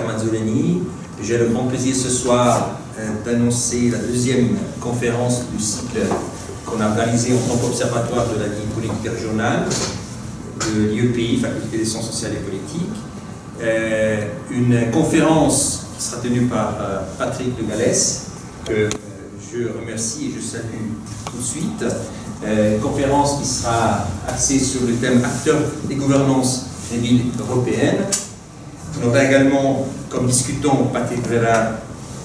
Mazzoleni. J'ai le grand plaisir ce soir d'annoncer la deuxième conférence du cycle qu'on a organisé en tant qu'observatoire de la vie politique régionale de l'IEPI, Faculté des sciences sociales et politiques. Une conférence qui sera tenue par Patrick de Galès, que je remercie et je salue tout de suite. Conférence qui sera axée sur le thème acteurs et gouvernance des villes européennes. On aura également comme discutant Patrick Vera,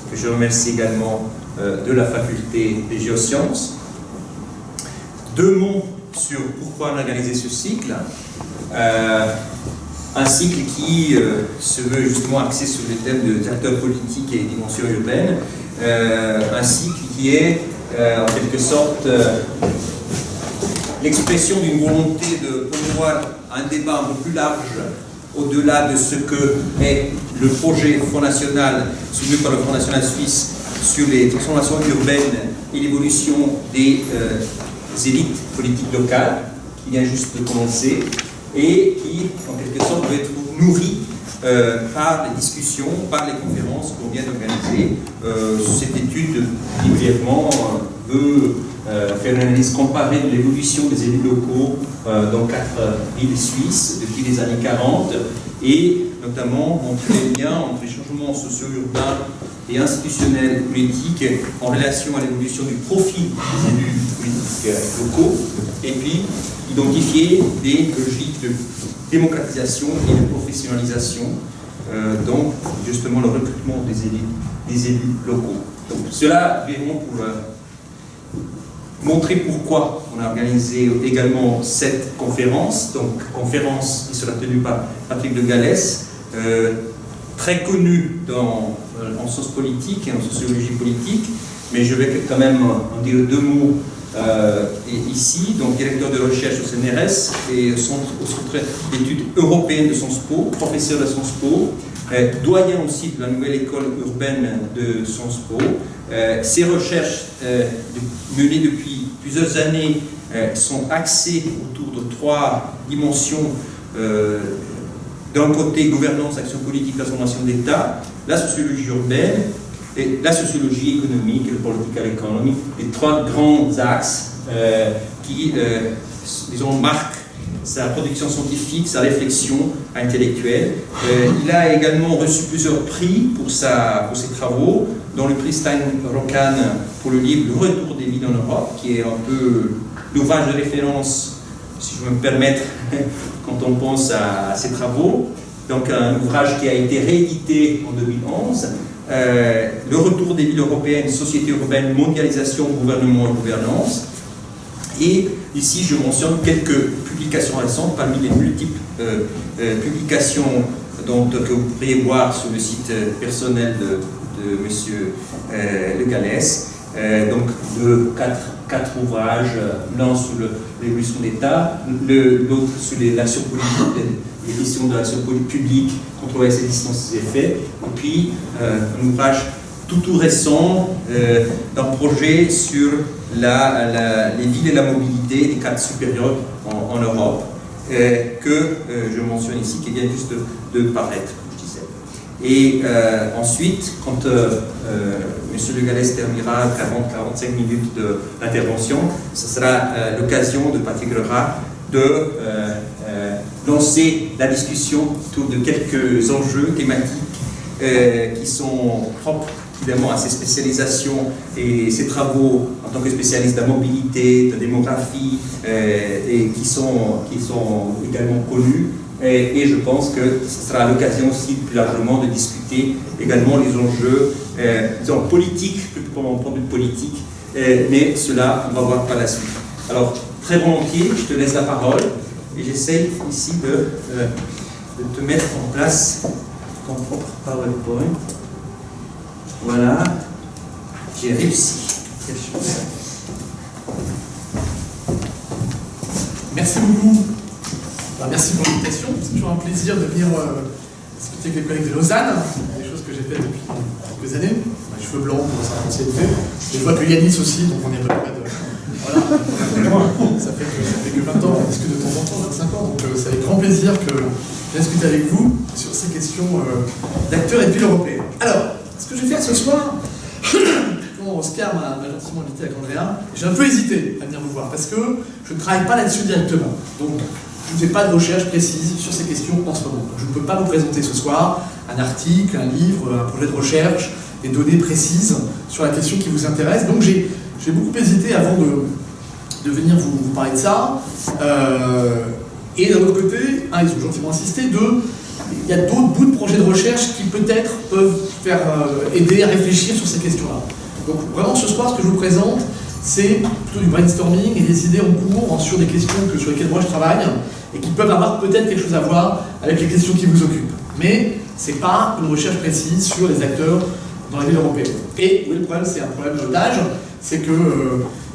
que je remercie également, de la faculté des géosciences. Deux mots sur pourquoi on a organisé ce cycle. Un cycle qui se veut justement axé sur le thème des acteurs politiques et dimensions urbaines. Un cycle qui est en quelque sorte l'expression d'une volonté de promouvoir un débat un peu plus large au-delà de ce que est le projet Front National soutenu par le Front National suisse sur les transformations urbaines et l'évolution des élites politiques locales, qui vient juste de commencer, et qui, en quelque sorte, doit être nourri par les discussions, par les conférences qu'on vient d'organiser. Cette étude, brièvement, veut faire une analyse comparée de l'évolution des élus locaux dans 4 villes suisses depuis les années 40 et notamment montrer les liens entre les changements socio-urbains et institutionnels et politiques en relation à l'évolution du profil des élus politiques locaux et puis identifier des logiques de démocratisation et de professionnalisation donc justement le recrutement des élus locaux. Donc cela vraiment pour montrer pourquoi on a organisé également cette conférence, donc conférence qui sera tenue par Patrick de Galès, très connu en sciences politiques et en sociologie politique, mais je vais quand même en dire deux mots ici, donc directeur de recherche au CNRS et au Centre d'études européennes de Sciences Po, professeur de Sciences Po, doyen aussi de la nouvelle école urbaine de Sciences Po. Ces recherches menées depuis plusieurs années sont axées autour de 3 dimensions. D'un côté, gouvernance, action politique, transformation de l'État, la sociologie urbaine, et la sociologie économique et le political economy, les 3 grands axes qui, disons, marquent sa production scientifique, sa réflexion intellectuelle. Il a également reçu plusieurs prix pour ses travaux, dont le prix Stein-Rocan pour le livre Le Retour des villes en Europe, qui est un peu l'ouvrage de référence, si je veux me permettre, quand on pense à ses travaux. Donc un ouvrage qui a été réédité en 2011. Le Retour des villes européennes, société urbaine, mondialisation, gouvernement et gouvernance. Et ici, je mentionne quelques publications récentes parmi les multiples publications que vous pourriez voir sur le site personnel de M. Le Galès. Donc, quatre ouvrages, l'un sur l'évolution d'État, l'autre sur l'action politique, les questions de l'action publique, controverse et distance des effets, et puis un ouvrage tout récent d'un projet sur les villes et la mobilité des cadres supérieurs en Europe, que je mentionne ici, qui vient juste de paraître, je disais. Et ensuite, quand M. Le Galès terminera 40-45 minutes d'intervention, ce sera l'occasion de Patrick Vera de lancer la discussion autour de quelques enjeux thématiques qui sont propres évidemment à ses spécialisations et ses travaux en tant que spécialiste de la mobilité, de la démographie, et qui sont également connus. Et je pense que ce sera l'occasion aussi plus largement de discuter également les enjeux disons, politiques, plus proprement de politique, mais cela on va voir par la suite. Alors très volontiers, je te laisse la parole et j'essaye ici de te mettre en place ton propre PowerPoint. Voilà, j'ai réussi. Quelle chance. Merci beaucoup. Merci pour l'invitation. C'est toujours un plaisir de venir discuter avec les collègues de Lausanne, des choses que j'ai faites depuis quelques années. Les cheveux blancs pour sa ancienneté. Et je vois que Yanis aussi, donc on est à peu près de. Voilà, ça fait que 20 ans, on discute de temps en temps, 25 ans, donc c'est avec grand plaisir que je vais discuter avec vous sur ces questions d'acteurs et de ville européenne. Alors, ce que je vais faire ce soir, quand Oscar m'a gentiment invité avec Andrea, j'ai un peu hésité à venir vous voir parce que je ne travaille pas là-dessus directement. Donc, je ne fais pas de recherche précise sur ces questions en ce moment. Donc, je ne peux pas vous présenter ce soir un article, un livre, un projet de recherche, des données précises sur la question qui vous intéresse. Donc, j'ai beaucoup hésité avant de venir vous parler de ça. Et d'un autre côté, ils ont gentiment insisté, il y a d'autres bouts de projets de recherche qui peut-être peuvent faire aider à réfléchir sur ces questions-là. Donc vraiment ce soir, ce que je vous présente, c'est plutôt du brainstorming et des idées en cours sur des questions sur lesquelles moi je travaille et qui peuvent avoir peut-être quelque chose à voir avec les questions qui vous occupent. Mais ce n'est pas une recherche précise sur les acteurs dans la ville européenne. Et oui, le problème, c'est un problème d'âge, c'est que...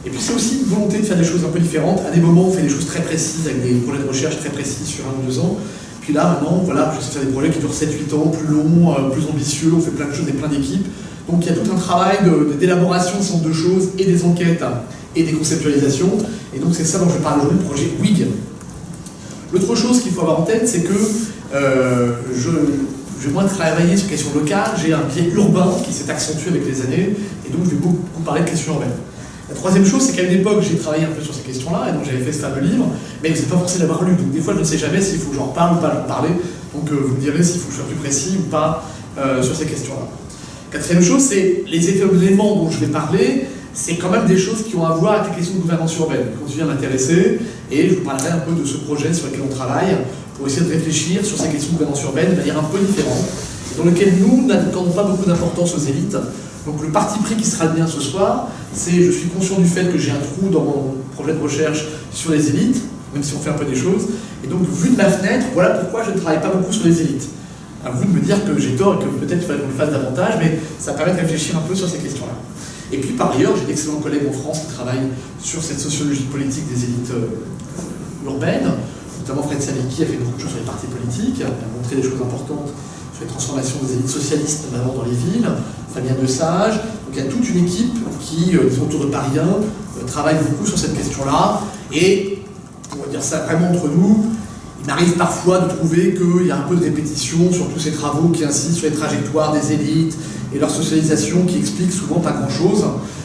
et puis c'est aussi une volonté de faire des choses un peu différentes. À des moments, on fait des choses très précises, avec des projets de recherche très précis sur 1 ou 2 ans. Puis là, maintenant, voilà, je sais faire des projets qui durent 7-8 ans, plus longs, plus ambitieux, on fait plein de choses et plein d'équipes. Donc il y a tout un travail d'élaboration de ce genre de choses, et des enquêtes, et des conceptualisations. Et donc c'est ça dont je parle aujourd'hui, le projet WIG. L'autre chose qu'il faut avoir en tête, c'est que je vais moins travailler sur questions locales, j'ai un biais urbain qui s'est accentué avec les années, et donc je vais beaucoup parler de questions urbaines. La troisième chose, c'est qu'à une époque, j'ai travaillé un peu sur ces questions-là, et donc j'avais fait ce fameux livre, mais vous n'êtes pas forcé d'avoir lu, donc des fois je ne sais jamais s'il faut que j'en parle ou pas j'en parler, donc vous me direz s'il faut que je sois plus précis ou pas sur ces questions-là. Quatrième chose, c'est les éléments dont je vais parler, c'est quand même des choses qui ont à voir avec les questions de gouvernance urbaine, qui continuent à m'intéresser, et je vous parlerai un peu de ce projet sur lequel on travaille, pour essayer de réfléchir sur ces questions de gouvernance urbaine de manière un peu différente, et dans lequel nous n'accordons pas beaucoup d'importance aux élites. Donc le parti pris qui sera le mien ce soir, c'est je suis conscient du fait que j'ai un trou dans mon projet de recherche sur les élites, même si on fait un peu des choses, et donc vu de ma fenêtre, voilà pourquoi je ne travaille pas beaucoup sur les élites. À vous de me dire que j'ai tort et que peut-être il faudrait qu'on le fasse davantage, mais ça permet de réfléchir un peu sur ces questions-là. Et puis par ailleurs, j'ai d'excellents collègues en France qui travaillent sur cette sociologie politique des élites urbaines, notamment Fred Savicki a fait beaucoup de choses sur les partis politiques, a montré des choses importantes sur les transformations des élites socialistes, notamment dans les villes, Fabien Desage. Donc il y a toute une équipe qui, disons autour de Paris 1, travaille beaucoup sur cette question-là. Et, on va dire ça vraiment entre nous, il m'arrive parfois de trouver qu'il y a un peu de répétition sur tous ces travaux qui insistent sur les trajectoires des élites et leur socialisation qui expliquent souvent pas grand-chose.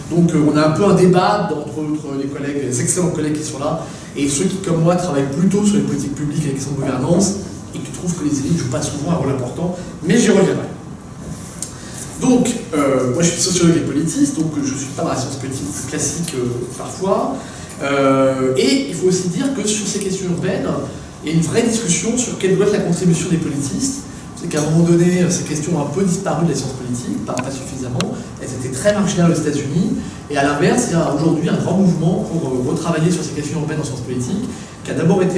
Donc on a un peu un débat entre les collègues, les excellents collègues qui sont là, et ceux qui, comme moi, travaillent plutôt sur les politiques publiques et les questions de gouvernance, et qui trouvent que les élites ne jouent pas souvent un rôle important, mais j'y reviendrai. Donc, moi je suis sociologue et politiste, donc je ne suis pas dans la science politique plus classique parfois, et il faut aussi dire que sur ces questions urbaines, il y a une vraie discussion sur quelle doit être la contribution des politistes. C'est qu'à un moment donné, ces questions ont un peu disparu de la science politique, pas suffisamment, elles étaient très marginales aux États-Unis, et à l'inverse, il y a aujourd'hui un grand mouvement pour retravailler sur ces questions urbaines en sciences politiques, qui a d'abord été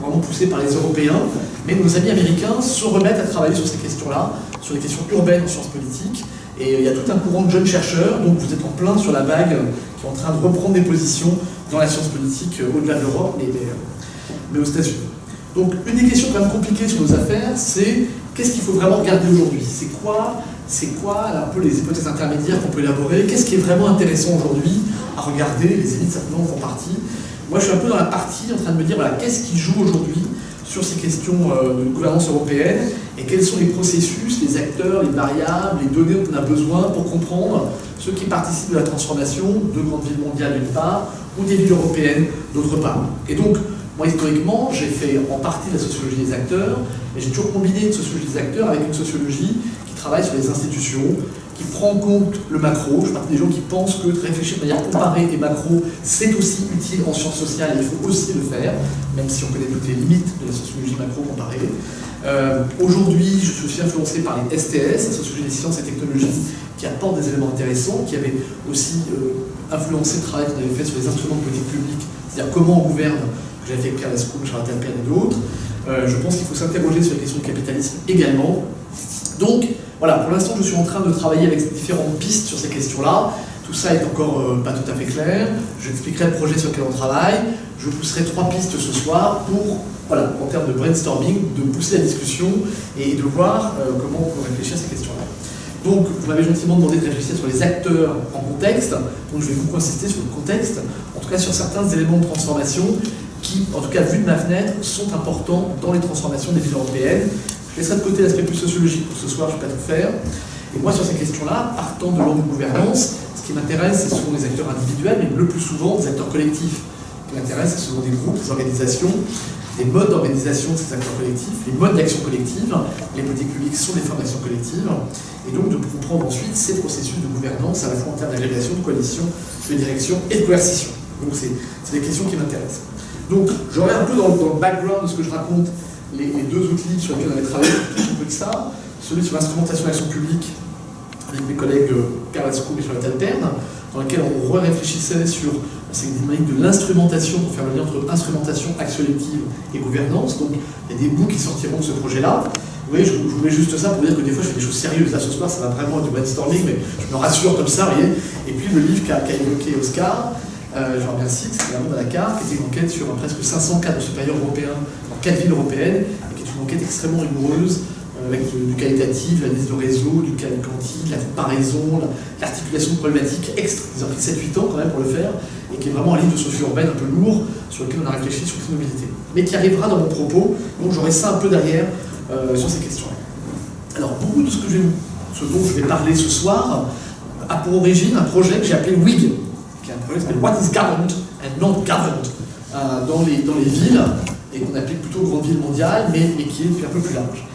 vraiment poussé par les Européens, mais nos amis américains se remettent à travailler sur ces questions-là, sur les questions urbaines en sciences politiques, et il y a tout un courant de jeunes chercheurs, donc vous êtes en plein sur la vague, qui est en train de reprendre des positions dans la science politique au-delà de l'Europe, mais aux États-Unis. Donc une des questions quand même compliquées sur nos affaires, c'est qu'est-ce qu'il faut vraiment regarder aujourd'hui? C'est quoi un peu les hypothèses intermédiaires qu'on peut élaborer? Qu'est-ce qui est vraiment intéressant aujourd'hui à regarder? Les élites certainement en font partie. Moi je suis un peu dans la partie en train de me dire, voilà, qu'est-ce qui joue aujourd'hui sur ces questions de gouvernance européenne et quels sont les processus, les acteurs, les variables, les données dont on a besoin pour comprendre ceux qui participent de la transformation de grandes villes mondiales d'une part ou des villes européennes d'autre part. Et donc, moi, historiquement, j'ai fait en partie la sociologie des acteurs, et j'ai toujours combiné une sociologie des acteurs avec une sociologie qui travaille sur les institutions, qui prend en compte le macro. Je fais partie des gens qui pensent que réfléchir de manière comparée et macro, c'est aussi utile en sciences sociales, et il faut aussi le faire, même si on connaît toutes les limites de la sociologie macro-comparée. Aujourd'hui, je suis aussi influencé par les STS, la sociologie des sciences et technologies, qui apportent des éléments intéressants, qui avaient aussi influencé le travail qu'on avait fait sur les instruments de politique publique, c'est-à-dire comment on gouverne. J'ai fait avec Pierre Lescure, Charles Tapper et d'autres. Je pense qu'il faut s'interroger sur la question du capitalisme également. Donc, voilà, pour l'instant, je suis en train de travailler avec différentes pistes sur ces questions-là. Tout ça est encore pas tout à fait clair. Je expliquerai le projet sur lequel on travaille. Je pousserai 3 pistes ce soir pour, voilà, en termes de brainstorming, de pousser la discussion et de voir comment on peut réfléchir à ces questions-là. Donc, vous m'avez gentiment demandé de réfléchir sur les acteurs en contexte, donc je vais beaucoup insister sur le contexte, en tout cas sur certains éléments de transformation qui, en tout cas vu de ma fenêtre, sont importants dans les transformations des villes européennes. Je laisserai de côté l'aspect plus sociologique pour ce soir, je ne vais pas tout faire. Et moi, sur ces questions-là, partant de l'angle de gouvernance, ce qui m'intéresse, c'est souvent les acteurs individuels, mais le plus souvent des acteurs collectifs. Ce qui m'intéresse, c'est souvent des groupes, des organisations, des modes d'organisation de ces acteurs collectifs, les modes d'action collective. Les politiques publiques sont des formations collectives. Et donc de comprendre ensuite ces processus de gouvernance, à la fois en termes d'agrégation, de coalition, de direction et de coercition. Donc c'est des questions qui m'intéressent. Donc j'aurai un peu dans le background de ce que je raconte les deux outils sur lesquels on avait travaillé, un peu de ça. Celui sur l'instrumentation de l'action publique, avec mes collègues Carrasco et Charlotte Alterne, dans lequel on réfléchissait sur cette dynamique de l'instrumentation pour faire le lien entre instrumentation, action collective et gouvernance. Donc il y a des bouts qui sortiront de ce projet-là. Vous voyez, je vous mets juste ça pour dire que des fois je fais des choses sérieuses. Là ce soir, ça va vraiment être du brainstorming, mais je me rassure comme ça, vous voyez. Et puis le livre qu'a évoqué Oscar, je remercie, c'est La Monde à la carte, qui était une enquête sur presque 500 cadres supérieurs européens dans 4 villes européennes, et qui est une enquête extrêmement rigoureuse, avec du qualitatif, l'analyse de réseau, du quanti, de la comparaison, l'articulation de problématiques extra. Ils ont pris 7-8 ans quand même pour le faire, et qui est vraiment un livre de socio-urbaine un peu lourd, sur lequel on a réfléchi sur cette mobilité. Mais qui arrivera dans mon propos, donc j'aurai ça un peu derrière sur ces questions-là. Alors, beaucoup de ce dont je vais parler ce soir a pour origine un projet que j'ai appelé WIG, qui est un projet qui s'appelle What is Governed and Not Governed dans les villes, et qu'on applique plutôt aux grandes villes mondiales, mais qui est un peu plus large.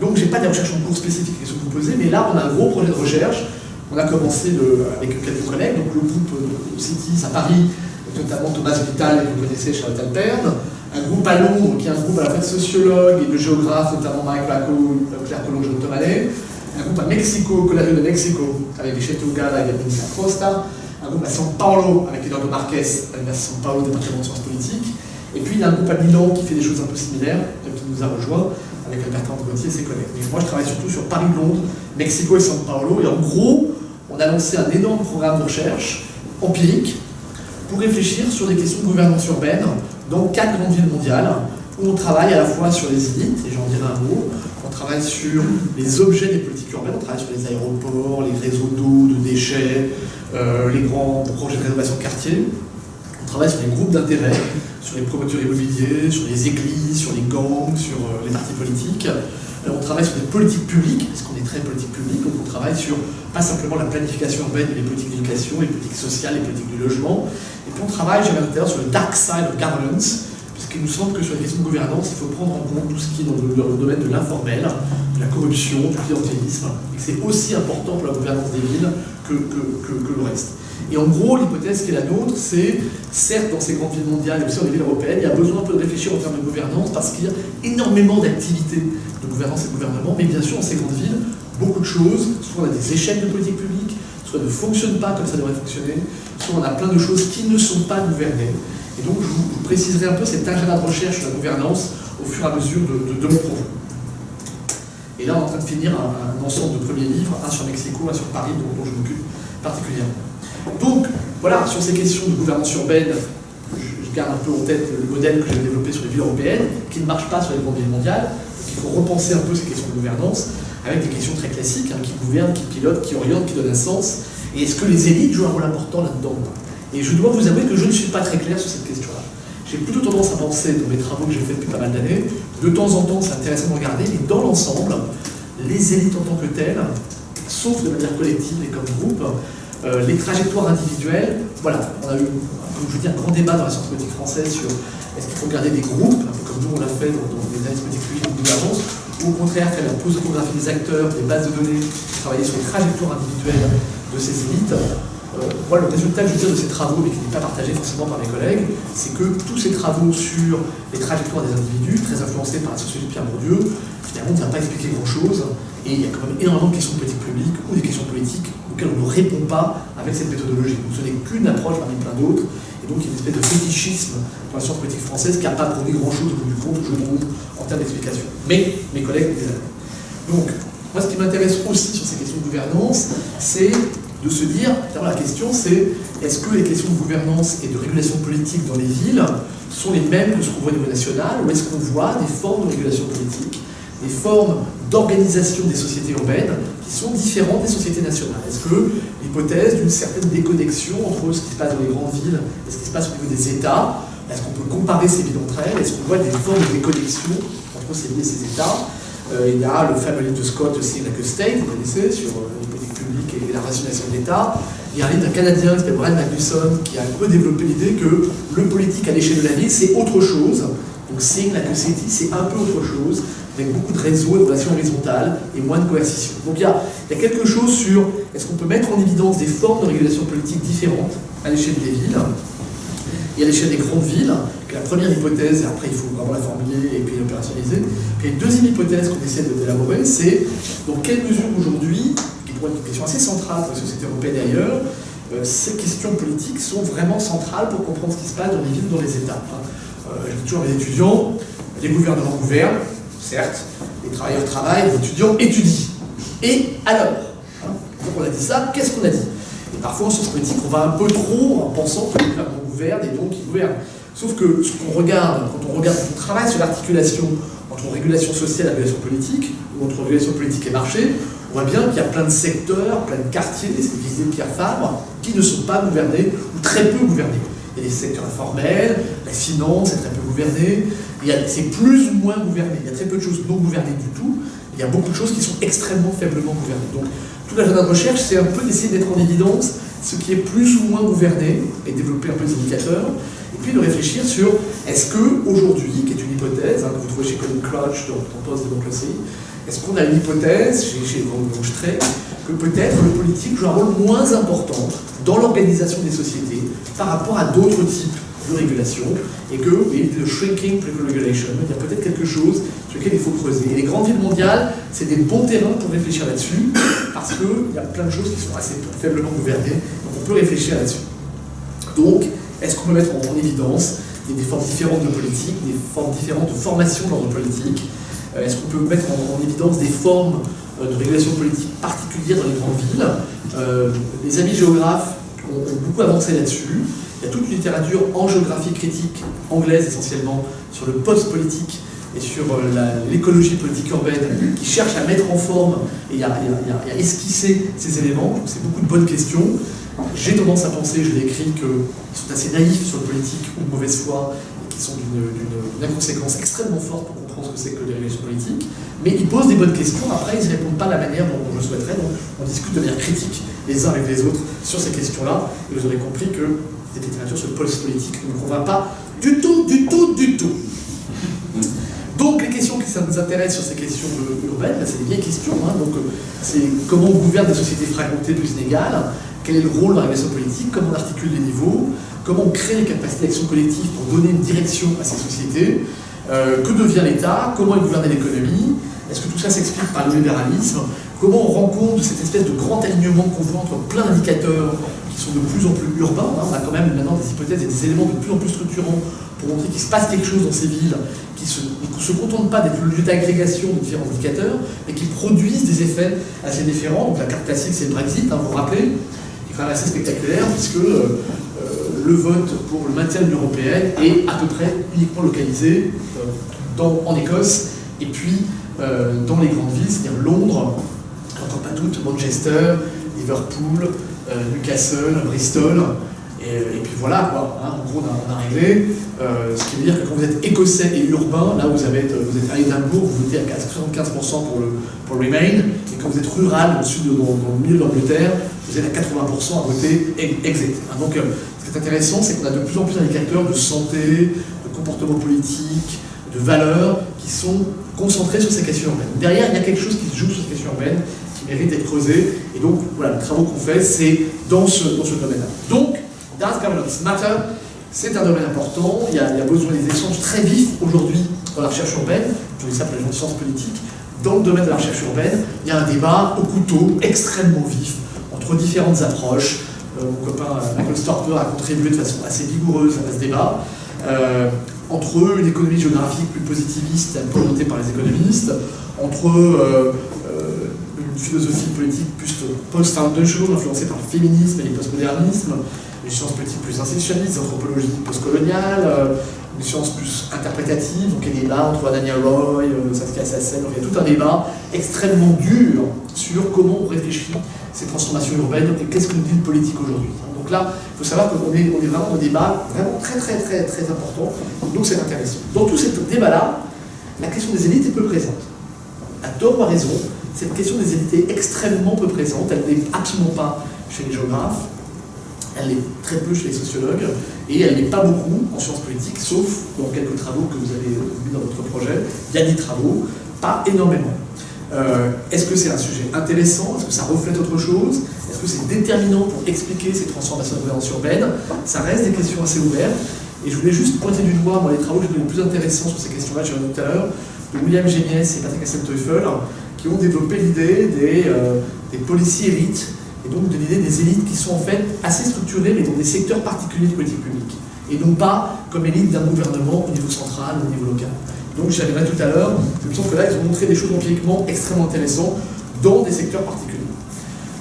Donc j'ai pas des recherches en cours spécifiques à ce que vous posez, mais là on a un gros projet de recherche. On a commencé avec quelques collègues, donc le groupe Cities à Paris, notamment Thomas Vital, que vous connaissez, Charlotte Alterne, un groupe à Londres qui est un groupe à la fois de sociologues et de géographes, notamment Mike Laco, Claire Colomb, John Tomalet, un groupe à Mexico, Colegio de Mexico, avec Vicente Ugala et Yamina Costa, un groupe à São Paulo, avec Eduardo Marques, à l'Université São Paulo, département de sciences politiques, et puis il y a un groupe à Milan qui fait des choses un peu similaires, qui nous a rejoint, avec Bertrand Gauthier et ses collègues. Mais moi, je travaille surtout sur Paris, Londres, Mexico et São Paulo. Et en gros, on a lancé un énorme programme de recherche empirique pour réfléchir sur des questions de gouvernance urbaine dans 4 grandes villes mondiales, où on travaille à la fois sur les élites, et j'en dirai un mot, on travaille sur les objets des politiques urbaines, on travaille sur les aéroports, les réseaux d'eau, de déchets, les grands projets de rénovation de quartier. On travaille sur les groupes d'intérêt, sur les promoteurs immobiliers, sur les églises, sur les gangs, sur les partis politiques. On travaille sur des politiques publiques, parce qu'on est très politique publique, donc on travaille sur pas simplement la planification urbaine, mais les politiques d'éducation, les politiques sociales, les politiques du logement. Et puis on travaille, j'avais à l'intérieur, sur le dark side of governance, puisqu'il nous semble que sur les questions de gouvernance, il faut prendre en compte tout ce qui est dans le domaine de l'informel, de la corruption, du clientélisme, et que c'est aussi important pour la gouvernance des villes que le reste. Et en gros, l'hypothèse qui est la nôtre, c'est, certes, dans ces grandes villes mondiales et aussi dans les villes européennes, il y a besoin un peu de réfléchir en termes de gouvernance, parce qu'il y a énormément d'activités de gouvernance et de gouvernement, mais bien sûr, dans ces grandes villes, beaucoup de choses, soit on a des échecs de politique publique, soit ne fonctionnent pas comme ça devrait fonctionner, soit on a plein de choses qui ne sont pas gouvernées. Et donc, je vous préciserai un peu cet agenda de recherche sur la gouvernance au fur et à mesure de mon propos. Et là, on est en train de finir un ensemble de premiers livres, un sur Mexico, un sur Paris, dont je m'occupe particulièrement. Donc, voilà, sur ces questions de gouvernance urbaine, je garde un peu en tête le modèle que j'ai développé sur les villes européennes, qui ne marche pas sur les grandes villes mondiales. Donc, il faut repenser un peu ces questions de gouvernance, avec des questions très classiques, qui gouvernent, qui pilotent, qui orientent, qui donnent un sens. Et est-ce que les élites jouent un rôle important là-dedans? Et je dois vous avouer que je ne suis pas très clair sur cette question-là. J'ai plutôt tendance à penser, dans mes travaux que j'ai fait depuis pas mal d'années, de temps en temps, c'est intéressant de regarder, mais dans l'ensemble, les élites en tant que telles, sauf de manière collective et comme groupe, les trajectoires individuelles, voilà, on a eu, comme je vous dis, un grand débat dans la science politique française sur est-ce qu'il faut regarder des groupes, un peu comme nous on l'a fait dans les analyses politiques publiques de gouvernance, ou au contraire faire la topographie des acteurs, des bases de données, travailler sur les trajectoires individuelles de ces élites. Moi, le résultat que je veux dire de ces travaux, mais qui n'est pas partagé forcément par mes collègues, c'est que tous ces travaux sur les trajectoires des individus, très influencés par la sociologie de Pierre Bourdieu, finalement, ne vient pas expliquer grand-chose, et il y a quand même énormément de questions de politique publique ou des questions politiques auxquelles on ne répond pas avec cette méthodologie. Donc ce n'est qu'une approche parmi plein d'autres, et donc il y a une espèce de fétichisme dans la science politique française qui n'a pas produit grand-chose au bout du compte, je trouve, en termes d'explication. Mais mes collègues les avaient. Donc, moi, ce qui m'intéresse aussi sur ces questions de gouvernance, c'est de se dire, la question c'est, est-ce que les questions de gouvernance et de régulation politique dans les villes sont les mêmes que ce qu'on voit au niveau national, ou est-ce qu'on voit des formes de régulation politique, des formes d'organisation des sociétés urbaines qui sont différentes des sociétés nationales? Est-ce que l'hypothèse d'une certaine déconnexion entre ce qui se passe dans les grandes villes et ce qui se passe au niveau des États Est-ce qu'on peut comparer ces villes entre elles? Est-ce qu'on voit des formes de déconnexion entre ces villes et ces États? Il y a le fameux livre de Scott aussi, Like a State, vous connaissez, sur les politiques publiques et la rationalisation de l'État. Il y a un livre d'un Canadien qui s'appelle Brian Magnusson qui a un peu développé l'idée que le politique à l'échelle de la ville, c'est autre chose. Donc Seeing Like a City, c'est un peu autre chose, avec beaucoup de réseaux et de relations horizontales et moins de coercition. Donc il y a quelque chose sur est-ce qu'on peut mettre en évidence des formes de régulation politique différentes à l'échelle des villes et à l'échelle des grandes villes, qui est la première hypothèse, et après il faut vraiment la formuler et puis l'opérationnaliser. Puis une deuxième hypothèse qu'on essaie d'élaborer, c'est dans quelle mesure aujourd'hui, qui pourrait être une question assez centrale pour la société européenne et ailleurs, ces questions politiques sont vraiment centrales pour comprendre ce qui se passe dans les villes ou dans les États. Je dis toujours à mes étudiants, les gouvernements gouvernent, certes, les travailleurs travaillent, les étudiants étudient. Et alors, donc on a dit ça, qu'est-ce qu'on a dit? Et parfois en sciences politiques, on va un peu trop en pensant que les gouvernements gouvernent et donc ils gouvernent. Sauf que ce qu'on regarde, quand on travaille sur l'articulation entre régulation sociale et régulation politique, ou entre régulation politique et marché, on voit bien qu'il y a plein de secteurs, plein de quartiers, c'est ce que disait Pierre Fabre, qui ne sont pas gouvernés ou très peu gouvernés. Il y a des secteurs informels, la finance est très peu gouvernée, c'est plus ou moins gouverné. Il y a très peu de choses non gouvernées du tout, il y a beaucoup de choses qui sont extrêmement faiblement gouvernées. Donc, tout l'agenda de recherche, c'est un peu d'essayer d'être en évidence ce qui est plus ou moins gouverné, et développer un peu des indicateurs, et puis de réfléchir sur est-ce qu'aujourd'hui, qui est une hypothèse, que vous trouvez chez Colin Crouch dans Post-Democracy, est-ce qu'on a une hypothèse chez Von Stray que peut-être le politique joue un rôle moins important dans l'organisation des sociétés par rapport à d'autres types de régulation, et que, oui, le shrinking political regulation, il y a peut-être quelque chose sur lequel il faut creuser. Et les grandes villes mondiales, c'est des bons terrains pour réfléchir là-dessus, parce qu'il y a plein de choses qui sont assez faiblement gouvernées, donc on peut réfléchir là-dessus. Donc, est-ce qu'on peut mettre en évidence des formes différentes de politique, des formes différentes de formation dans l'ordre politique? Est-ce qu'on peut mettre en évidence des formes de régulation politique particulières dans les grandes villes? Les amis géographes ont beaucoup avancé là-dessus. Il y a toute une littérature en géographie critique, anglaise essentiellement, sur le post-politique et sur l'écologie politique urbaine, qui cherche à mettre en forme et à esquisser ces éléments. Donc c'est beaucoup de bonnes questions. J'ai tendance à penser, je l'ai écrit, qu'ils sont assez naïfs sur le politique ou de mauvaise foi, et qu'ils sont d'une inconséquence extrêmement forte pour comprendre ce que c'est que les régulations politiques. Mais ils posent des bonnes questions, après ils ne répondent pas de la manière dont je souhaiterais, donc on discute de manière critique les uns avec les autres sur ces questions-là, et vous aurez compris que cette littérature sur le post-politique ne me convainc pas du tout. Donc les questions qui nous intéressent sur ces questions urbaines, c'est des vieilles questions, donc c'est comment on gouverne des sociétés fragmentées plus inégales, quel est le rôle de la régulation politique, comment on articule les niveaux, comment on crée les capacités d'action collective pour donner une direction à ces sociétés, que devient l'État, comment est gouvernée l'économie, est-ce que tout ça s'explique par le libéralisme, comment on rend compte de cette espèce de grand alignement qu'on voit entre plein d'indicateurs qui sont de plus en plus urbains. On a quand même maintenant des hypothèses et des éléments de plus en plus structurants pour montrer qu'il se passe quelque chose dans ces villes qui ne se contentent pas d'être le lieu d'agrégation de différents indicateurs, mais qui produisent des effets assez différents. Donc la carte classique, c'est le Brexit, vous vous rappelez, qui est quand même assez spectaculaire, puisque le vote pour le maintien de l'Union européenne est à peu près uniquement localisé en Écosse, et puis dans les grandes villes, c'est-à-dire Londres, encore pas toutes, Manchester, Liverpool, Newcastle, Bristol, et puis voilà, quoi, en gros on a réglé, ce qui veut dire que quand vous êtes écossais et urbain, là vous êtes à Édimbourg, vous votez à 75% pour le Remain, et quand vous êtes rural, dans le milieu de l'Angleterre, vous êtes à 80% à voter Exit. Donc ce qui est intéressant, c'est qu'on a de plus en plus d'indicateurs de santé, de comportement politique, de valeurs qui sont concentrés sur ces questions urbaines. Derrière, il y a quelque chose qui se joue sur ces questions urbaines, qui mérite d'être creusé, et donc voilà, les travaux qu'on fait, c'est dans ce domaine-là. Donc, Does Governance Matter? C'est un domaine important, il y a besoin des échanges très vifs aujourd'hui dans la recherche urbaine, je dis ça pour les gens de sciences politiques. Dans le domaine de la recherche urbaine, il y a un débat au couteau extrêmement vif entre différentes approches. Mon copain Michael Storper a contribué de façon assez vigoureuse à ce débat. Entre une économie géographique plus positiviste, un peu orientée par les économistes, entre une philosophie politique plus post-foundational, influencée par le féminisme et le postmodernisme, les sciences politiques plus institutionnalistes, l'anthropologie postcoloniale, une science plus interprétative, donc il y a des débats entre Daniel Roy, Saskia Sassen, donc il y a tout un débat extrêmement dur sur comment on réfléchit ces transformations urbaines et qu'est-ce que nous dit le politique aujourd'hui. Donc là, il faut savoir qu'on est vraiment dans un débat vraiment très important, donc c'est intéressant. Dans tout ce débat-là, la question des élites est peu présente. À tort ou à raison, cette question des élites est extrêmement peu présente, elle n'est absolument pas chez les géographes, elle est très peu chez les sociologues, et elle n'est pas beaucoup en sciences politiques, sauf dans quelques travaux que vous avez mis dans votre projet. Il y a des travaux, pas énormément. Est-ce que c'est un sujet intéressant? Est-ce que ça reflète autre chose? Est-ce que c'est déterminant pour expliquer ces transformations de gouvernance urbaine? Ça reste des questions assez ouvertes. Et je voulais juste pointer du doigt, moi, les travaux que j'ai trouvés les plus intéressants sur ces questions-là, j'ai dit tout à l'heure, de William Gémiès et Patrick Hassen-Teufel, qui ont développé l'idée des policy élites, et donc de l'idée des élites qui sont en fait assez structurées, mais dans des secteurs particuliers de politique publique, et non pas comme élite d'un gouvernement au niveau central ou au niveau local. Donc j'y reviendrai tout à l'heure, je me sens que là, ils ont montré des choses empiriquement extrêmement intéressantes dans des secteurs particuliers.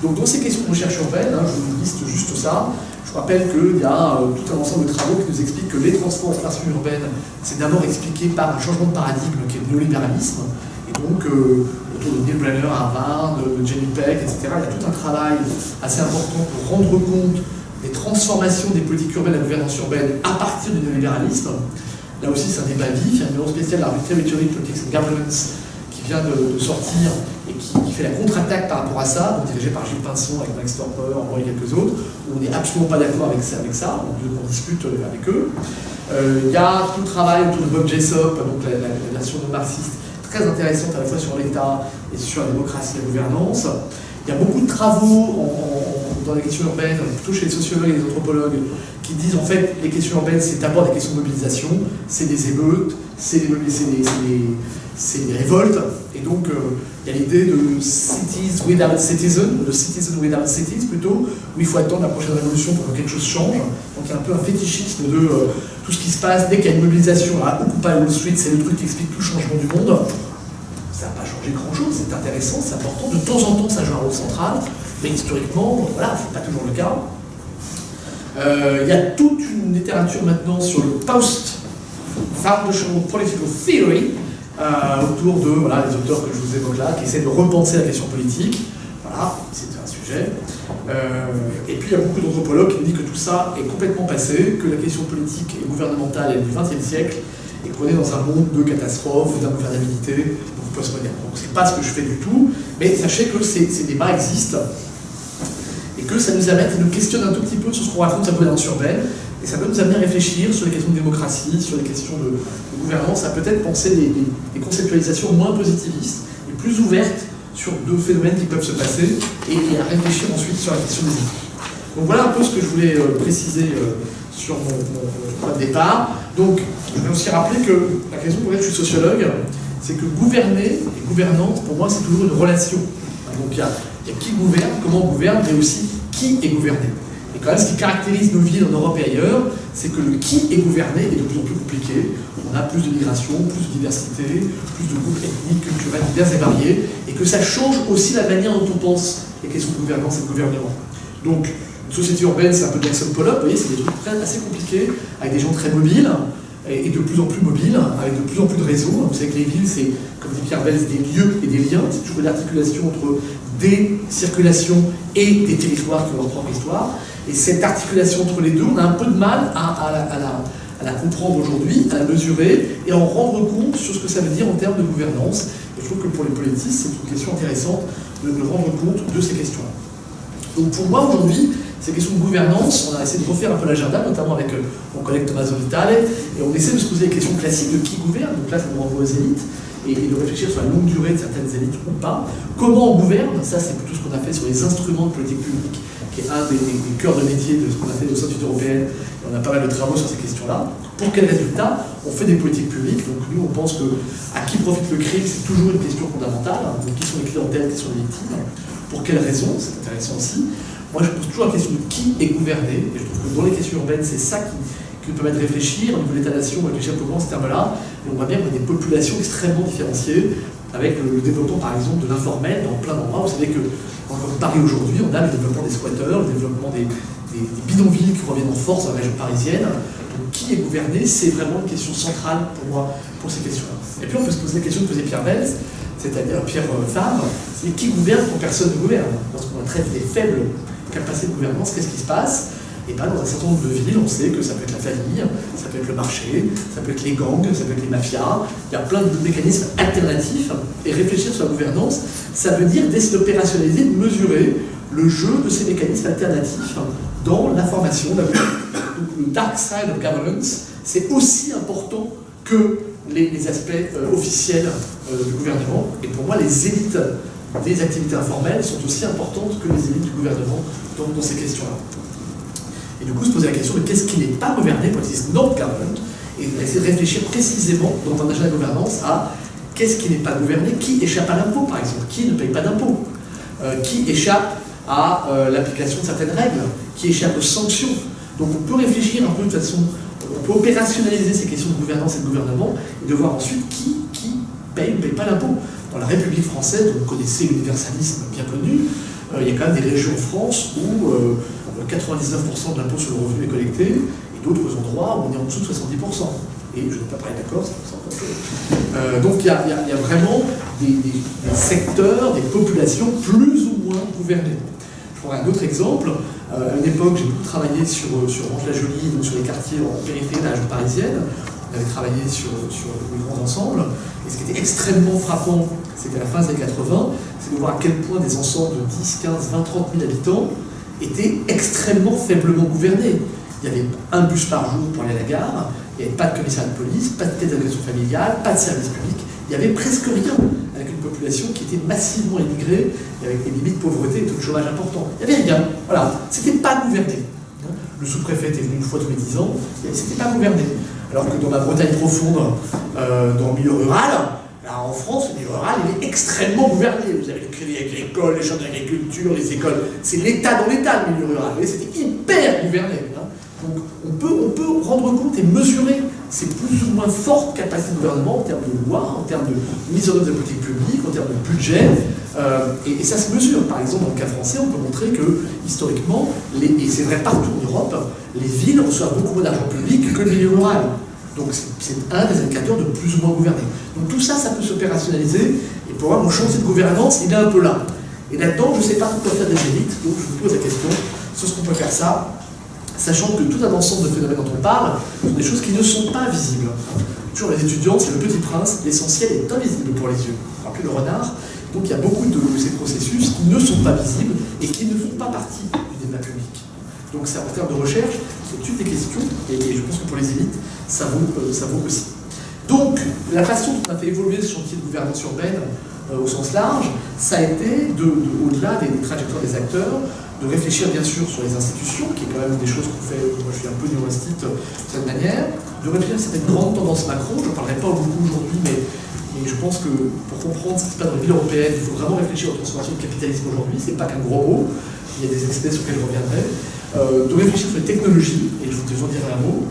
Donc dans ces questions de recherche urbaine, je vous liste juste ça. Je rappelle qu'il y a tout un ensemble de travaux qui nous expliquent que les transformations urbaines, c'est d'abord expliqué par un changement de paradigme qui est le néolibéralisme. Et donc, autour de Neil Brenner à Harvard, de Jenny Peck, etc., il y a tout un travail assez important pour rendre compte des transformations des politiques urbaines et de la gouvernance urbaine à partir du néolibéralisme. Là aussi, c'est un débat vif. Il y a un numéro spécial de la revue Territory, Politics and Governance qui vient de sortir et qui fait la contre-attaque par rapport à ça, donc dirigé par Gilles Pinson avec Max Torper, et quelques autres, où on n'est absolument pas d'accord avec ça, donc on discute avec eux. Il y a tout le travail autour de Bob Jessop, donc la version de marxiste, très intéressante à la fois sur l'État et sur la démocratie et la gouvernance. Il y a beaucoup de travaux dans les questions urbaines, plutôt chez les sociologues et les anthropologues, qui disent en fait les questions urbaines, c'est d'abord des questions de mobilisation, c'est des émeutes, c'est des révoltes, et donc il y a l'idée de cities without citizens, de citizens without cities plutôt, où il faut attendre la prochaine révolution pour que quelque chose change. Donc il y a un peu un fétichisme de tout ce qui se passe dès qu'il y a une mobilisation à Occupy Wall Street, c'est le truc qui explique tout le changement du monde. Ça n'a pas changé grand-chose, c'est intéressant, c'est important. De temps en temps, ça joue un rôle central, mais historiquement, voilà, c'est pas toujours le cas. Il y a toute une littérature maintenant sur le post-foundational political theory, autour de les auteurs que je vous évoque là, qui essaient de repenser la question politique. Voilà, c'est un sujet. Et puis il y a beaucoup d'anthropologues qui disent que tout ça est complètement passé, que la question politique et gouvernementale est du XXe siècle, et qu'on est dans un monde de catastrophe, d'ingouvernabilité, donc postmoderne. Donc c'est pas ce que je fais du tout, mais sachez que ces débats existent, et que ça nous amène, ça nous questionne un tout petit peu sur ce qu'on raconte de la gouvernance urbaine, et ça peut nous amener à réfléchir sur les questions de démocratie, sur les questions de gouvernance, à peut-être penser des conceptualisations moins positivistes et plus ouvertes sur deux phénomènes qui peuvent se passer, et à réfléchir ensuite sur la question des équipes. Donc voilà un peu ce que je voulais préciser sur mon point de départ. Donc je vais aussi rappeler que la question pour laquelle je suis sociologue, c'est que gouverner et gouvernance, pour moi, c'est toujours une relation. Donc il y a qui gouverne, comment on gouverne, mais aussi qui est gouverné. Et quand même, ce qui caractérise nos villes en Europe et ailleurs, c'est que le qui est gouverné est de plus en plus compliqué. On a plus de migration, plus de diversité, plus de groupes ethniques, culturels divers et variés, et que ça change aussi la manière dont on pense les questions de gouvernance et de gouvernement. Donc, une société urbaine, c'est un peu Jackson Pollock, vous voyez, c'est des trucs assez compliqués, avec des gens très mobiles, et de plus en plus mobiles, avec de plus en plus de réseaux. Vous savez que les villes, c'est, comme dit Pierre Belz, des lieux et des liens, c'est toujours une articulation entre des circulations et des territoires qui ont leur propre histoire. Et cette articulation entre les deux, on a un peu de mal à la comprendre aujourd'hui, à la mesurer et à en rendre compte sur ce que ça veut dire en termes de gouvernance. Et je trouve que pour les politistes, c'est une question intéressante de rendre compte de ces questions-là. Donc pour moi aujourd'hui, ces questions de gouvernance, on a essayé de refaire un peu l'agenda, notamment avec mon collègue Tommaso Vitale, et on essaie de se poser les questions classiques de qui gouverne, donc là ça nous renvoie aux élites, et de réfléchir sur la longue durée de certaines élites ou pas. Comment on gouverne, ça c'est plutôt ce qu'on a fait sur les instruments de politique publique, qui est un des cœurs de métier de ce qu'on a fait au sein de l'Union européenne, et on a pas mal de travaux sur ces questions-là. Pour quels résultats on fait des politiques publiques? Donc nous on pense que à qui profite le crime, c'est toujours une question fondamentale, donc qui sont les clientèles, qui sont les victimes, pour quelles raisons, c'est intéressant aussi. Moi je pose toujours la question de qui est gouverné, et je trouve que dans les questions urbaines c'est ça qui nous permet de réfléchir, au niveau de l'État-nation, on réfléchit un peu moins ce terme-là, et on voit bien qu'on a des populations extrêmement différenciées, avec le développement par exemple de l'informel dans plein d'endroits. Vous savez que dans Paris aujourd'hui, on a le développement des squatteurs, le développement des bidonvilles qui reviennent en force dans la région parisienne. Donc, qui est gouverné, c'est vraiment une question centrale pour moi, pour ces questions-là. Et puis on peut se poser la question que posait Pierre Belz, c'est-à-dire Pierre Fabre, c'est qui gouverne quand personne ne gouverne. Lorsqu'on a très des faibles capacités de gouvernance, qu'est-ce qui se passe? Et bien dans un certain nombre de villes, on sait que ça peut être la famille, ça peut être le marché, ça peut être les gangs, ça peut être les mafias. Il y a plein de mécanismes alternatifs. Et réfléchir sur la gouvernance, ça veut dire d'essayer d'opérationnaliser, de mesurer le jeu de ces mécanismes alternatifs dans la formation de la gouvernance. Donc le dark side of governance, c'est aussi important que les aspects officiels du gouvernement. Et pour moi, les élites des activités informelles sont aussi importantes que les élites du gouvernement dans ces questions-là. Et du coup, se poser la question de qu'est-ce qui n'est pas gouverné, what is not governed, et essayer de réfléchir précisément dans un agenda de gouvernance à qu'est-ce qui n'est pas gouverné, qui échappe à l'impôt par exemple, qui ne paye pas d'impôt, qui échappe à l'application de certaines règles, qui échappe aux sanctions. Donc on peut réfléchir un peu de façon, on peut opérationnaliser ces questions de gouvernance et de gouvernement, et de voir ensuite qui paye ou ne paye pas l'impôt. Dans la République française, vous connaissez l'universalisme bien connu, il y a quand même des régions en France où 99% de l'impôt sur le revenu est collecté, et d'autres endroits où on est en dessous de 70%. Et je n'ai pas parlé d'accord, c'est pour ça. Donc il y a vraiment des secteurs, des populations plus ou moins gouvernées. Je prendrai un autre exemple. À une époque, j'ai beaucoup travaillé sur Mantes-la-Jolie, donc sur les quartiers en périphérie de la région parisienne. On avait travaillé sur les grands ensembles. Et ce qui était extrêmement frappant, c'était à la fin des années 80, c'est de voir à quel point des ensembles de 10, 15, 20, 30 000 habitants étaient extrêmement faiblement gouvernés. Il y avait un bus par jour pour aller à la gare, il n'y avait pas de commissariat de police, pas de tête d'agression familiale, pas de service public, il n'y avait presque rien, avec une population qui était massivement immigrée, et avec des limites de pauvreté et taux de chômage importants. Il n'y avait rien, voilà, c'était pas gouverné. Le sous-préfet était venu une fois tous les 10 ans, c'était pas gouverné. Alors que dans la Bretagne profonde, dans le milieu rural, là, en France, le milieu rural, il est extrêmement gouverné. Vous avez les crédits agricoles, les champs d'agriculture, les écoles. C'est l'État dans l'État, le milieu rural. C'était hyper gouverné. Hein. Donc on peut rendre compte et mesurer ces plus ou moins fortes capacités de gouvernement en termes de loi, en termes de mise en œuvre de politique publique, en termes de budget. Et ça se mesure. Par exemple, dans le cas français, on peut montrer que, historiquement, et c'est vrai partout en Europe, les villes reçoivent beaucoup moins d'argent public que le milieu rural. Donc c'est un des indicateurs de plus ou moins gouverner. Donc tout ça, ça peut s'opérationnaliser. Et pour moi, mon chantier de gouvernance, il est un peu là. Et là-dedans, je ne sais pas quoi faire des élites, donc je vous pose la question sur ce qu'on peut faire ça, sachant que tout un ensemble de phénomènes dont on parle sont des choses qui ne sont pas visibles. Toujours les étudiants, c'est le petit prince, l'essentiel est invisible pour les yeux. Rappelez le renard. Donc il y a beaucoup de ces processus qui ne sont pas visibles et qui ne font pas partie du débat public. Donc c'est en termes de recherche, c'est toutes des questions, et je pense que pour les élites, ça vaut aussi. Donc, la façon dont on a fait évoluer ce chantier de gouvernance urbaine au sens large, ça a été, au-delà des trajectoires des acteurs, de réfléchir bien sûr sur les institutions, qui est quand même des choses qu'on fait, moi je suis un peu néo-instite de cette manière, de réfléchir à certaines grandes tendances macro, je ne parlerai pas beaucoup aujourd'hui, mais je pense que pour comprendre ce qui se passe dans les villes européennes, il faut vraiment réfléchir aux transformations du capitalisme aujourd'hui, c'est pas qu'un gros mot, il y a des aspects sur lesquels je reviendrai, de réfléchir sur les technologies, et je vous en dirai un mot,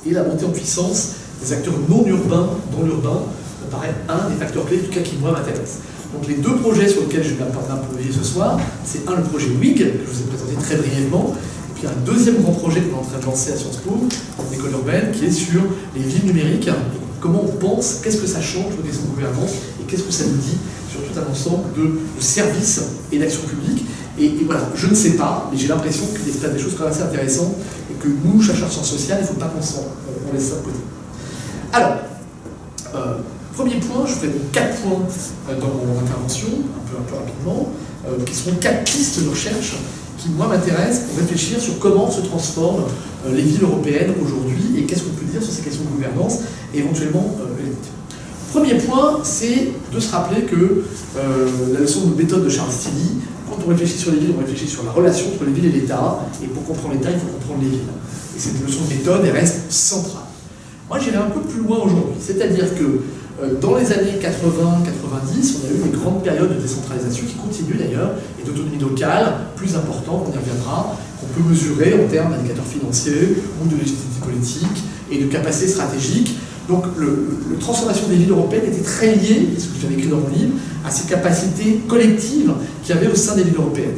et la montée en puissance des acteurs non urbains dans l'urbain me paraît un des facteurs clés, en tout cas qui moi m'intéresse. Donc les deux projets sur lesquels je vais m'appuyer ce soir, c'est le projet WIG, que je vous ai présenté très brièvement, et puis un deuxième grand projet qu'on est en train de lancer à Sciences Po, dans l'école urbaine, qui est sur les villes numériques, et comment on pense, qu'est-ce que ça change de question de gouvernance, et qu'est-ce que ça nous dit sur tout un ensemble de services et d'actions publiques. Et voilà, je ne sais pas, mais j'ai l'impression qu'il y a des choses quand même assez intéressantes, et que nous, chercheurs en sciences sociales, il ne faut pas qu'on laisse ça de côté. Alors, premier point, je ferai donc 4 points dans mon intervention, un peu rapidement, qui seront 4 pistes de recherche qui, moi, m'intéressent pour réfléchir sur comment se transforment les villes européennes aujourd'hui et qu'est-ce qu'on peut dire sur ces questions de gouvernance et éventuellement politique. Premier point, c'est de se rappeler que la leçon de méthode de Charles Tilly, quand on réfléchit sur les villes, on réfléchit sur la relation entre les villes et l'État, et pour comprendre l'État, il faut comprendre les villes. Et cette leçon de méthode, elle reste centrale. Moi, j'irai un peu plus loin aujourd'hui, c'est-à-dire que dans les années 80-90, on a eu une grande période de décentralisation qui continue d'ailleurs, et d'autonomie locale plus importante, on y reviendra, qu'on peut mesurer en termes d'indicateurs financiers ou de légitimité politique et de capacité stratégique. Donc la transformation des villes européennes était très liée, ce que j'avais écrit dans mon livre, à ces capacités collectives qu'il y avait au sein des villes européennes.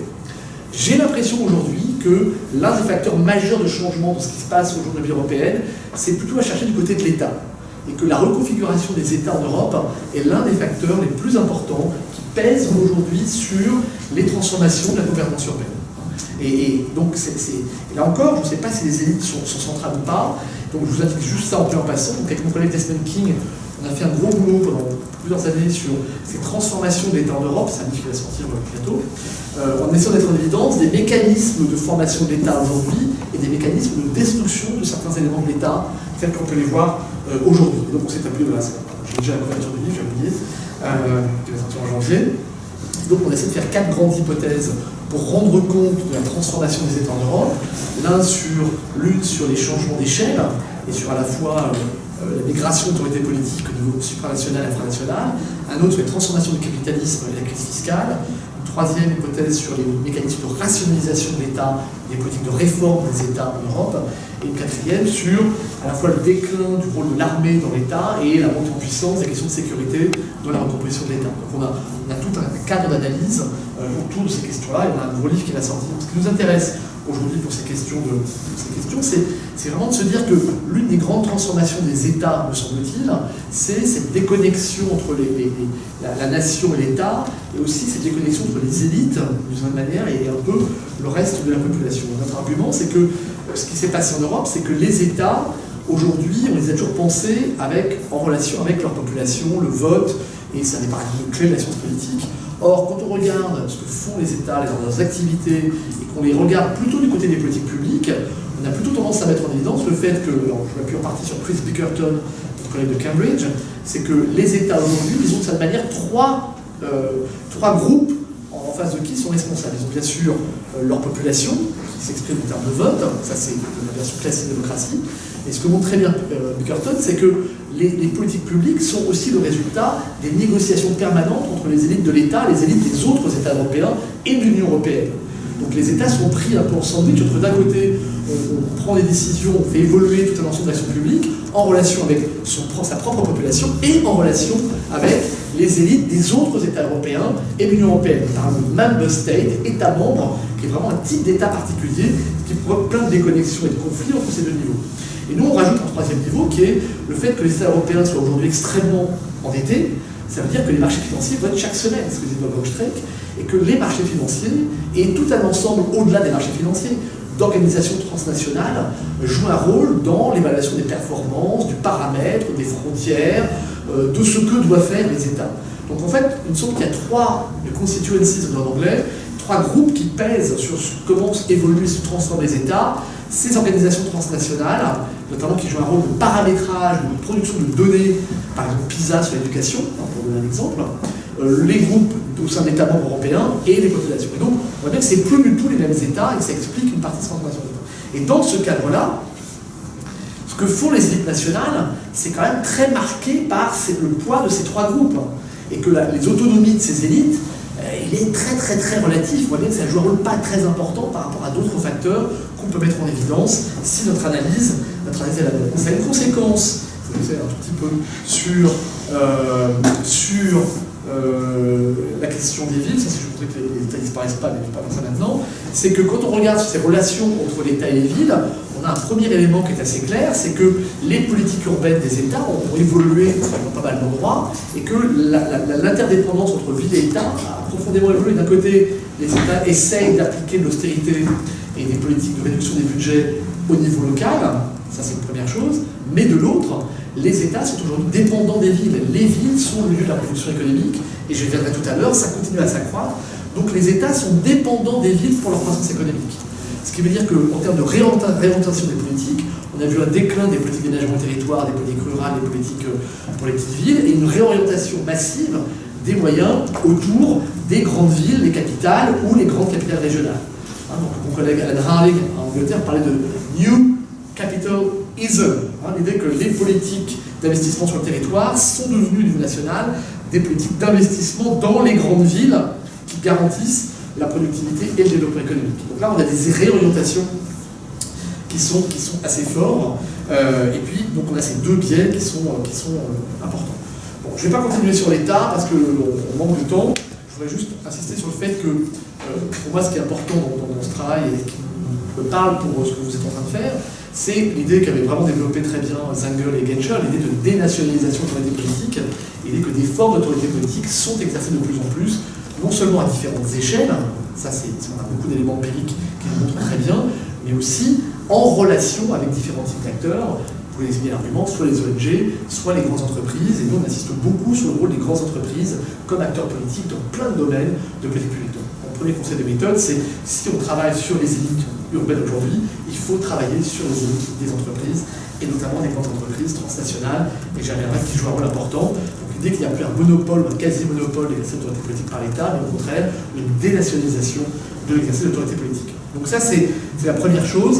J'ai l'impression aujourd'hui que l'un des facteurs majeurs de changement de ce qui se passe aujourd'hui dans l'Union européenne, c'est plutôt à chercher du côté de l'État. Et que la reconfiguration des États en Europe est l'un des facteurs les plus importants qui pèsent aujourd'hui sur les transformations de la gouvernance urbaine. Et donc, là encore, je ne sais pas si les élites sont centrales ou pas, donc je vous indique juste ça en passant. Donc, avec mon collègue Desmond King, on a fait un gros boulot pendant plusieurs années sur ces transformations de l'État en Europe, c'est un livre qui va sortir bientôt, en essayant d'être en évidence des mécanismes de formation de l'État aujourd'hui et des mécanismes de destruction de certains éléments de l'État, tels qu'on peut les voir aujourd'hui. Donc on s'est appuyé, voilà, j'ai déjà la couverture du livre, j'ai oublié, qui va sortir en janvier. Donc on essaie de faire 4 grandes hypothèses pour rendre compte de la transformation des États en Europe. L'une sur les changements d'échelle et sur à la fois la migration d'autorité politique au niveau supranational et infranational, un autre sur les transformations du capitalisme et la crise fiscale, une troisième hypothèse sur les mécanismes de rationalisation de l'État, des politiques de réforme des États en Europe, et une quatrième sur à la fois le déclin du rôle de l'armée dans l'État et la montée en puissance des questions de sécurité dans la recomposition de l'État. Donc on a tout un cadre d'analyse autour de ces questions-là, et on a un gros livre qui va sortir. Donc, ce qui nous intéresse aujourd'hui pour ces questions, c'est vraiment de se dire que l'une des grandes transformations des États, me semble-t-il, c'est cette déconnexion entre la nation et l'État, et aussi cette déconnexion entre les élites, d'une certaine manière, et un peu le reste de la population. Notre argument, c'est que ce qui s'est passé en Europe, c'est que les États, aujourd'hui, on les a toujours pensés en relation avec leur population, le vote, et c'est un des paradigmes clés de la science politique. Or, quand on regarde ce que font les États, leurs activités, et qu'on les regarde plutôt du côté des politiques publiques, on a plutôt tendance à mettre en évidence le fait que, alors je m'appuie en partie sur Chris Bickerton, notre collègue de Cambridge, c'est que les États aujourd'hui, ils ont de cette manière trois groupes en face de qui sont responsables. Ils ont bien sûr leur population, qui s'exprime en termes de vote, ça c'est la version classique de démocratie, et ce que montre très bien Bickerton, c'est que les politiques publiques sont aussi le résultat des négociations permanentes entre les élites de l'État, les élites des autres États européens et de l'Union européenne. Donc les États sont pris un peu en sandwich, entre d'un côté, on prend des décisions, on fait évoluer tout un ensemble d'actions publiques en relation avec sa propre population et en relation avec les élites des autres États européens et l'Union européenne. Par le member state, État membre, qui est vraiment un type d'État particulier, qui provoque plein de déconnexions et de conflits entre ces deux niveaux. Et nous, on rajoute un troisième niveau qui est le fait que les États européens soient aujourd'hui extrêmement endettés. Ça veut dire que les marchés financiers votent chaque semaine, ce que dit Bob Hochstreck, et que les marchés financiers et tout un ensemble au-delà des marchés financiers d'organisations transnationales jouent un rôle dans l'évaluation des performances, du paramètre, des frontières, de ce que doivent faire les États. Donc en fait, il me semble qu'il y a trois constituencies en anglais, trois groupes qui pèsent sur comment évoluent et se transforment les États. Ces organisations transnationales, notamment qui jouent un rôle de paramétrage, de production de données, par exemple PISA sur l'éducation, pour donner un exemple, les groupes au sein d'États membres européens et les populations. Et donc, on voit bien que ce n'est plus du tout les mêmes États et que ça explique une partie de cette transformation d'État. Et dans ce cadre-là, ce que font les élites nationales, c'est quand même très marqué par le poids de ces trois groupes. Et que les autonomies de ces élites, il est très très très relatif. On voit bien que ça joue un rôle pas très important par rapport à d'autres facteurs qu'on peut mettre en évidence si notre analyse est la bonne. Ça a une conséquence, il faut le faire un tout petit peu, sur la question des villes. Ça, c'est juste que les États ne disparaissent pas, mais je ne vais pas faire ça maintenant. C'est que quand on regarde ces relations entre l'État et les villes, on a un premier élément qui est assez clair, c'est que les politiques urbaines des États ont évolué dans pas mal d'endroits et que l'interdépendance entre ville et État a profondément évolué. D'un côté, les États essayent d'appliquer de l'austérité et des politiques de réduction des budgets au niveau local, ça c'est une première chose, mais de l'autre, les États sont aujourd'hui dépendants des villes. Les villes sont le lieu de la production économique, et je reviendrai tout à l'heure, ça continue à s'accroître. Donc les États sont dépendants des villes pour leur croissance économique. Ce qui veut dire qu'en termes de réorientation des politiques, on a vu un déclin des politiques d'aménagement du territoire, des politiques rurales, des politiques pour les petites villes, et une réorientation massive des moyens autour des grandes villes, les capitales ou les grandes capitales régionales. Donc mon collègue Alan Harding en Angleterre parlait de New Capitalism, l'idée que les politiques d'investissement sur le territoire sont devenues, au niveau national, des politiques d'investissement dans les grandes villes qui garantissent la productivité et le développement économique. Donc là, on a des réorientations qui sont assez forts, et puis donc on a ces deux biais qui sont importants. Bon, je ne vais pas continuer sur l'État parce qu'on manque de temps. Je voudrais juste insister sur le fait que, pour moi, ce qui est important dans ce travail et qui me parle pour ce que vous êtes en train de faire, c'est l'idée qu'avait vraiment développé très bien Zangel et Genscher, l'idée de dénationalisation de l'autorité politique, l'idée que des formes d'autorité politique sont exercées de plus en plus, non seulement à différentes échelles, ça on a beaucoup d'éléments empiriques qui le montrent très bien, mais aussi en relation avec différents types d'acteurs. Vous pouvez expliquer l'argument, soit les ONG, soit les grandes entreprises, et nous on insiste beaucoup sur le rôle des grandes entreprises comme acteurs politiques dans plein de domaines de politique publique. Donc, mon premier conseil de méthode, c'est si on travaille sur les élites urbaines aujourd'hui, il faut travailler sur les élites des entreprises, et notamment des grandes entreprises transnationales, et j'aimerais qui jouent un rôle important. Donc l'idée qu'il n'y a plus un monopole, un quasi-monopole de l'exercice de l'autorité politique par l'État, mais au contraire, une dénationalisation de l'exercice de l'autorité politique. Donc ça, c'est la première chose.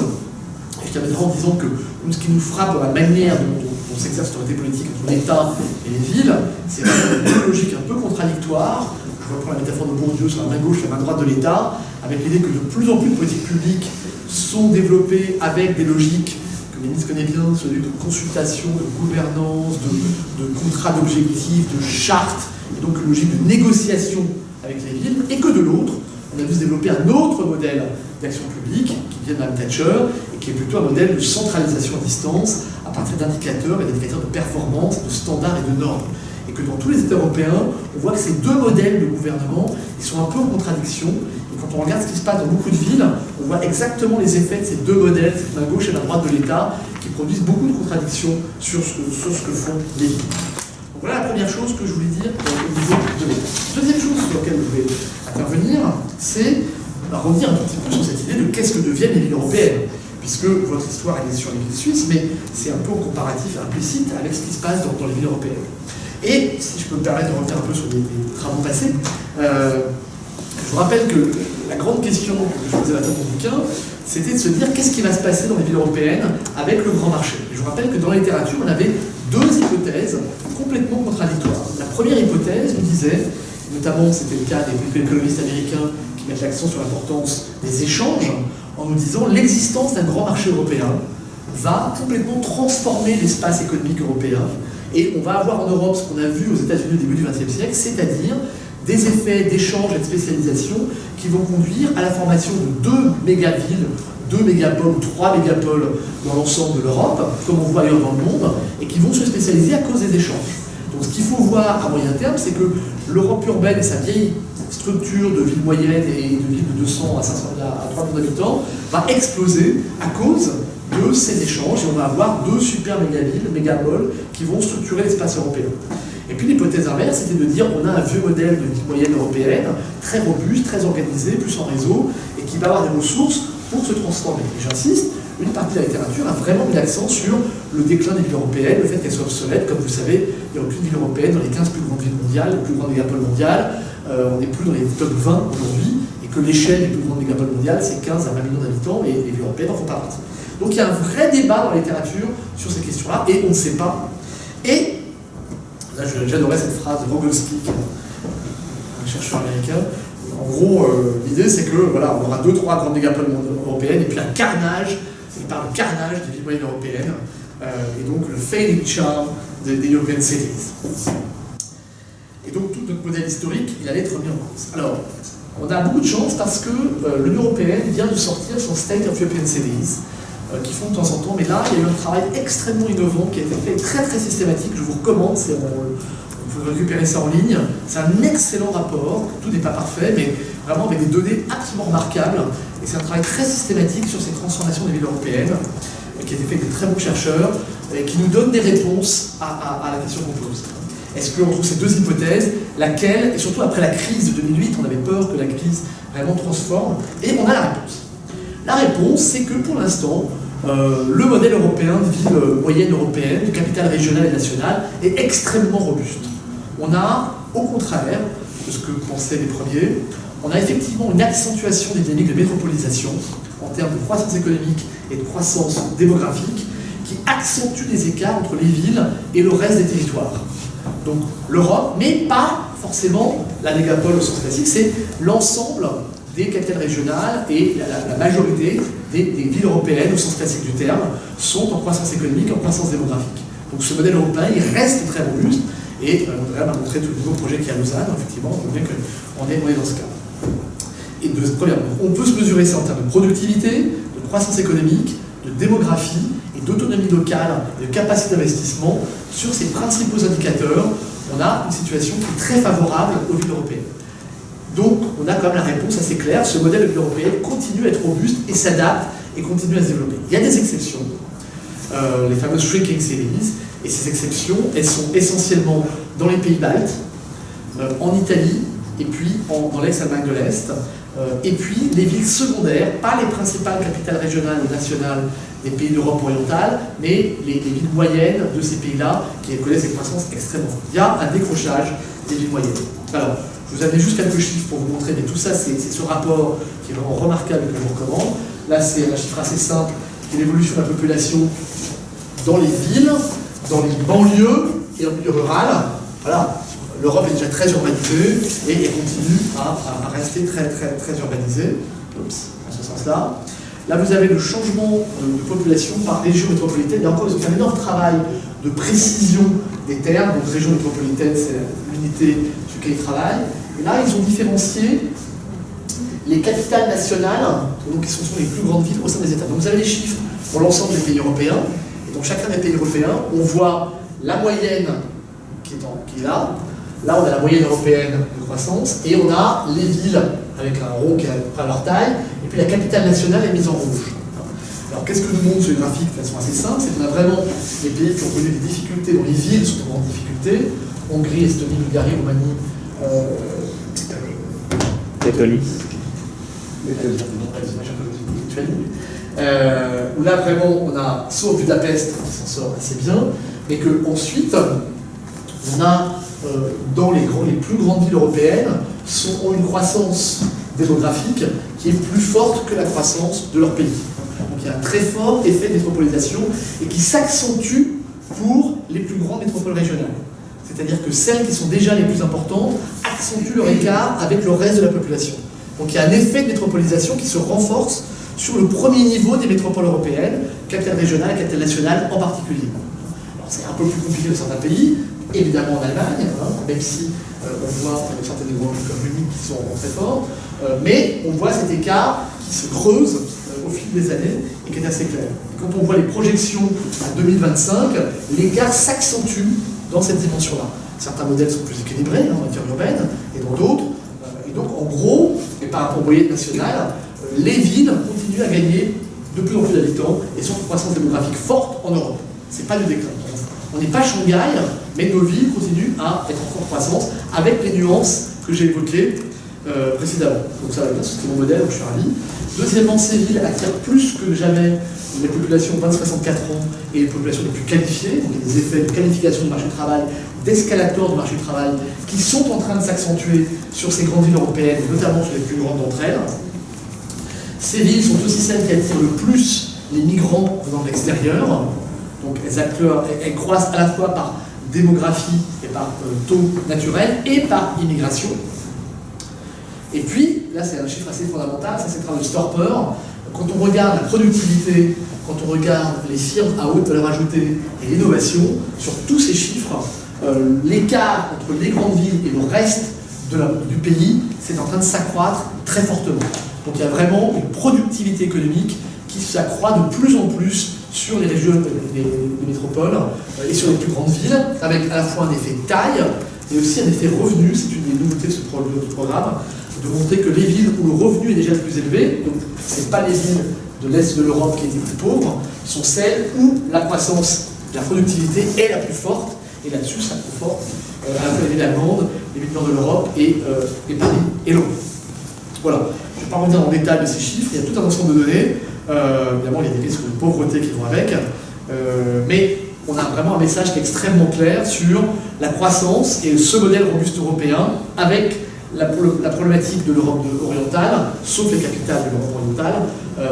Et je terminerai en disant que ce qui nous frappe dans la manière dont s'exerce l'autorité politique entre l'État et les villes, c'est une logique un peu contradictoire. Je reprends la métaphore de Bourdieu sur la main gauche et la main droite de l'État, avec l'idée que de plus en plus de politiques publiques sont développées avec des logiques que les ministres connaissent bien, celui de consultation, de gouvernance, de contrat d'objectifs, de chartes, et donc une logique de négociation avec les villes, et que de l'autre, on a vu se développer un autre modèle d'action publique qui vient de Mme Thatcher et qui est plutôt un modèle de centralisation à distance à partir d'indicateurs et d'indicateurs de performance, de standards et de normes. Et que dans tous les États européens, on voit que ces deux modèles de gouvernement, ils sont un peu en contradiction. Et quand on regarde ce qui se passe dans beaucoup de villes, on voit exactement les effets de ces deux modèles, cette main gauche et la droite de l'État, qui produisent beaucoup de contradictions sur ce que font les villes. Donc voilà la première chose que je voulais dire au niveau de l'État. Deuxième chose sur laquelle je vais intervenir, c'est revenir un tout petit peu sur cette idée de qu'est-ce que deviennent les villes européennes. Puisque votre histoire est sur les villes suisses, mais c'est un peu en comparatif implicite avec ce qui se passe dans les villes européennes. Et si je peux me permettre de revenir un peu sur les travaux passés, je vous rappelle que la grande question que je posais à la fin de mon bouquin, c'était de se dire qu'est-ce qui va se passer dans les villes européennes avec le grand marché. Et je vous rappelle que dans la littérature, on avait deux hypothèses complètement contradictoires. La première hypothèse nous disait, notamment c'était le cas des économistes américains qui mettent l'accent sur l'importance des échanges, en nous disant l'existence d'un grand marché européen va complètement transformer l'espace économique européen. Et on va avoir en Europe ce qu'on a vu aux États-Unis au début du XXe siècle, c'est-à-dire des effets d'échange et de spécialisation qui vont conduire à la formation de deux mégavilles, deux mégapoles ou trois mégapoles dans l'ensemble de l'Europe, comme on voit ailleurs dans le monde, et qui vont se spécialiser à cause des échanges. Donc ce qu'il faut voir à moyen terme, c'est que l'Europe urbaine et sa vieille structure de villes moyennes et de villes de 200 à 500 à 3 millions d'habitants va exploser à cause de ces échanges, et on va avoir deux super mégavilles, mégapoles, qui vont structurer l'espace européen. Et puis l'hypothèse inverse, c'était de dire on a un vieux modèle de ville moyenne européenne, très robuste, très organisé, plus en réseau, et qui va avoir des ressources pour se transformer. Et j'insiste, une partie de la littérature a vraiment mis l'accent sur le déclin des villes européennes, le fait qu'elles soient obsolètes. Comme vous savez, il n'y a aucune ville européenne dans les 15 plus grandes villes mondiales, les plus grandes mégapoles mondiales. On n'est plus dans les top 20 aujourd'hui, et que l'échelle des plus grandes mégapoles mondiales, c'est 15 à 20 millions d'habitants, et les villes européennes n'en font pas partie. Donc il y a un vrai débat dans la littérature sur ces questions-là, et on ne sait pas. Et là, j'adorais cette phrase de Rogowski, un chercheur américain. En gros, l'idée, c'est que voilà, on aura 2-3 grandes mégapoles européennes, et puis un carnage, il parle de carnage des villes moyennes européennes, et donc le fading charm des European cities. Et donc tout notre modèle historique, il allait être remis en cause. Alors, on a beaucoup de chance parce que l'Union européenne vient de sortir son State of European Cities, qui font de temps en temps, mais là, il y a eu un travail extrêmement innovant qui a été fait très très systématique, je vous recommande, vous pouvez récupérer ça en ligne, c'est un excellent rapport, tout n'est pas parfait, mais vraiment avec des données absolument remarquables, et c'est un travail très systématique sur ces transformations des villes européennes, qui a été fait avec des très bons chercheurs, et qui nous donne des réponses à la question qu'on pose. Est-ce qu'on trouve ces deux hypothèses, laquelle, et surtout après la crise de 2008, on avait peur que la crise vraiment transforme, et on a la réponse. La réponse, c'est que pour l'instant, le modèle européen de ville moyenne européenne, de capitale régionale et nationale, est extrêmement robuste. On a, au contraire de ce que pensaient les premiers, on a effectivement une accentuation des dynamiques de métropolisation en termes de croissance économique et de croissance démographique qui accentue les écarts entre les villes et le reste des territoires. Donc l'Europe, mais pas forcément la mégapole au sens classique, c'est l'ensemble des capitales régionales, et la majorité des villes européennes au sens classique du terme sont en croissance économique, en croissance démographique. Donc ce modèle européen, il reste très robuste, et Andrea m'a montré tout le nouveau projet qu'il y a à Lausanne, effectivement, on voit qu'on est dans ce cas. Et premièrement, on peut se mesurer ça en termes de productivité, de croissance économique, de démographie et d'autonomie locale et de capacité d'investissement. Sur ces principaux indicateurs, on a une situation qui est très favorable aux villes européennes. Donc, on a quand même la réponse assez claire. Ce modèle de ville européenne continue à être robuste et s'adapte et continue à se développer. Il y a des exceptions, les fameuses shrinking cities, et ces exceptions, elles sont essentiellement dans les pays baltes, en Italie, et puis dans l'ex-Allemagne de l'Est, et puis les villes secondaires, pas les principales capitales régionales ou nationales des pays d'Europe orientale, mais les villes moyennes de ces pays-là qui connaissent une croissance extrêmement forte. Il y a un décrochage des villes moyennes. Alors, je vous avais juste quelques chiffres pour vous montrer, mais tout ça, c'est ce rapport qui est vraiment remarquable et que je vous recommande. Là, c'est un chiffre assez simple, qui est l'évolution de la population dans les villes, dans les banlieues et en milieu rural. Voilà, l'Europe est déjà très urbanisée et elle continue à rester très urbanisée. Oups, dans ce sens-là. Là, vous avez le changement de population par région métropolitaine. Et encore, ils ont fait un énorme travail de précision des termes. Donc, région métropolitaine, c'est l'unité sur laquelle ils travaillent. Et là, ils ont différencié les capitales nationales, donc qui sont les plus grandes villes au sein des États. Donc, vous avez les chiffres pour l'ensemble des pays européens. Et dans chacun des pays européens, on voit la moyenne qui est là. Là, on a la moyenne européenne de croissance. Et on a les villes avec un rond qui est à leur taille. Et puis la capitale nationale est mise en rouge. Alors, qu'est-ce que nous montre ce graphique de façon assez simple? C'est qu'on a vraiment les pays qui ont connu des difficultés, dont les villes sont en grande difficulté. Hongrie, Estonie, Bulgarie, Roumanie. Lettonie. Où là, vraiment, on a, sauf Budapest, qui s'en sort assez bien, mais qu'ensuite, on a, dans les plus grandes villes européennes, ont une croissance démographique qui est plus forte que la croissance de leur pays. Donc il y a un très fort effet de métropolisation et qui s'accentue pour les plus grandes métropoles régionales. C'est-à-dire que celles qui sont déjà les plus importantes accentuent leur écart avec le reste de la population. Donc il y a un effet de métropolisation qui se renforce sur le premier niveau des métropoles européennes, capitale régionale et capitale nationale en particulier. Alors c'est un peu plus compliqué dans certains pays, évidemment en Allemagne, même si on voit certaines grandes villes comme Munich qui sont très fortes, mais on voit cet écart qui se creuse au fil des années et qui est assez clair. Et quand on voit les projections à 2025, l'écart s'accentue dans cette dimension-là. Certains modèles sont plus équilibrés en matière urbaine et dans d'autres. Et donc en gros, et par rapport au moyenne nationale, les villes continuent à gagner de plus en plus d'habitants et sont une croissance démographique forte en Europe. C'est pas du déclin. On n'est pas Shanghai, mais nos villes continuent à être en forte croissance avec les nuances que j'ai évoquées précédemment. Donc ça va bien, c'était mon modèle, donc je suis ravi. Deuxièmement, ces villes attirent plus que jamais les populations 20-64 ans et les populations les plus qualifiées. Donc il y a des effets de qualification du marché du travail, d'escalator du marché du travail qui sont en train de s'accentuer sur ces grandes villes européennes, notamment sur les plus grandes d'entre elles. Ces villes sont aussi celles qui attirent le plus les migrants venant de l'extérieur. Donc elles croissent à la fois par démographie et par taux naturel et par immigration. Et puis, là c'est un chiffre assez fondamental, ça c'est le travail de Storper. Quand on regarde la productivité, quand on regarde les firmes à haute valeur ajoutée et l'innovation, sur tous ces chiffres, l'écart entre les grandes villes et le reste du pays, c'est en train de s'accroître très fortement. Donc il y a vraiment une productivité économique qui s'accroît de plus en plus sur les régions des métropoles et sur les plus grandes villes, avec à la fois un effet taille, mais aussi un effet revenu. C'est une des nouveautés de ce programme, de montrer que les villes où le revenu est déjà le plus élevé, donc ce n'est pas les villes de l'Est de l'Europe qui étaient plus pauvres, sont celles où la croissance, la productivité est la plus forte, et là-dessus ça conforte à la fois les villes allemandes, les villes du nord de l'Europe et Paris et Londres. Voilà, je ne vais pas revenir en détail de ces chiffres, il y a tout un ensemble de données. Évidemment, il y a des risques de pauvreté qui vont avec, mais on a vraiment un message qui est extrêmement clair sur la croissance et ce modèle robuste européen avec la problématique de l'Europe orientale, sauf les capitales de l'Europe orientale.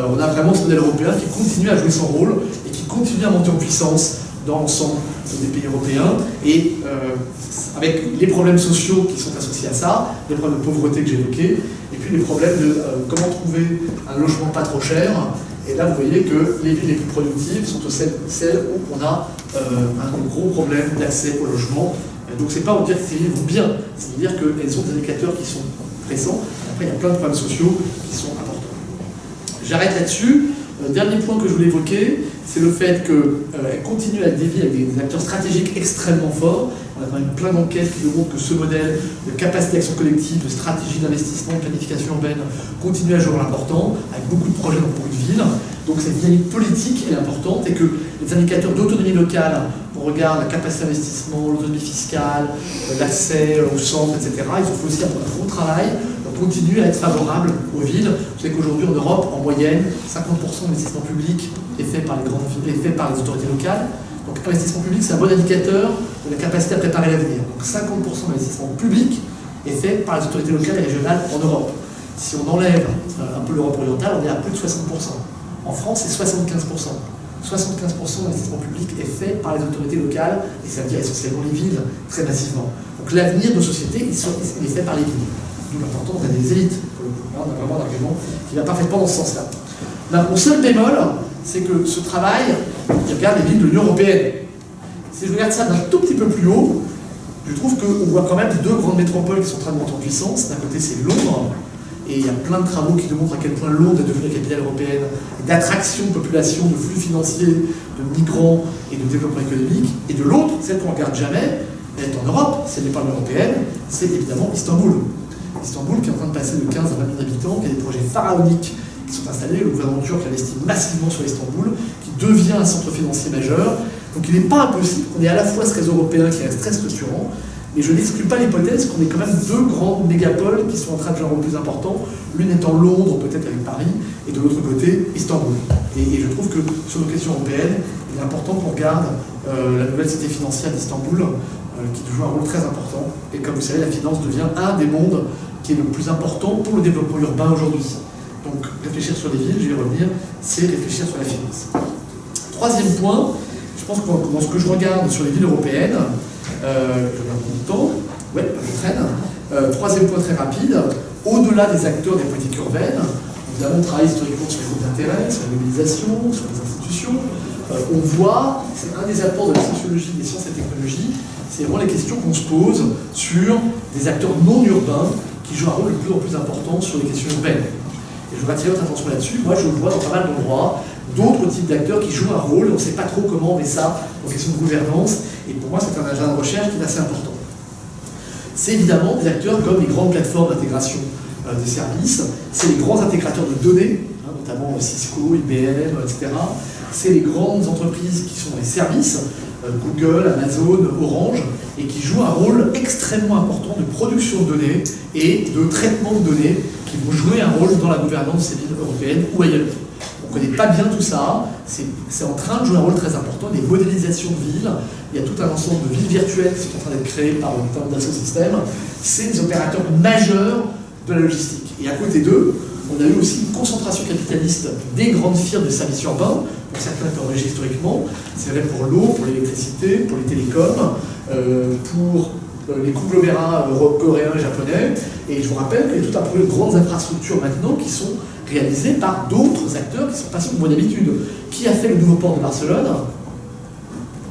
On a vraiment ce modèle européen qui continue à jouer son rôle et qui continue à monter en puissance dans l'ensemble des pays européens, et avec les problèmes sociaux qui sont associés à ça, les problèmes de pauvreté que j'évoquais, et puis les problèmes de comment trouver un logement pas trop cher. Et là, vous voyez que les villes les plus productives sont celles où on a un gros problème d'accès au logement. Donc c'est pas pour dire que ces villes vont bien, c'est pour dire qu'elles ont des indicateurs qui sont récents. Après, il y a plein de problèmes sociaux qui sont importants. J'arrête là-dessus. Dernier point que je voulais évoquer, c'est le fait qu'elle continue à être des villes avec des acteurs stratégiques extrêmement forts. On a quand même plein d'enquêtes qui démontrent que ce modèle de capacité d'action collective, de stratégie d'investissement, de planification urbaine continue à jouer un rôle important, avec beaucoup de projets dans beaucoup de villes. Donc cette dynamique politique est importante et que les indicateurs d'autonomie locale, on regarde la capacité d'investissement, l'autonomie fiscale, l'accès au centre, etc. Ils ont fait aussi un gros travail. Continue à être favorable aux villes. Vous savez qu'aujourd'hui en Europe, en moyenne, 50% de l'investissement public est fait par les grandes villes, est fait par les autorités locales. Donc l'investissement public, c'est un bon indicateur de la capacité à préparer l'avenir. Donc 50% de l'investissement public est fait par les autorités locales et régionales en Europe. Si on enlève un peu l'Europe orientale, on est à plus de 60%. En France, c'est 75%. 75% de l'investissement public est fait par les autorités locales, et ça veut dire essentiellement les villes, très massivement. Donc l'avenir de nos sociétés, il est fait par les villes. D'où l'importance d'être des élites, pour le coup. Là, on a vraiment un argument qui va parfaitement dans ce sens-là. Là, mon seul bémol, c'est que ce travail, il regarde les villes de l'Union européenne. Si je regarde ça d'un tout petit peu plus haut, je trouve qu'on voit quand même deux grandes métropoles qui sont en train de monter en puissance. D'un côté, c'est Londres, et il y a plein de travaux qui démontrent à quel point Londres est devenue la capitale européenne d'attraction de population, de flux financiers, de migrants et de développement économique. Et de l'autre, celle qu'on ne regarde jamais, elle est en Europe, si elle n'est pas européenne, c'est évidemment Istanbul. Istanbul qui est en train de passer de 15 à 20 000 habitants, qui a des projets pharaoniques qui sont installés, le gouvernement turc investit massivement sur Istanbul, qui devient un centre financier majeur. Donc il n'est pas impossible qu'on ait à la fois ce réseau européen qui reste très structurant, mais je n'exclus pas l'hypothèse qu'on ait quand même deux grandes mégapoles qui sont en train de jouer un rôle plus important, l'une étant Londres, peut-être avec Paris, et de l'autre côté, Istanbul. Et je trouve que sur nos questions européennes, il est important qu'on regarde la nouvelle cité financière d'Istanbul, qui joue un rôle très important. Et comme vous savez, la finance devient un des mondes qui est le plus important pour le développement urbain aujourd'hui. Donc réfléchir sur les villes, je vais y revenir, c'est réfléchir sur la finance. Troisième point, je pense que dans ce que je regarde sur les villes européennes, je regarde mon temps, ouais, je traîne. Troisième point très rapide, au-delà des acteurs des politiques urbaines, nous avons travaillé historiquement sur les groupes d'intérêt, sur la mobilisation, sur les institutions. On voit, c'est un des apports de la sociologie, des sciences et technologies, c'est vraiment les questions qu'on se pose sur des acteurs non urbains qui jouent un rôle de plus en plus important sur les questions urbaines. Et je voudrais attirer votre attention là-dessus. Moi, je vois dans pas mal d'endroits d'autres types d'acteurs qui jouent un rôle, on ne sait pas trop comment on met ça en question de gouvernance, et pour moi, c'est un agenda de recherche qui est assez important. C'est évidemment des acteurs comme les grandes plateformes d'intégration des services, c'est les grands intégrateurs de données, notamment Cisco, IBM, etc. C'est les grandes entreprises qui sont dans les services, Google, Amazon, Orange, et qui jouent un rôle extrêmement important de production de données et de traitement de données qui vont jouer un rôle dans la gouvernance de ces villes européennes ou ailleurs. On ne connaît pas bien tout ça, c'est en train de jouer un rôle très important, des modélisations de villes, il y a tout un ensemble de villes virtuelles qui sont en train d'être créées par le terme d'Assosystème, c'est des opérateurs majeurs de la logistique. Et à côté d'eux, on a eu aussi une concentration capitaliste des grandes firmes de services urbains, pour certains étant engagés historiquement, c'est vrai pour l'eau, pour l'électricité, pour les télécoms, pour les conglomérats coréens et japonais, et je vous rappelle qu'il y a tout un projet de grandes infrastructures maintenant qui sont réalisées par d'autres acteurs qui sont pas sur bonne habitude. Qui a fait le nouveau port de Barcelone?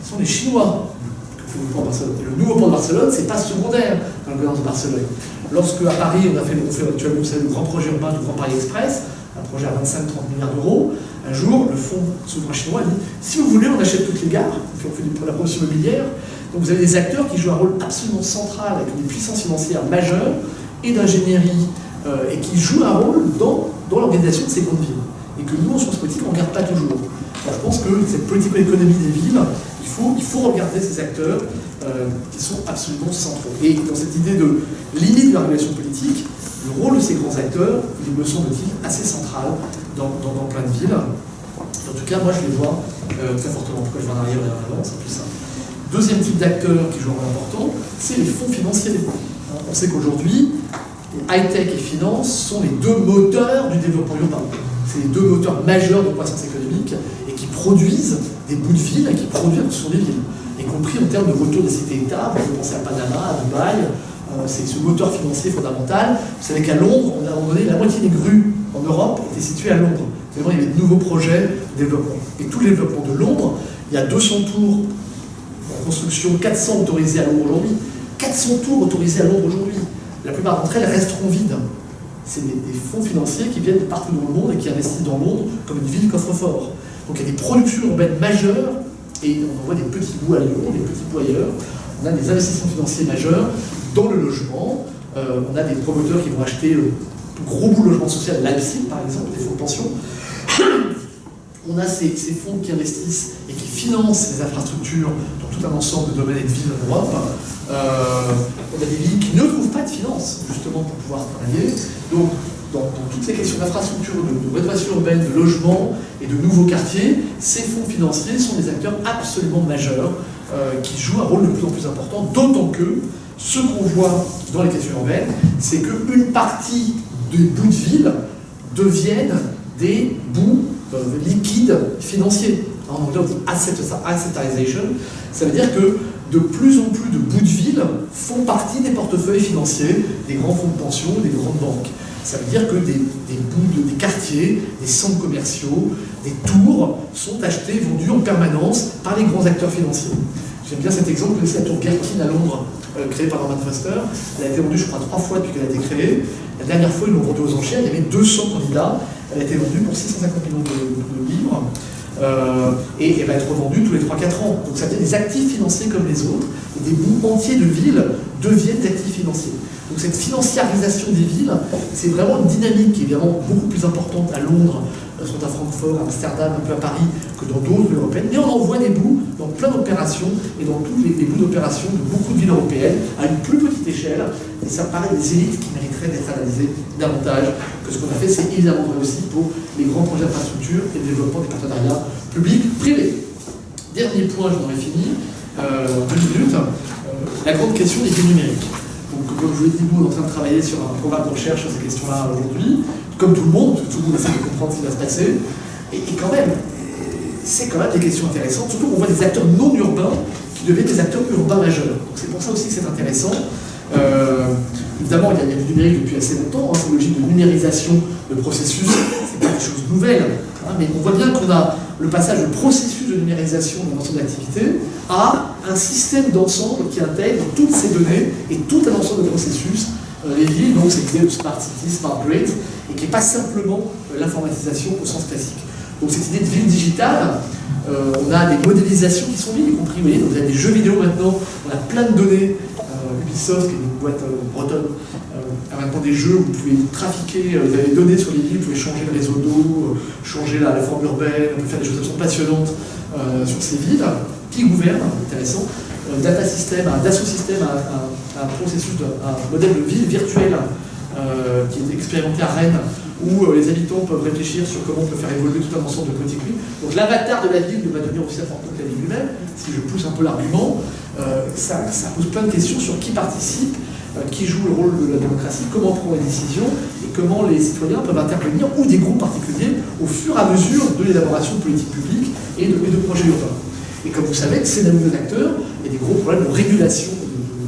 Ce sont les Chinois. Le nouveau port de Barcelone, c'est pas secondaire dans la gouvernance de Barcelone. Lorsque à Paris, on fait actuellement le grand projet urbain du Grand Paris Express, un projet à 25-30 milliards d'euros, un jour, le fonds souverain chinois a dit si vous voulez, on achète toutes les gares, puis on fait de la promotion immobilière. Donc vous avez des acteurs qui jouent un rôle absolument central avec des puissances financières majeures et d'ingénierie, et qui jouent un rôle dans l'organisation de ces grandes villes. Et que nous, en sciences politiques, on ne regarde pas toujours. Alors, je pense que cette politico-économie des villes, il faut regarder ces acteurs qui sont absolument centraux. Et dans cette idée de limite de la régulation politique, le rôle de ces grands acteurs, il me semble-t-il assez central dans plein de villes. En tout cas, moi, je les vois très fortement. Pourquoi je vais en arrière et en avant, c'est plus simple. Deuxième type d'acteurs qui joue un rôle important, c'est les fonds financiers. On sait qu'aujourd'hui, high-tech et finance sont les deux moteurs du développement urbain. C'est les deux moteurs majeurs de croissance économique et qui produisent des bouts de ville et qui produisent sur des villes, y compris en termes de retour des cités-États. Vous pouvez penser à Panama, à Dubaï, c'est ce moteur financier fondamental. Vous savez qu'à Londres, on a donné la moitié des grues en Europe étaient situées à Londres. C'est vraiment, il y avait de nouveaux projets de développement. Et tout le développement de Londres, il y a 200 tours en construction, 400 autorisés à Londres aujourd'hui. 400 tours autorisés à Londres aujourd'hui. La plupart d'entre elles resteront vides. c'est des fonds financiers qui viennent de partout dans le monde et qui investissent dans Londres comme une ville coffre-fort. Donc il y a des productions urbaines majeures, et on en voit des petits bouts à Lyon, des petits bouts ailleurs. On a des investissements financiers majeurs dans le logement. On a des promoteurs qui vont acheter le gros bout de logement social à Leipzig, par exemple, des fonds de pension. On a ces fonds qui investissent et qui financent les infrastructures dans tout un ensemble de domaines et de villes en Europe. On a des villes qui ne trouvent pas de finances, justement, pour pouvoir travailler. Donc, dans toutes ces questions d'infrastructure, de rénovation urbaine, de logement et de nouveaux quartiers, ces fonds financiers sont des acteurs absolument majeurs qui jouent un rôle de plus en plus important, d'autant que ce qu'on voit dans les questions urbaines, c'est qu'une partie des bouts de ville deviennent des bouts liquides financiers. En anglais, on dit assetization. Ça veut dire que de plus en plus de bouts de ville font partie des portefeuilles financiers des grands fonds de pension, des grandes banques. Ça veut dire que des bouts des quartiers, des centres commerciaux, des tours sont achetés, vendus en permanence par les grands acteurs financiers. J'aime bien cet exemple, vous connaissez la tour Gherkin à Londres, créée par Norman Foster. Elle a été vendue, je crois, 3 fois depuis qu'elle a été créée. La dernière fois, ils l'ont vendue aux enchères, il y avait 200 candidats. Elle a été vendue pour 650 millions de livres. Et elle va être revendue tous les 3-4 ans. Donc ça devient des actifs financiers comme les autres. Et des bouts entiers de villes deviennent des actifs financiers. Donc cette financiarisation des villes, c'est vraiment une dynamique qui est évidemment beaucoup plus importante à Londres, soit à Francfort, à Amsterdam, un peu à Paris, que dans d'autres villes européennes. Mais on en voit des bouts dans plein d'opérations et dans tous les bouts d'opérations de beaucoup de villes européennes à une plus petite échelle. Et ça paraît des élites qui mériteraient d'être analysées davantage que ce qu'on a fait. C'est évidemment vrai aussi pour les grands projets d'infrastructure et le développement des partenariats publics-privés. Dernier point, j'en aurais fini, 2 minutes, la grande question des biens numériques. Donc, comme je vous l'ai dit, nous, on est en train de travailler sur un programme de recherche sur ces questions-là aujourd'hui, comme tout le monde, parce que tout le monde essaie de comprendre ce qui va se passer. Et quand même, c'est quand même des questions intéressantes, surtout qu'on voit des acteurs non urbains qui deviennent des acteurs urbains majeurs. Donc c'est pour ça aussi que c'est intéressant. Évidemment, il y a du numérique depuis assez longtemps, c'est une logique de numérisation de processus, c'est pas des choses nouvelles, mais on voit bien qu'on a le passage de processus de numérisation dans l'ensemble d'activités à un système d'ensemble qui intègre toutes ces données et tout un ensemble de processus. Les villes, donc c'est l'idée de Smart City, Smart Grid, et qui n'est pas simplement l'informatisation au sens classique. Donc cette idée de ville digitale, on a des modélisations qui sont villes, y compris, vous voyez, donc il y a des jeux vidéo maintenant, on a plein de données. Ubisoft, qui est une boîte bretonne, a maintenant des jeux où vous pouvez trafiquer, vous avez des données sur les villes, vous pouvez changer le réseau d'eau, changer la forme urbaine, on peut faire des choses absolument passionnantes sur ces villes. Qui gouverne, intéressant. Data System, un Dassault System, un processus, un modèle de ville virtuelle qui est expérimenté à Rennes, où les habitants peuvent réfléchir sur comment on peut faire évoluer tout un ensemble de petits pays. Donc l'avatar de la ville ne va devenir aussi important que la ville lui-même. Si je pousse un peu l'argument, ça pose plein de questions sur qui participe, qui joue le rôle de la démocratie, comment on prend les décisions et comment les citoyens peuvent intervenir, ou des groupes particuliers, au fur et à mesure de l'élaboration de politiques publiques et de projets urbains. Et comme vous savez, c'est des nouveaux acteurs, il y a des gros problèmes de régulation,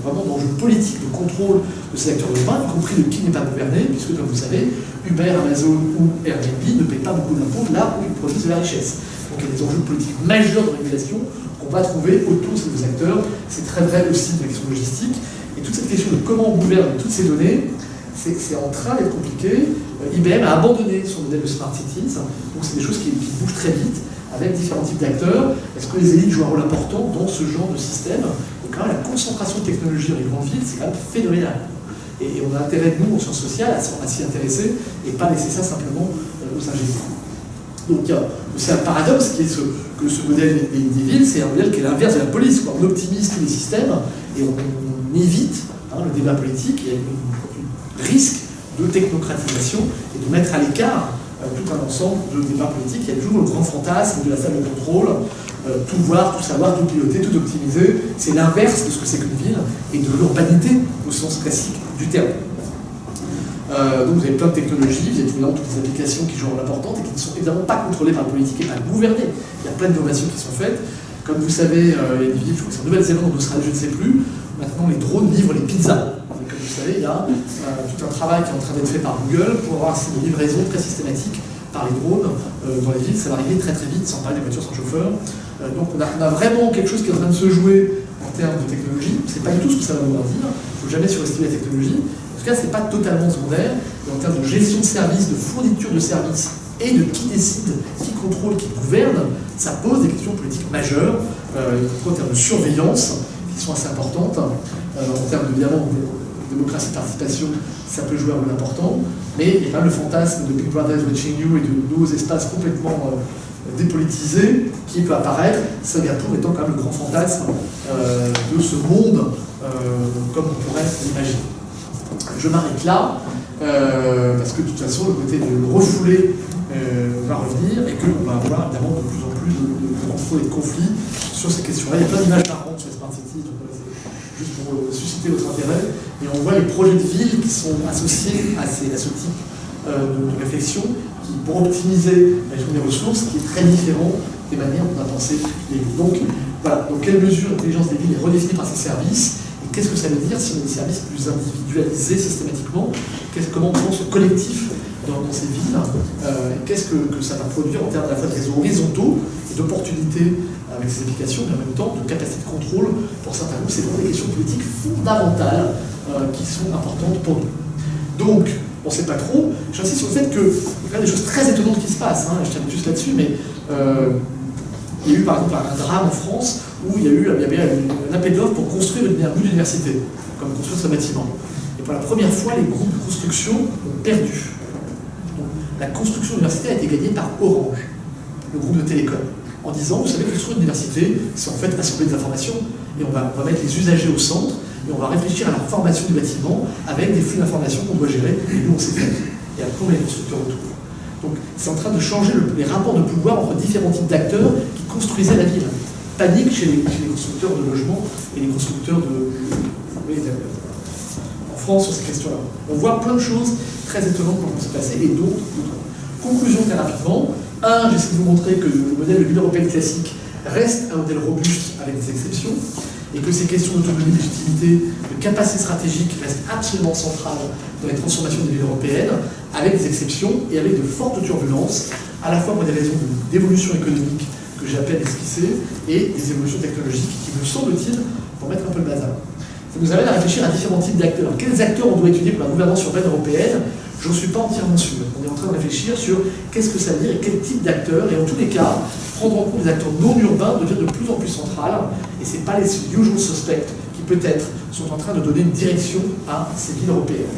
vraiment d'enjeux politiques, de contrôle de ces acteurs urbains, y compris de qui n'est pas gouverné, puisque comme vous savez, Uber, Amazon ou Airbnb ne payent pas beaucoup d'impôts là où ils produisent de la richesse. Donc il y a des enjeux politiques majeurs de régulation qu'on va trouver autour de ces deux acteurs. C'est très vrai aussi de la question logistique. Et toute cette question de comment on gouverne toutes ces données, c'est en train d'être compliqué. IBM a abandonné son modèle de Smart Cities, donc c'est des choses qui bougent très vite, avec différents types d'acteurs. Est-ce que les élites jouent un rôle important dans ce genre de système? Et quand même, la concentration de technologie dans les grandes villes, c'est quand même phénoménal. Et on a intérêt, nous, en sciences sociales, à s'y intéresser et pas laisser ça simplement aux ingénieurs. Donc, c'est un paradoxe qui est que ce modèle des villes, c'est un modèle qui est l'inverse de la police. On optimise tous les systèmes et on évite le débat politique. Il y a un risque de technocratisation et de mettre à l'écart tout un ensemble de débats politiques. Il y a toujours le grand fantasme de la salle de contrôle, tout voir, tout savoir, tout piloter, tout optimiser. C'est l'inverse de ce que c'est qu'une ville et de l'urbanité au sens classique du terme. Donc vous avez plein de technologies, vous avez évidemment toutes les applications qui jouent un rôle important et qui ne sont évidemment pas contrôlées par la politique et pas gouvernées. Il y a plein d'innovations qui sont faites. Comme vous savez, il y a des villes, je crois que c'est en Nouvelle-Zélande, en Australie, je ne sais plus. Maintenant, les drones livrent les pizzas. Et comme vous savez, il y a tout un travail qui est en train d'être fait par Google pour avoir une livraison très systématique par les drones dans les villes. Ça va arriver très très vite, sans parler des voitures sans chauffeur. Donc on a vraiment quelque chose qui est en train de se jouer en termes de technologie. C'est pas du tout ce que ça va vouloir dire. Il ne faut jamais surestimer la technologie. Ce tout cas, c'est pas totalement secondaire. Et en termes de gestion de services, de fourniture de services et de qui décide, qui contrôle, qui gouverne, ça pose des questions politiques majeures, en termes de surveillance, qui sont assez importantes. En termes évidemment de démocratie de participation, ça peut jouer un rôle important, mais il y a le fantasme de Big Brother is watching you et de nouveaux espaces complètement dépolitisés qui peut apparaître, Singapour étant quand même le grand fantasme de ce monde comme on pourrait l'imaginer. Je m'arrête là, parce que de toute façon, le côté de le refouler va revenir et qu'on va avoir évidemment de plus en plus de renforts et de conflits sur ces questions-là. Il y a plein d'images marrantes sur les Smart Cities, donc juste pour susciter votre intérêt. Et on voit les projets de ville qui sont associés à ce type de réflexion, qui, pour optimiser la gestion des ressources, qui est très différent des manières dont on a pensé les villes. Donc, voilà. Donc, quelle mesure l'intelligence des villes est redéfinie par ces services? Qu'est-ce que ça veut dire si on a des services plus individualisés systématiquement? Comment on pense au collectif dans ces villes? Qu'est-ce que ça va produire en termes à la fois de réseaux horizontaux et d'opportunités avec ces applications, mais en même temps de capacité de contrôle pour certains groupes? C'est vraiment des questions politiques fondamentales qui sont importantes pour nous. Donc, on ne sait pas trop. J'insiste sur le fait qu'il y a des choses très étonnantes qui se passent. Je tiens juste là-dessus, mais il y a eu par exemple un drame en France où il y avait un appel d'offres pour construire une université, comme construire ce bâtiment. Et pour la première fois, les groupes de construction ont perdu. Donc, la construction universitaire a été gagnée par Orange, le groupe de télécom, en disant, vous savez, construire une université, c'est en fait assembler des informations, et on va mettre les usagers au centre, et on va réfléchir à la formation du bâtiment avec des flux d'informations qu'on doit gérer, et nous on sait faire. Et après on met les constructeurs autour. Donc c'est en train de changer les rapports de pouvoir entre différents types d'acteurs qui construisaient la ville. Panique chez les constructeurs de logements et les constructeurs en France sur ces questions-là. On voit plein de choses très étonnantes qui vont se passer et d'autres. Conclusion très rapidement. J'essaie de vous montrer que le modèle de ville européenne classique reste un modèle robuste avec des exceptions et que ces questions d'autonomie, de légitimité, de capacité stratégique restent absolument centrales dans les transformations des villes européennes, avec des exceptions et avec de fortes turbulences, à la fois pour des raisons d'évolution économique que j'ai à peine esquissées et des évolutions technologiques qui, me semble-t-il, vont mettre un peu le bazar. Ça nous amène à réfléchir à différents types d'acteurs. Quels acteurs on doit étudier pour la gouvernance urbaine européenne? Je n'en suis pas entièrement sûr. On est en train de réfléchir sur qu'est-ce que ça veut dire et quel type d'acteurs. Et en tous les cas, prendre en compte des acteurs non urbains devient de plus en plus central. Et ce n'est pas les usual suspects qui, peut-être, sont en train de donner une direction à ces villes européennes.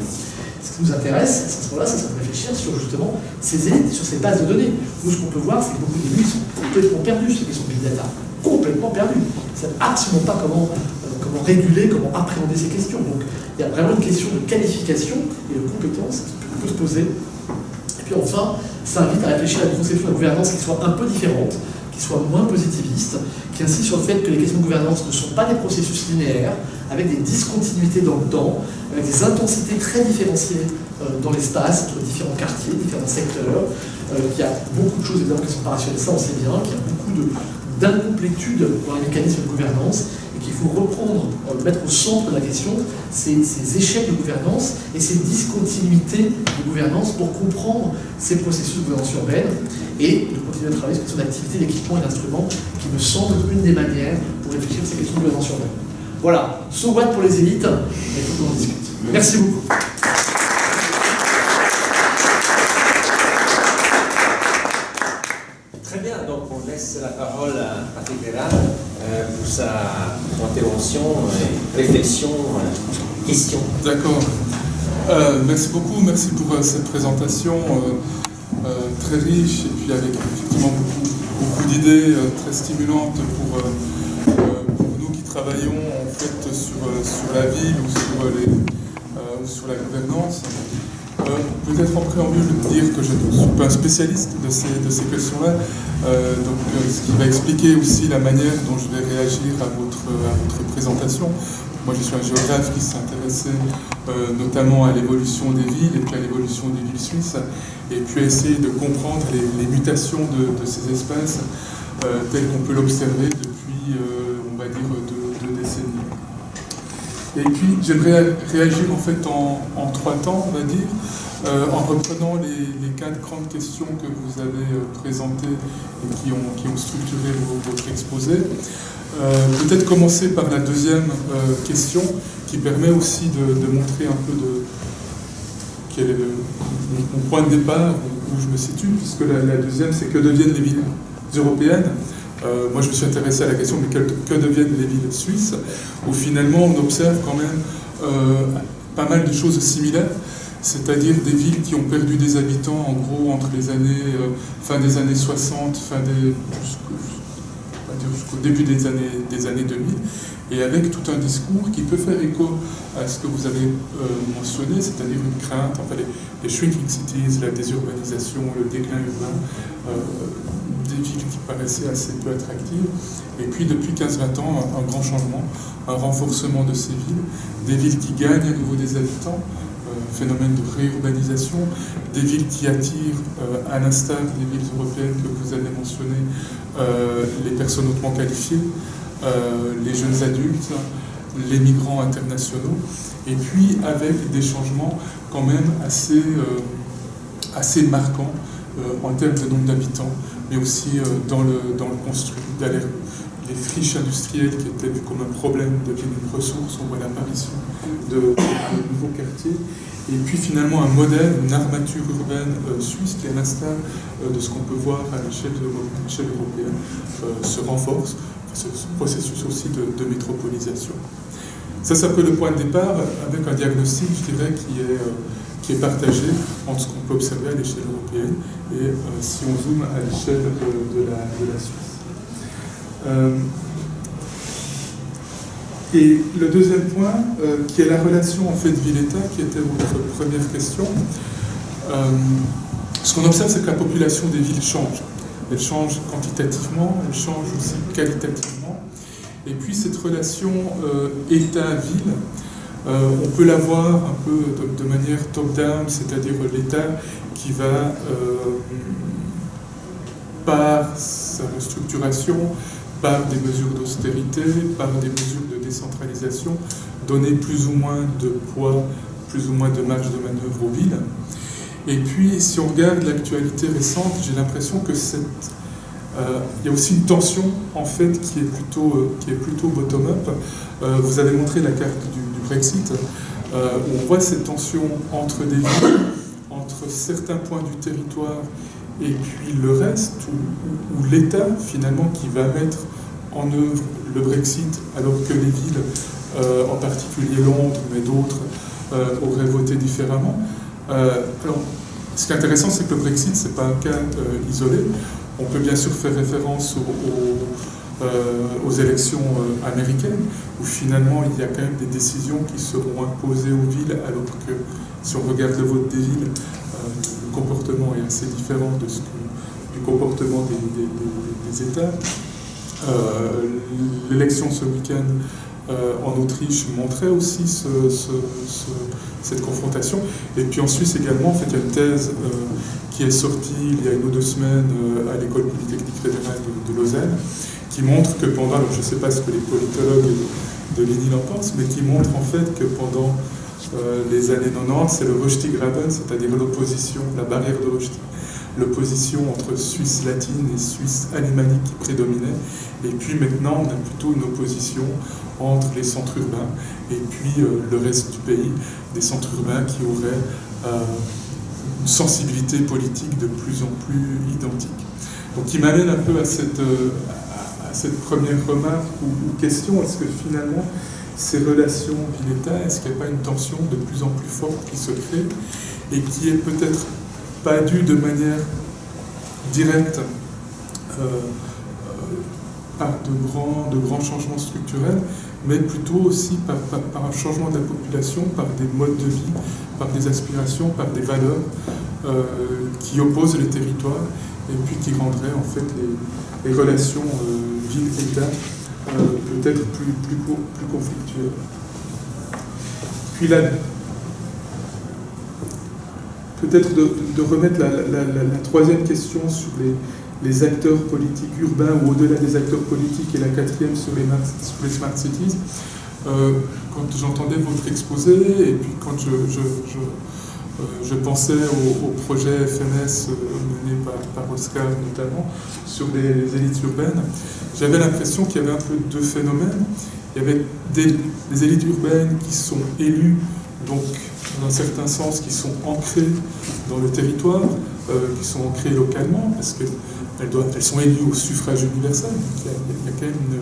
Ce qui nous intéresse, à ce moment-là, c'est de réfléchir sur justement ces élites, sur ces bases de données. Nous, ce qu'on peut voir, c'est que beaucoup d'élus sont complètement perdus sur les questions de big data. Complètement perdus. Ils ne savent absolument pas comment réguler, comment appréhender ces questions. Donc, il y a vraiment une question de qualification et de compétence qui peut se poser. Et puis enfin, ça invite à réfléchir à une conception de gouvernance qui soit un peu différente, qui soit moins positiviste, qui insiste sur le fait que les questions de gouvernance ne sont pas des processus linéaires, avec des discontinuités dans le temps, avec des intensités très différenciées dans l'espace, entre différents quartiers, différents secteurs, qu'il y a beaucoup de choses évidemment qui sont pas rationnelles, ça on sait bien, qu'il y a beaucoup d'incomplétude dans les mécanismes de gouvernance, et qu'il faut reprendre, mettre au centre de la question ces échecs de gouvernance et ces discontinuités de gouvernance pour comprendre ces processus de gouvernance urbaine et de continuer à travailler sur son activité, d'équipement et d'instruments qui me semble une des manières pour réfléchir à ces questions de gouvernance urbaine. Voilà, so what pour les élites, mais il faut qu'on en discute. Merci beaucoup. Très bien, donc on laisse la parole à Patrick Vérard pour sa intervention, réflexion, question. D'accord. Merci beaucoup, merci pour cette présentation très riche et puis avec effectivement beaucoup d'idées très stimulantes pour nous qui travaillons en fait sur la ville ou sur la gouvernance. Peut-être en préambule dire que je ne suis pas un spécialiste de ces questions-là, ce qui va expliquer aussi la manière dont je vais réagir à votre présentation. Moi, je suis un géographe qui s'intéressait notamment à l'évolution des villes et puis à l'évolution des villes suisses, et puis essayer de comprendre les mutations de ces espaces tels qu'on peut l'observer depuis, on va dire, deux décennies. Et puis, j'aimerais réagir en fait en 3 temps, on va dire, en reprenant les 4 grandes questions que vous avez présentées et qui ont structuré votre exposé. Peut-être commencer par la deuxième question, qui permet aussi de montrer un peu quel est mon point de départ, où je me situe, puisque la deuxième, c'est que deviennent les villes européennes. Moi, je me suis intéressé à la question, mais que deviennent les villes suisses, où finalement, on observe quand même pas mal de choses similaires, c'est-à-dire des villes qui ont perdu des habitants, en gros, entre les années, fin des années 60, jusqu'au début des années 2000, et avec tout un discours qui peut faire écho à ce que vous avez mentionné, c'est-à-dire une crainte, enfin les shrinking cities, la désurbanisation, le déclin urbain, des villes qui paraissaient assez peu attractives, et puis depuis 15-20 ans, un grand changement, un renforcement de ces villes, des villes qui gagnent à nouveau des habitants, phénomène de réurbanisation, des villes qui attirent, à l'instar des villes européennes que vous avez mentionnées, les personnes hautement qualifiées, les jeunes adultes, les migrants internationaux, et puis avec des changements quand même assez marquants en termes de nombre d'habitants, mais aussi dans le construit. Les friches industrielles qui étaient vues comme un problème deviennent une ressource, on voit l'apparition de nouveaux quartiers. Et puis finalement un modèle, une armature urbaine suisse qui, à l'instar de ce qu'on peut voir à l'échelle européenne, se renforce. Ce processus aussi de métropolisation. Ça, c'est un peu le point de départ, avec un diagnostic, je dirais, qui est partagé entre ce qu'on peut observer à l'échelle européenne et si on zoome à l'échelle de la Suisse. Et le deuxième point, qui est la relation en fait ville-État, qui était votre première question. Ce qu'on observe, c'est que la population des villes change. Elle change quantitativement, elle change aussi qualitativement. Et puis cette relation État-ville, on peut la voir un peu de manière top-down, c'est-à-dire l'État qui va, par sa restructuration, par des mesures d'austérité, par des mesures de décentralisation, donner plus ou moins de poids, plus ou moins de marge de manœuvre aux villes. Et puis, si on regarde l'actualité récente, j'ai l'impression que il y a aussi une tension, en fait, qui est plutôt bottom-up. Vous avez montré la carte du Brexit, où on voit cette tension entre des villes, entre certains points du territoire et puis le reste, où l'État, finalement, qui va mettre en œuvre le Brexit, alors que les villes, en particulier Londres, mais d'autres, auraient voté différemment. Alors, ce qui est intéressant, c'est que le Brexit, ce n'est pas un cas isolé. On peut bien sûr faire référence aux élections américaines, où finalement il y a quand même des décisions qui seront imposées aux villes, alors que si on regarde le vote des villes, le comportement est assez différent du comportement des États. L'élection ce week-end en Autriche montrait aussi cette confrontation. Et puis en Suisse également, en fait, il y a une thèse qui est sortie il y a 1 ou 2 semaines à l'école polytechnique fédérale de Lausanne, qui montre que pendant, alors je ne sais pas ce que les politologues de l'INIL en pensent, mais qui montre en fait que pendant les années 90, c'est le Rösti-Graben, c'est-à-dire l'opposition, la barrière de Rösti, l'opposition entre Suisse latine et Suisse alémanique qui prédominait. Et puis maintenant, on a plutôt une opposition entre les centres urbains et puis le reste du pays, des centres urbains qui auraient une sensibilité politique de plus en plus identique. Donc, qui m'amène un peu à cette première remarque ou question, est-ce que finalement, ces relations ville-État, est-ce qu'il n'y a pas une tension de plus en plus forte qui se crée et qui est peut-être pas due de manière directe par de grands changements structurels, mais plutôt aussi par un changement de la population, par des modes de vie, par des aspirations, par des valeurs qui opposent les territoires et puis qui rendraient en fait les relations ville-État peut-être plus conflictuelles. Puis là, peut-être de remettre la troisième question sur les acteurs politiques urbains ou au-delà des acteurs politiques et la quatrième sur les smart cities. Quand j'entendais votre exposé et puis quand je pensais au projet FMS mené par Oscar notamment sur les élites urbaines, j'avais l'impression qu'il y avait un peu deux phénomènes. Il y avait des élites urbaines qui sont élues donc dans un certain sens, qui sont ancrées dans le territoire, qui sont ancrées localement, parce qu'elles sont élues au suffrage universel. Donc il y a quand même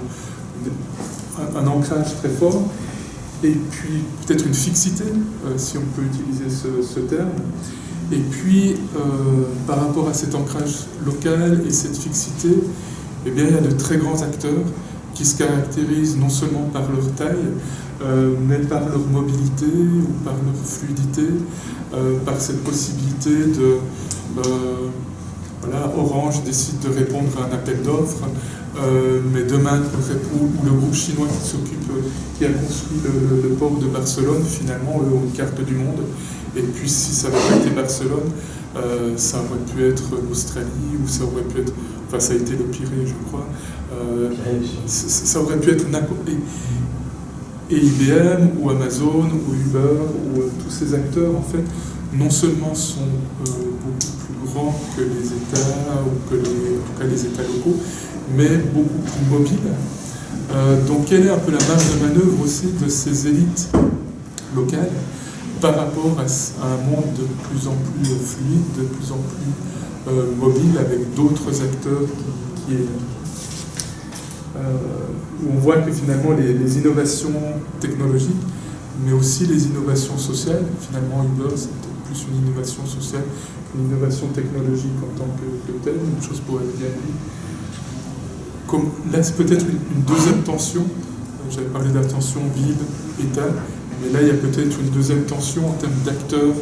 un ancrage très fort. Et puis peut-être une fixité, si on peut utiliser ce terme. Et puis, par rapport à cet ancrage local et cette fixité, eh bien, il y a de très grands acteurs qui se caractérisent non seulement par leur taille, mais par leur mobilité ou par leur fluidité, par cette possibilité de... voilà, Orange décide de répondre à un appel d'offres, mais demain, ou le groupe chinois qui a construit le port de Barcelone, finalement, eux ont une carte du monde. Et puis, si ça n'avait pas été Barcelone, ça aurait pu être l'Australie, ou ça aurait pu être... Enfin, ça a été le Pirée, je crois. Ça aurait pu être n'importe... Et IBM, ou Amazon, ou Uber, ou tous ces acteurs, en fait, non seulement sont beaucoup plus grands que les États, ou que en tout cas les États locaux, mais beaucoup plus mobiles. Donc, quelle est un peu la marge de manœuvre aussi de ces élites locales par rapport à un monde de plus en plus fluide, de plus en plus mobile, avec d'autres acteurs qui où on voit que finalement les innovations technologiques, mais aussi les innovations sociales, finalement Uber c'est peut-être plus une innovation sociale qu'une innovation technologique en tant que telle, une chose pour Airbnb. Comme, là c'est peut-être une deuxième tension, j'avais parlé de la tension ville-État, mais là il y a peut-être une deuxième tension en termes d'acteurs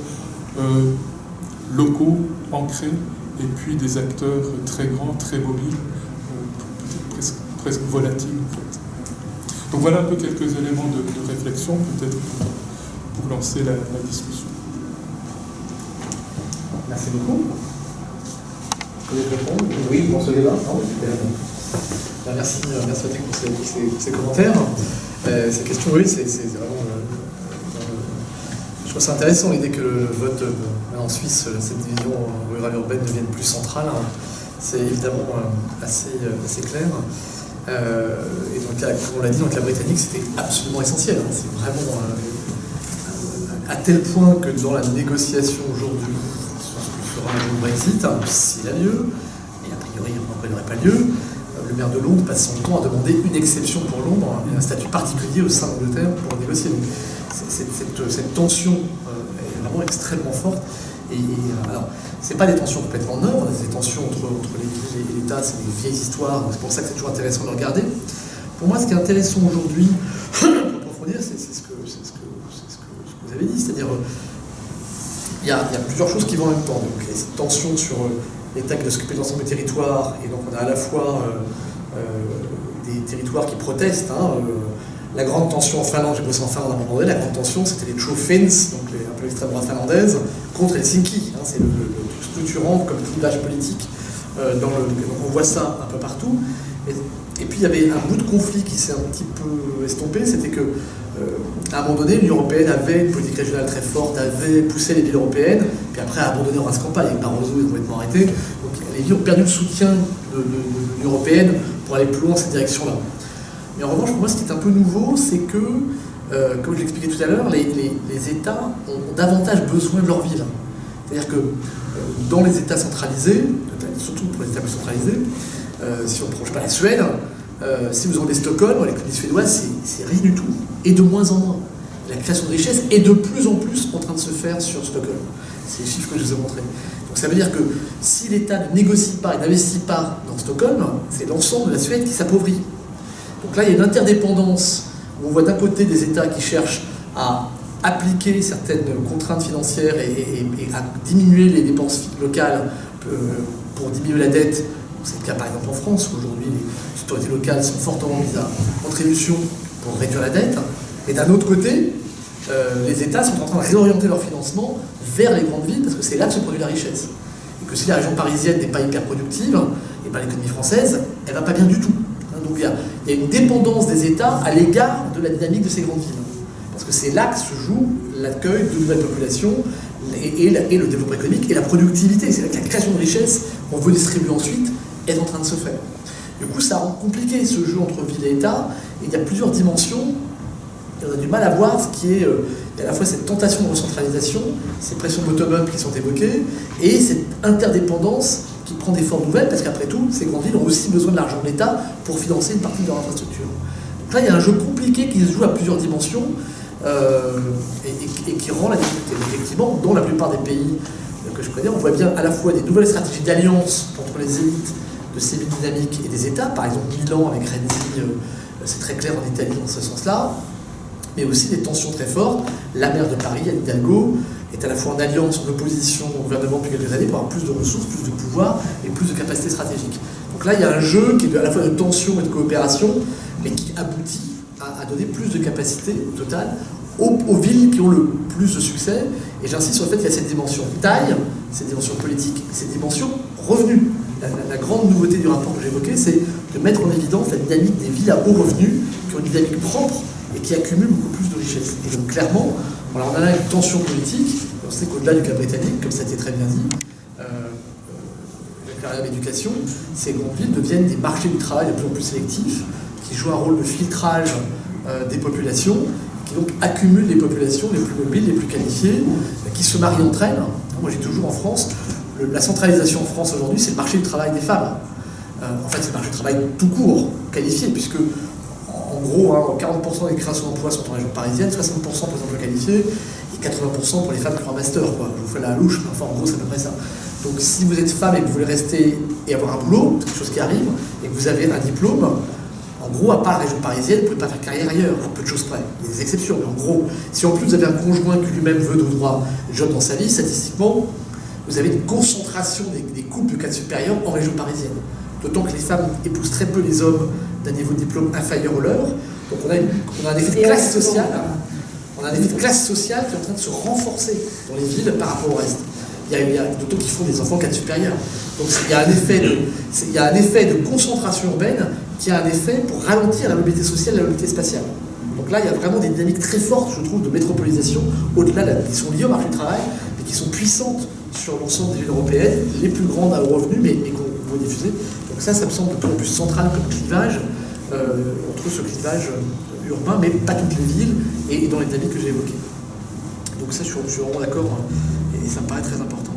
locaux, ancrés, et puis des acteurs très grands, très mobiles, presque volatiles en fait. Donc voilà un peu quelques éléments de réflexion, peut-être pour lancer la discussion. Merci beaucoup. Vous voulez répondre? Oui, pour ce débat? Non, merci Patrick pour ces commentaires. Ces questions, oui, c'est vraiment... je trouve ça intéressant l'idée que le vote en Suisse, cette division rurale-urbaine devienne plus centrale. C'est évidemment assez clair. Et donc, comme on l'a dit, donc la Britannique, c'était absolument essentiel. C'est vraiment à tel point que dans la négociation aujourd'hui sur ce que fera le Brexit, s'il a lieu, et a priori, il n'y aurait pas lieu, le maire de Londres passe son temps à demander une exception pour Londres et un statut particulier au sein de l'Angleterre pour négocier. Donc, cette tension est vraiment extrêmement forte. Et alors, c'est pas des tensions complètement neuves, c'est des tensions entre les villes et l'État, c'est des vieilles histoires, c'est pour ça que c'est toujours intéressant de regarder. Pour moi, ce qui est intéressant aujourd'hui, pour approfondir, c'est ce que vous avez dit, c'est-à-dire il y a plusieurs choses qui vont en même temps. Donc, il y a cette tension sur l'État qui doit s'occuper de l'ensemble des territoires, et donc on a à la fois des territoires qui protestent. La grande tension en Finlande, j'ai bossé en Finlande à un moment donné, la grande tension c'était les True Finns, donc un peu l'extrême droite finlandaise, contre Helsinki. C'est le truc structurant comme clivage politique. Donc on voit ça un peu partout. Et puis il y avait un bout de conflit qui s'est un petit peu estompé, c'était que à un moment donné, l'Union européenne avait une politique régionale très forte, avait poussé les villes européennes, puis après a abandonné en race campagne, avec Barroso, ils ont complètement arrêté. Donc les villes ont perdu le soutien de l'Union européenne pour aller plus loin dans cette direction-là. Mais en revanche, pour moi, ce qui est un peu nouveau, c'est que, comme je l'expliquais tout à l'heure, les États ont davantage besoin de leur ville. C'est-à-dire que dans les États centralisés, surtout pour les États plus centralisés, si on ne prend pas la Suède, si vous enlevez Stockholm, l'économie suédoise, c'est rien du tout, et de moins en moins. La création de richesse est de plus en plus en train de se faire sur Stockholm. C'est les chiffres que je vous ai montrés. Donc ça veut dire que si l'État ne négocie pas et n'investit pas dans Stockholm, c'est l'ensemble de la Suède qui s'appauvrit. Donc là, il y a une interdépendance où on voit d'un côté des États qui cherchent à appliquer certaines contraintes financières et à diminuer les dépenses locales pour diminuer la dette. C'est le cas par exemple en France, où aujourd'hui les autorités locales sont fortement mises à contribution pour réduire la dette. Et d'un autre côté, les États sont en train de réorienter leur financement vers les grandes villes parce que c'est là que se produit la richesse. Et que si la région parisienne n'est pas hyper productive, et ben l'économie française, elle ne va pas bien du tout. Donc il y a une dépendance des États à l'égard de la dynamique de ces grandes villes. Parce que c'est là que se joue l'accueil de nouvelles populations et le développement économique et la productivité. C'est là que la création de richesse qu'on veut distribuer ensuite est en train de se faire. Du coup, ça rend compliqué ce jeu entre ville et État. Et il y a plusieurs dimensions et on a du mal à voir ce qui est... il y a à la fois cette tentation de recentralisation, ces pressions bottom-up qui sont évoquées, et cette interdépendance qui prend des formes nouvelles, parce qu'après tout, ces grandes villes ont aussi besoin de l'argent de l'État pour financer une partie de leur infrastructure. Donc là, il y a un jeu compliqué qui se joue à plusieurs dimensions, et qui rend la difficulté. Effectivement, dans la plupart des pays que je connais, on voit bien à la fois des nouvelles stratégies d'alliance entre les élites de ces villes dynamiques et des États, par exemple Milan avec Renzi, c'est très clair en Italie dans ce sens-là, mais aussi des tensions très fortes. La maire de Paris, Anne Hidalgo, est à la fois en alliance, en opposition au gouvernement depuis quelques années pour avoir plus de ressources, plus de pouvoir et plus de capacités stratégiques. Donc là, il y a un jeu qui est à la fois de tension et de coopération, mais qui aboutit à donner plus de capacités au total aux villes qui ont le plus de succès. Et j'insiste sur le fait qu'il y a cette dimension taille, cette dimension politique, cette dimension revenu. La grande nouveauté du rapport que j'évoquais, c'est de mettre en évidence la dynamique des villes à haut revenu, qui ont une dynamique propre et qui accumulent beaucoup plus de richesses. Et donc clairement, alors on en a une tension politique, on sait qu'au-delà du cas britannique, comme ça a été très bien dit, avec la éducation, ces grandes villes deviennent des marchés du travail de plus en plus sélectifs, qui jouent un rôle de filtrage des populations, qui donc accumulent les populations les plus mobiles, les plus qualifiées, qui se marient entre elles. Moi j'ai toujours en France, la centralisation en France aujourd'hui, c'est le marché du travail des femmes. En fait, c'est le marché du travail tout court, qualifié, puisque en gros, 40% des créations d'emplois sont en région parisienne, 60% pour les emplois qualifiés, et 80% pour les femmes qui ont un master. Quoi. Je vous fais la louche, mais enfin, en gros, c'est à peu près ça. Donc, si vous êtes femme et que vous voulez rester et avoir un boulot, c'est quelque chose qui arrive, et que vous avez un diplôme, en gros, à part la région parisienne, vous ne pouvez pas faire carrière ailleurs, à peu de choses près. Il y a des exceptions, mais en gros, si en plus vous avez un conjoint qui lui-même veut de droit job dans sa vie, statistiquement, vous avez une concentration des couples de cadre supérieur en région parisienne. D'autant que les femmes épousent très peu les hommes d'un niveau de diplôme inférieur au leur. Donc on a un effet de classe sociale. On a un effet de classe sociale qui est en train de se renforcer dans les villes par rapport au reste. D'autant qu'ils font des enfants cadre supérieur. Donc il y a un effet de concentration urbaine qui a un effet pour ralentir la mobilité sociale et la mobilité spatiale. Donc là, il y a vraiment des dynamiques très fortes, je trouve, de métropolisation, au-delà, qui sont liées au marché du travail, mais qui sont puissantes sur l'ensemble des villes européennes, les plus grandes à haut revenu, mais qu'on va diffuser. Donc ça me semble de plus en plus central comme clivage, entre ce clivage urbain, mais pas toutes les villes, et dans les dynamiques que j'ai évoquées. Donc ça, je suis vraiment d'accord, et ça me paraît très important.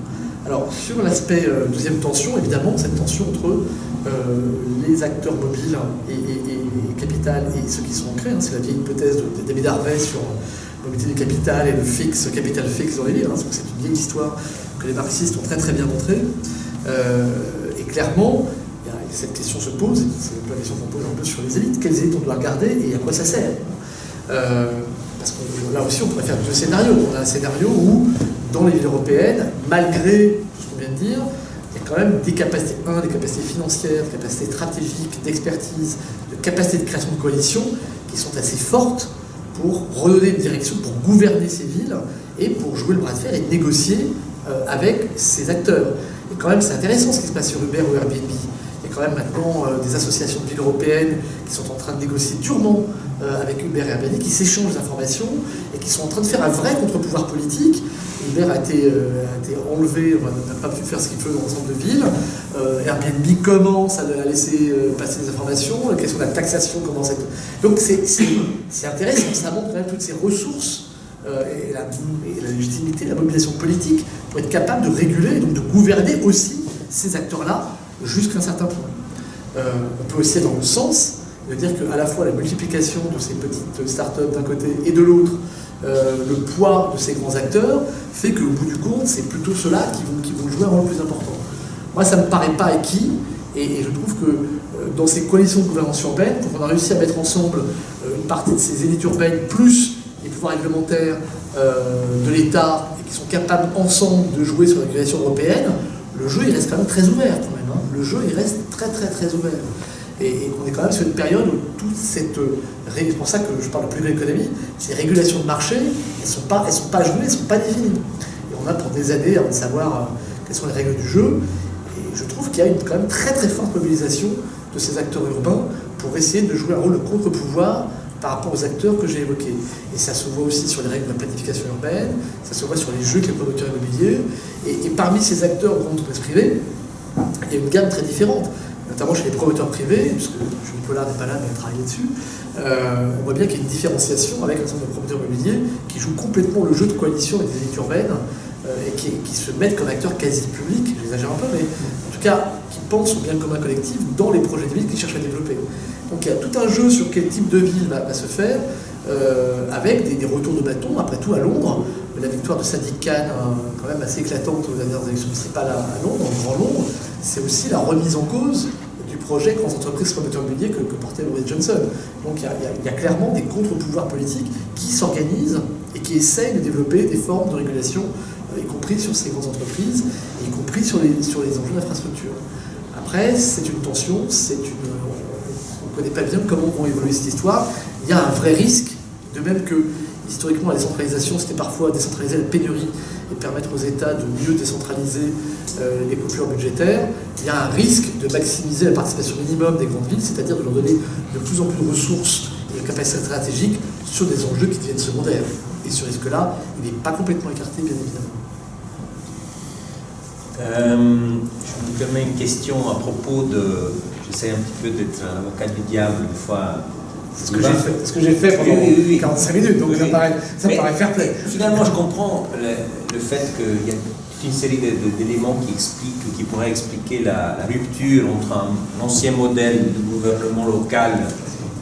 Alors, sur l'aspect deuxième tension, évidemment, cette tension entre les acteurs mobiles et capital et ceux qui sont ancrés, c'est la vieille hypothèse de David Harvey sur la mobilité du capital et le capital fixe dans les villes, c'est une vieille histoire que les marxistes ont très très bien montrée. Et clairement, cette question se pose, c'est la question qu'on pose un peu sur les élites, quelles élites on doit regarder et à quoi ça sert. Parce que là aussi, on pourrait faire deux scénarios. On a un scénario où, dans les villes européennes, malgré tout ce qu'on vient de dire, il y a quand même des capacités, des capacités financières, des capacités stratégiques, d'expertise, de capacités de création de coalition qui sont assez fortes pour redonner une direction, pour gouverner ces villes et pour jouer le bras de fer et négocier avec ces acteurs. Et quand même, c'est intéressant ce qui se passe sur Uber ou Airbnb. Il y a quand même maintenant des associations de villes européennes qui sont en train de négocier durement avec Uber et Airbnb, qui s'échangent des informations et qui sont en train de faire un vrai contre-pouvoir politique. Uber a été enlevé, n'a pas pu faire ce qu'il peut dans l'ensemble de villes. Airbnb commence à laisser passer des informations. La question de la taxation commence à être... Donc c'est intéressant, ça montre quand même toutes ces ressources et la légitimité, la mobilisation politique pour être capable de réguler et donc de gouverner aussi ces acteurs-là jusqu'à un certain point. On peut aussi être dans le sens de dire qu'à la fois la multiplication de ces petites startups d'un côté et de l'autre, le poids de ces grands acteurs fait qu'au bout du compte, c'est plutôt ceux-là qui vont jouer un rôle plus important. Moi, ça ne me paraît pas acquis, et je trouve que dans ces coalitions de gouvernance urbaine, pour qu'on a réussi à mettre ensemble une partie de ces élites urbaines, plus les pouvoirs réglementaires de l'État, et qui sont capables ensemble de jouer sur la régulation européenne, le jeu, il reste quand même très ouvert, quand même. Le jeu, il reste très, très, très ouvert. Et on est quand même sur une période où toute cette... C'est pour ça que je parle de plus grande économie, ces régulations de marché, elles ne sont pas jouées, elles ne sont pas définies. Et on a pour des années avant de savoir quelles sont les règles du jeu. Et je trouve qu'il y a quand même très très forte mobilisation de ces acteurs urbains pour essayer de jouer un rôle de contre-pouvoir par rapport aux acteurs que j'ai évoqués. Et ça se voit aussi sur les règles de la planification urbaine, ça se voit sur les jeux avec les producteurs immobiliers. Et parmi ces acteurs de l'entreprise privée, il y a une gamme très différente. notamment chez les promoteurs privés, puisque Nicolas n'est pas là, mais il a travaillé dessus, on voit bien qu'il y a une différenciation avec un certain nombre de promoteurs immobiliers qui jouent complètement le jeu de coalition avec des élites urbaines et qui se mettent comme acteurs quasi publics, j'exagère un peu, mais en tout cas qui pensent au bien commun collectif dans les projets de ville qu'ils cherchent à développer. Donc il y a tout un jeu sur quel type de ville va se faire, avec des retours de bâton, après tout à Londres. La victoire de Sadiq Khan, quand même assez éclatante aux dernières élections municipales à Londres, en Grand Londres, c'est aussi la remise en cause du projet grandes entreprises promoteurs immobiliers que portait Boris Johnson. Donc il y a clairement des contre-pouvoirs politiques qui s'organisent et qui essayent de développer des formes de régulation, y compris sur ces grandes entreprises, y compris sur les enjeux d'infrastructure. Après, c'est une tension, on ne connaît pas bien comment vont évoluer cette histoire. Il y a un vrai risque, de même que historiquement la décentralisation, c'était parfois décentraliser la pénurie et permettre aux États de mieux décentraliser les coupures budgétaires. Il y a un risque de maximiser la participation minimum des grandes villes, c'est-à-dire de leur donner de plus en plus de ressources et de capacités stratégiques sur des enjeux qui deviennent secondaires. Et ce risque-là, il n'est pas complètement écarté, bien évidemment. Je me permets une question à propos de... J'essaie un petit peu d'être l'avocat du diable une fois. C'est ce que j'ai fait pendant 45 minutes, donc ça me paraît fair play. Finalement, je comprends le fait qu'il y a toute une série d'éléments qui pourraient expliquer la rupture entre un ancien modèle de gouvernement local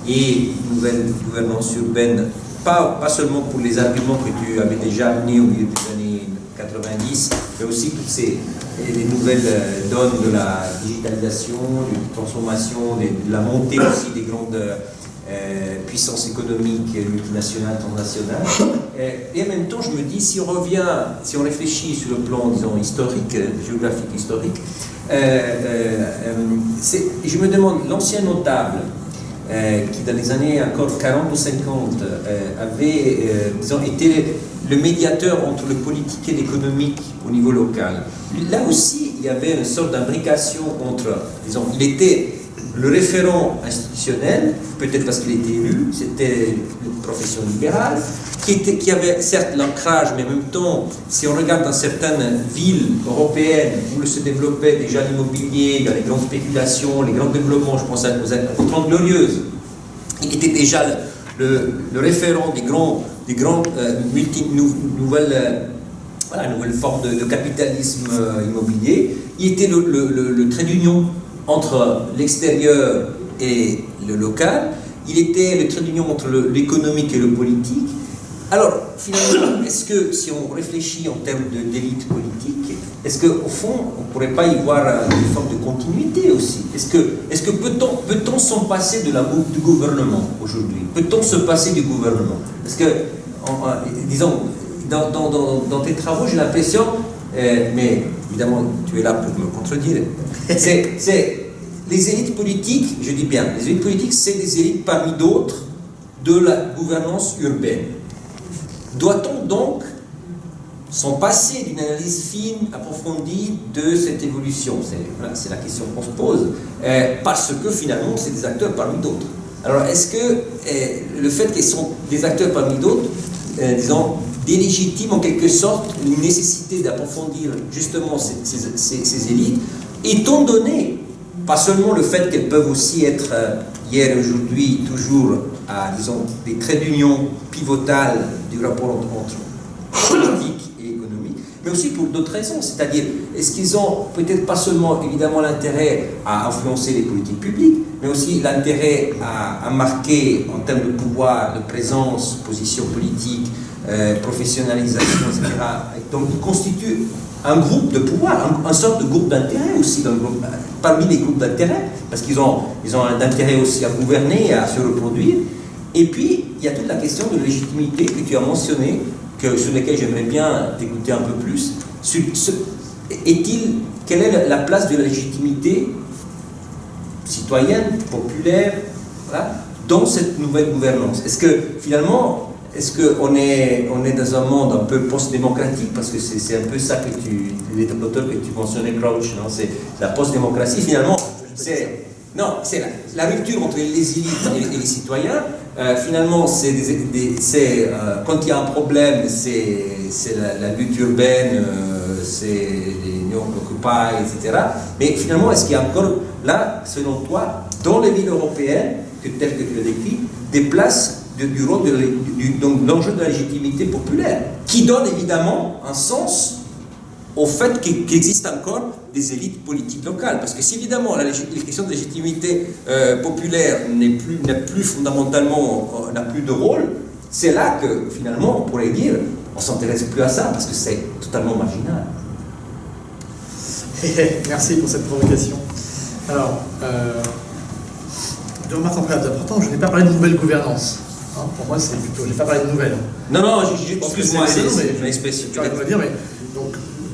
et une nouvelle gouvernance urbaine, pas seulement pour les arguments que tu avais déjà amenés au milieu des années 90, mais aussi toutes les nouvelles donnes de la digitalisation, de la transformation, de la montée aussi des grandes puissances économiques multinationales, transnationales. Et en même temps, je me dis, si on réfléchit sur le plan, disons, historique, géographique historique, je me demande, l'ancien notable, qui dans les années encore 40 ou 50 avait disons, été le médiateur entre le politique et l'économique au niveau local. Là aussi, il y avait une sorte d'imbrication entre, disons, il était le référent institutionnel, peut-être parce qu'il était élu, c'était une profession libérale, qui avait certes l'ancrage, mais en même temps, si on regarde dans certaines villes européennes où se développait déjà l'immobilier, il y a les grandes spéculations, les grands développements, je pense aux 30 Glorieuses, il était déjà le référent des grandes nouvelles formes de capitalisme immobilier. Il était le trait d'union entre l'extérieur et le local. Il était le trait d'union entre l'économique et le politique. Alors, finalement, est-ce que, si on réfléchit en termes d'élite politique, est-ce qu'au fond, on ne pourrait pas y voir une forme de continuité aussi? Est-ce que peut-on s'en passer du gouvernement aujourd'hui? Peut-on se passer du gouvernement? Parce que, disons, dans tes travaux, j'ai l'impression, mais évidemment, tu es là pour me contredire, c'est les élites politiques, je dis bien, les élites politiques, c'est des élites parmi d'autres de la gouvernance urbaine. Doit-on donc s'en passer d'une analyse fine, approfondie de cette évolution? C'est la question qu'on se pose, parce que finalement, c'est des acteurs parmi d'autres. Alors, est-ce que le fait qu'ils sont des acteurs parmi d'autres, disons, délégitime en quelque sorte une nécessité d'approfondir justement ces élites, étant donné, pas seulement le fait qu'elles peuvent aussi être, hier et aujourd'hui, toujours à, disons, des traits d'union pivotales du rapport entre politique et économique, mais aussi pour d'autres raisons, c'est-à-dire, est-ce qu'ils ont peut-être pas seulement, évidemment, l'intérêt à influencer les politiques publiques, mais aussi l'intérêt à marquer, en termes de pouvoir, de présence, position politique, professionnalisation, etc. Donc, ils constituent un groupe de pouvoir, une sorte de groupe d'intérêt aussi, parmi les groupes d'intérêt, parce qu'ils ont un intérêt aussi à gouverner et à se reproduire. Et puis, il y a toute la question de légitimité que tu as mentionnée, sur laquelle j'aimerais bien t'écouter un peu plus. Quelle est la place de la légitimité citoyenne, populaire, voilà, dans cette nouvelle gouvernance? Est-ce que finalement, qu'on est dans un monde un peu post-démocratique, parce que c'est un peu ça que les auteurs que tu mentionnais, Crouch, non, c'est la post-démocratie, finalement, c'est la rupture entre les élites et les citoyens. Finalement, quand il y a un problème, c'est la lutte urbaine, c'est les Occupy, etc. Mais finalement, est-ce qu'il y a encore, là, selon toi, dans les villes européennes, telles que tu l'as décrit, des places du rôle donc l'enjeu de la légitimité populaire, qui donne évidemment un sens au fait qu'il existe encore des élites politiques locales. Parce que si évidemment la question de légitimité populaire n'a plus fondamentalement, n'a plus de rôle, c'est là que finalement on pourrait dire on ne s'intéresse plus à ça parce que c'est totalement marginal. Merci pour cette provocation. Alors, deux remarques importantes. Je n'ai pas parlé de nouvelle gouvernance. Hein, pour moi, c'est plutôt. Je n'ai pas parlé de nouvelle. Non, excuse-moi, tu vas me dire, mais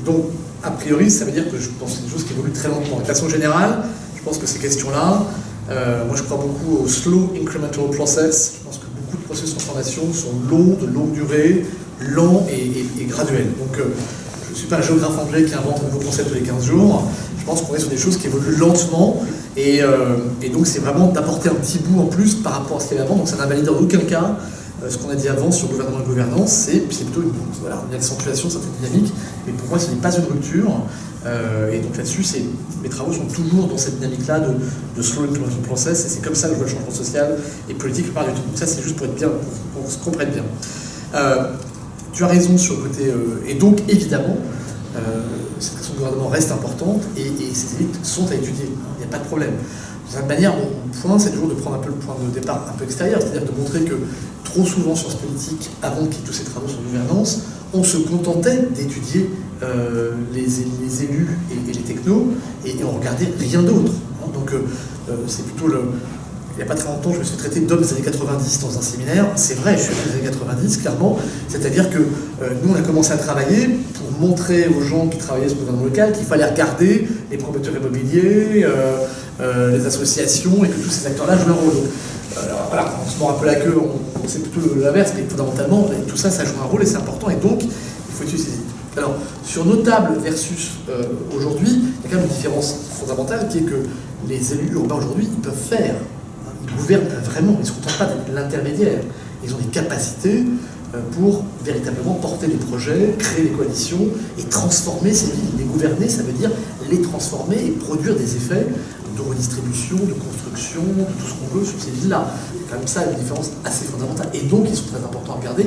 donc, a priori, ça veut dire que je pense que c'est des choses qui évoluent très lentement. De façon générale, je pense que ces questions-là, moi je crois beaucoup au slow incremental process. Je pense que beaucoup de processus de transformation sont longs, de longue durée, lents et graduels. Donc, je ne suis pas un géographe anglais qui invente un nouveau concept tous les 15 jours. Je pense qu'on est sur des choses qui évoluent lentement et donc c'est vraiment d'apporter un petit bout en plus par rapport à ce qu'il y avait avant. Donc ça n'invalide en aucun cas ce qu'on a dit avant sur gouvernement et gouvernance, c'est plutôt une accentuation de certaines dynamiques. Mais pour moi, ce n'est pas une rupture. Et donc là-dessus, mes travaux sont toujours dans cette dynamique-là de slow incremental process et c'est comme ça que je vois le changement social et politique par du tout. Donc ça, c'est juste pour être bien, pour qu'on se comprenne bien. Tu as raison sur le côté... et donc, évidemment, cette question de gouvernement reste importante et ces élites sont à étudier. Il n'y a pas de problème. De cette manière, mon point, c'est toujours de prendre un peu le point de départ un peu extérieur, c'est-à-dire de montrer que trop souvent, sciences politiques, avant qu'il y ait tous ces travaux sur la gouvernance, on se contentait d'étudier les élus et les technos et on regardait rien d'autre. Hein. Donc, c'est plutôt le... Il n'y a pas très longtemps, je me suis traité d'homme des années 90 dans un séminaire. C'est vrai, je suis des années 90, clairement. C'est-à-dire que nous, on a commencé à travailler pour montrer aux gens qui travaillaient sur le gouvernement local qu'il fallait regarder les promoteurs immobiliers, les associations, et que tous ces acteurs-là jouaient un rôle. Donc, voilà, on se mord un peu la queue, c'est plutôt l'inverse, mais fondamentalement, tout ça, ça joue un rôle et c'est important. Et donc, il faut utiliser ces études. Alors, sur notable versus aujourd'hui, il y a quand même une différence fondamentale qui est que les élus urbains aujourd'hui, ils peuvent faire. Ils gouvernent vraiment, ils ne se contentent pas d'être l'intermédiaire. Ils ont des capacités pour véritablement porter des projets, créer des coalitions et transformer ces villes. Les gouverner, ça veut dire les transformer et produire des effets de redistribution, de construction, de tout ce qu'on veut sur ces villes-là. C'est quand même ça une différence assez fondamentale. Et donc, ils sont très importants à regarder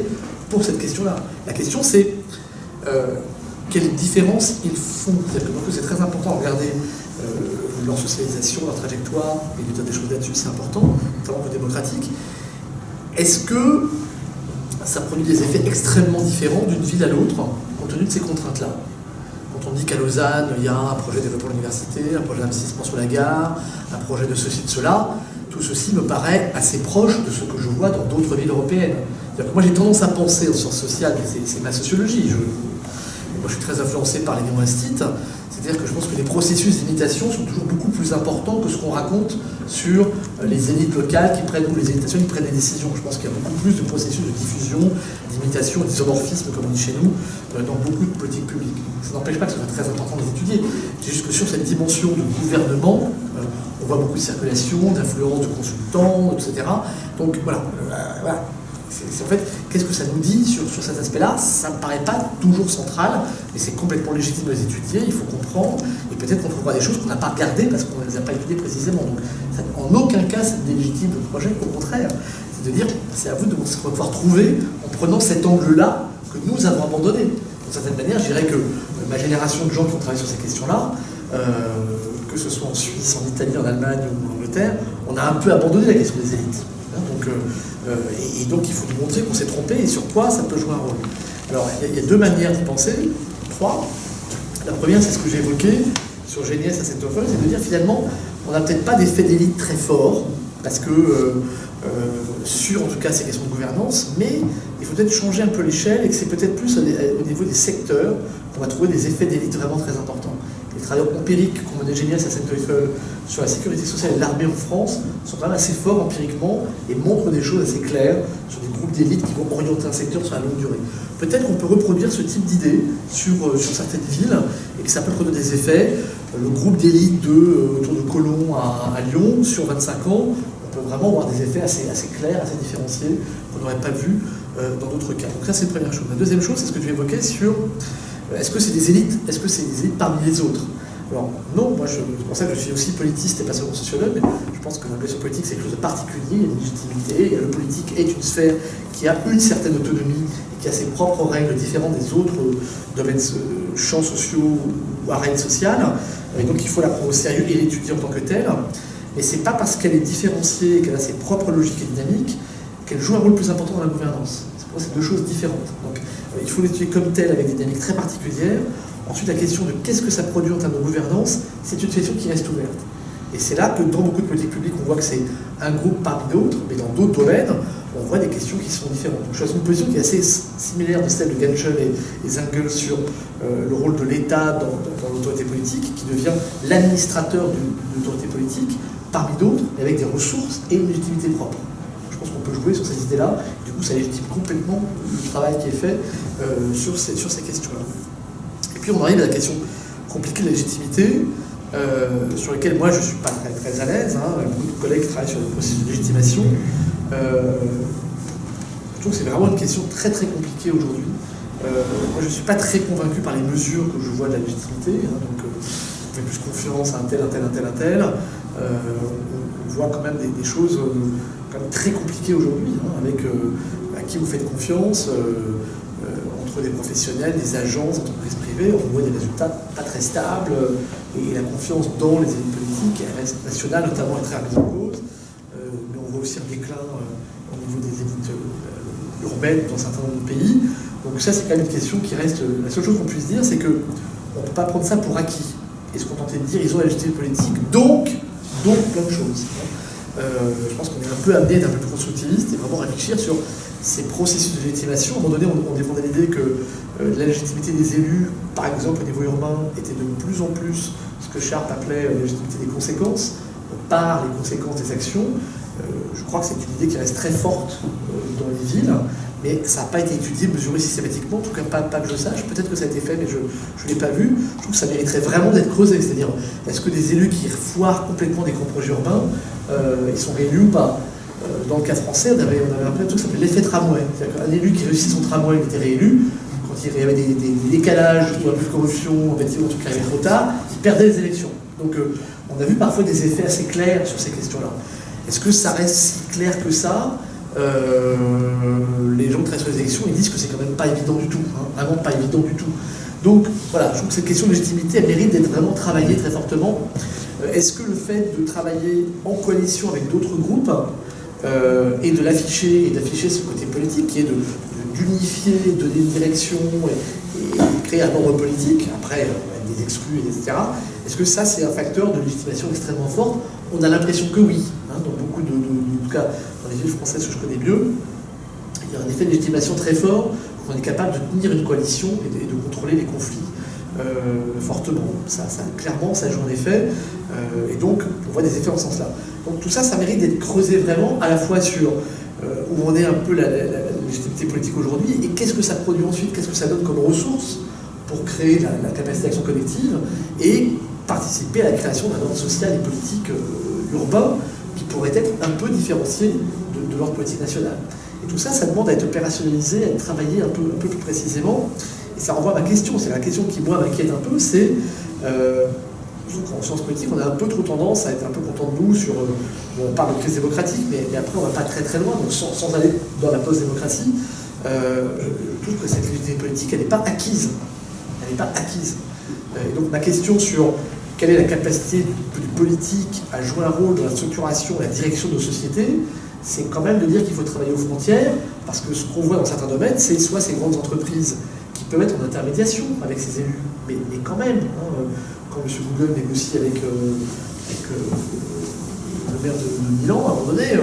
pour cette question-là. La question, c'est quelle différence ils font. C'est-à-dire que c'est très important à regarder leur socialisation, leur trajectoire, et l'état des choses là-dessus, c'est important, notamment démocratique. Est-ce que ça produit des effets extrêmement différents d'une ville à l'autre, compte tenu de ces contraintes-là? Quand on dit qu'à Lausanne, il y a un projet de développement de l'université, un projet d'investissement sur la gare, un projet de ceci, de cela, tout ceci me paraît assez proche de ce que je vois dans d'autres villes européennes. C'est-à-dire que moi, j'ai tendance à penser en sciences sociales, mais c'est ma sociologie, moi, je suis très influencé par les néo-instits, c'est-à-dire que je pense que les processus d'imitation sont toujours beaucoup plus importants que ce qu'on raconte sur les élites locales qui prennent, ou les élites nationales qui prennent des décisions. Je pense qu'il y a beaucoup plus de processus de diffusion, d'imitation, d'isomorphisme, comme on dit chez nous, dans beaucoup de politiques publiques. Ça n'empêche pas que ce soit très important de les étudier. C'est juste que sur cette dimension de gouvernement, on voit beaucoup de circulation, d'influence de consultants, etc. Donc voilà. En fait, qu'est-ce que ça nous dit sur cet aspect-là? Ça ne me paraît pas toujours central, mais c'est complètement légitime de les étudier, il faut comprendre, et peut-être qu'on trouvera des choses qu'on n'a pas regardées parce qu'on ne les a pas étudiées précisément. Donc, ça, en aucun cas, c'est délégitime le projet, au contraire. C'est de dire, c'est à vous de pouvoir trouver, en prenant cet angle-là que nous avons abandonné. D'une certaine manière, je dirais que ma génération de gens qui ont travaillé sur ces questions-là, que ce soit en Suisse, en Italie, en Allemagne ou en Angleterre, on a un peu abandonné la question des élites. Et donc il faut nous montrer qu'on s'est trompé et sur quoi ça peut jouer un rôle. Alors il y a deux manières d'y penser, trois. La première, c'est ce que j'ai évoqué sur Géniès à Saint-Ophel, c'est de dire finalement on n'a peut-être pas d'effet d'élite très fort, parce que sur en tout cas ces questions de gouvernance, mais il faut peut-être changer un peu l'échelle et que c'est peut-être plus au niveau des secteurs qu'on va trouver des effets d'élite vraiment très importants. Les travaux empiriques qu'on menait Géniès à Saint-Ophel sur la sécurité sociale et l'armée en France sont quand même assez forts empiriquement et montrent des choses assez claires sur des groupes d'élites qui vont orienter un secteur sur la longue durée. Peut-être qu'on peut reproduire ce type d'idée sur certaines villes et que ça peut produire des effets. Le groupe d'élite autour de Colomb à Lyon, sur 25 ans, on peut vraiment avoir des effets assez clairs, assez différenciés, qu'on n'aurait pas vu dans d'autres cas. Donc ça, c'est la première chose. La deuxième chose, c'est ce que tu évoquais sur Est-ce que c'est des élites? Est-ce que c'est des élites parmi les autres? Alors non, moi c'est pour ça que je suis aussi politiste et pas seulement sociologue, mais je pense que l'implication politique c'est quelque chose de particulier, il y a une légitimité, et le politique est une sphère qui a une certaine autonomie, et qui a ses propres règles différentes des autres domaines, champs sociaux ou arènes sociales, et donc il faut la prendre au sérieux et l'étudier en tant que telle, mais c'est pas parce qu'elle est différenciée et qu'elle a ses propres logiques et dynamiques qu'elle joue un rôle plus important dans la gouvernance. Pour moi c'est deux choses différentes. Donc il faut l'étudier comme telle avec des dynamiques très particulières. Ensuite, la question de qu'est-ce que ça produit en termes de gouvernance, c'est une question qui reste ouverte. Et c'est là que dans beaucoup de politiques publiques, on voit que c'est un groupe parmi d'autres, mais dans d'autres domaines, on voit des questions qui sont différentes. Donc, je suis dans une position qui est assez similaire de celle de Genscher et Zengel sur le rôle de l'État dans l'autorité politique, qui devient l'administrateur de l'autorité politique, parmi d'autres, mais avec des ressources et une légitimité propre. Je pense qu'on peut jouer sur ces idées-là, et du coup, ça légitime complètement le travail qui est fait sur ces questions-là. Puis on arrive à la question compliquée de la légitimité, sur laquelle moi je ne suis pas très à l'aise. Beaucoup de collègues travaillent sur le processus de légitimation. Je trouve que c'est vraiment une question très très compliquée aujourd'hui. Moi je ne suis pas très convaincu par les mesures que je vois de la légitimité. Donc on fait plus confiance à un tel. On voit quand même des choses quand même très compliquées aujourd'hui, avec à qui vous faites confiance. Entre des professionnels, des agences, des entreprises privées, on voit des résultats pas très stables, et la confiance dans les élites politiques, elle reste nationale notamment, est très remise en cause, mais on voit aussi un déclin au niveau des élites urbaines dans un certain nombre de pays. Donc ça c'est quand même une question qui reste, la seule chose qu'on puisse dire c'est qu'on ne peut pas prendre ça pour acquis, et se contenter de dire ils ont la légitimité politique, donc plein de choses. Je pense qu'on est un peu amené d'être un peu plus constructiviste et vraiment réfléchir sur ces processus de légitimation. À un moment donné, on défendait l'idée que la légitimité des élus, par exemple au niveau urbain, était de plus en plus ce que Sharp appelait la légitimité des conséquences, par les conséquences des actions. Je crois que c'est une idée qui reste très forte dans les villes, mais ça n'a pas été étudié, mesuré systématiquement, en tout cas pas que je sache. Peut-être que ça a été fait, mais je ne l'ai pas vu. Je trouve que ça mériterait vraiment d'être creusé, c'est-à-dire, est-ce que des élus qui foirent complètement des grands projets urbains, ils sont réélus ou pas? Dans le cas français, on avait un truc qui s'appelait l'effet tramway. C'est-à-dire qu'un élu qui réussit son tramway, il était réélu. Quand il y avait des décalages ou un peu de corruption, en fait, ou un truc qui arrivait trop tard, il perdait les élections. Donc on a vu parfois des effets assez clairs sur ces questions-là. Est-ce que ça reste si clair que ça? Les gens qui travaillent sur les élections, ils disent que c'est quand même pas évident du tout, vraiment pas évident du tout. Donc voilà, je trouve que cette question de légitimité, elle mérite d'être vraiment travaillée très fortement. Est-ce que le fait de travailler en coalition avec d'autres groupes et de l'afficher, et d'afficher ce côté politique, qui est d'unifier, de donner une direction et créer un ordre politique, après avec des exclus, etc., est-ce que ça c'est un facteur de légitimation extrêmement fort? On a l'impression que oui, dans beaucoup en tout cas dans les villes françaises que je connais mieux, il y a un effet de légitimation très fort, qu'on est capable de tenir une coalition et de contrôler les conflits fortement. Ça, clairement, ça joue en effet, et donc on voit des effets en ce sens-là. Donc tout ça, ça mérite d'être creusé vraiment, à la fois sur où on est un peu la légitimité politique aujourd'hui, et qu'est-ce que ça produit ensuite, qu'est-ce que ça donne comme ressources pour créer la capacité d'action collective, et participer à la création d'un ordre social et politique urbain qui pourrait être un peu différencié de l'ordre politique national. Et tout ça, ça demande à être opérationnalisé, à être travaillé un peu plus précisément. Et ça renvoie à ma question, c'est la question qui, moi, m'inquiète un peu, c'est en sciences politiques, on a un peu trop tendance à être un peu content de nous sur... on parle de crise démocratique, mais après, on va pas très loin, donc sans aller dans la post-démocratie, je trouve que cette légitimité politique, elle n'est pas acquise. Elle n'est pas acquise. Et donc, ma question sur quelle est la capacité du politique à jouer un rôle dans la structuration et la direction de nos sociétés, c'est quand même de dire qu'il faut travailler aux frontières, parce que ce qu'on voit dans certains domaines, c'est soit ces grandes entreprises qui peuvent être en intermédiation avec ces élus, mais quand même, quand M. Google négocie avec le maire de Milan, à un moment donné,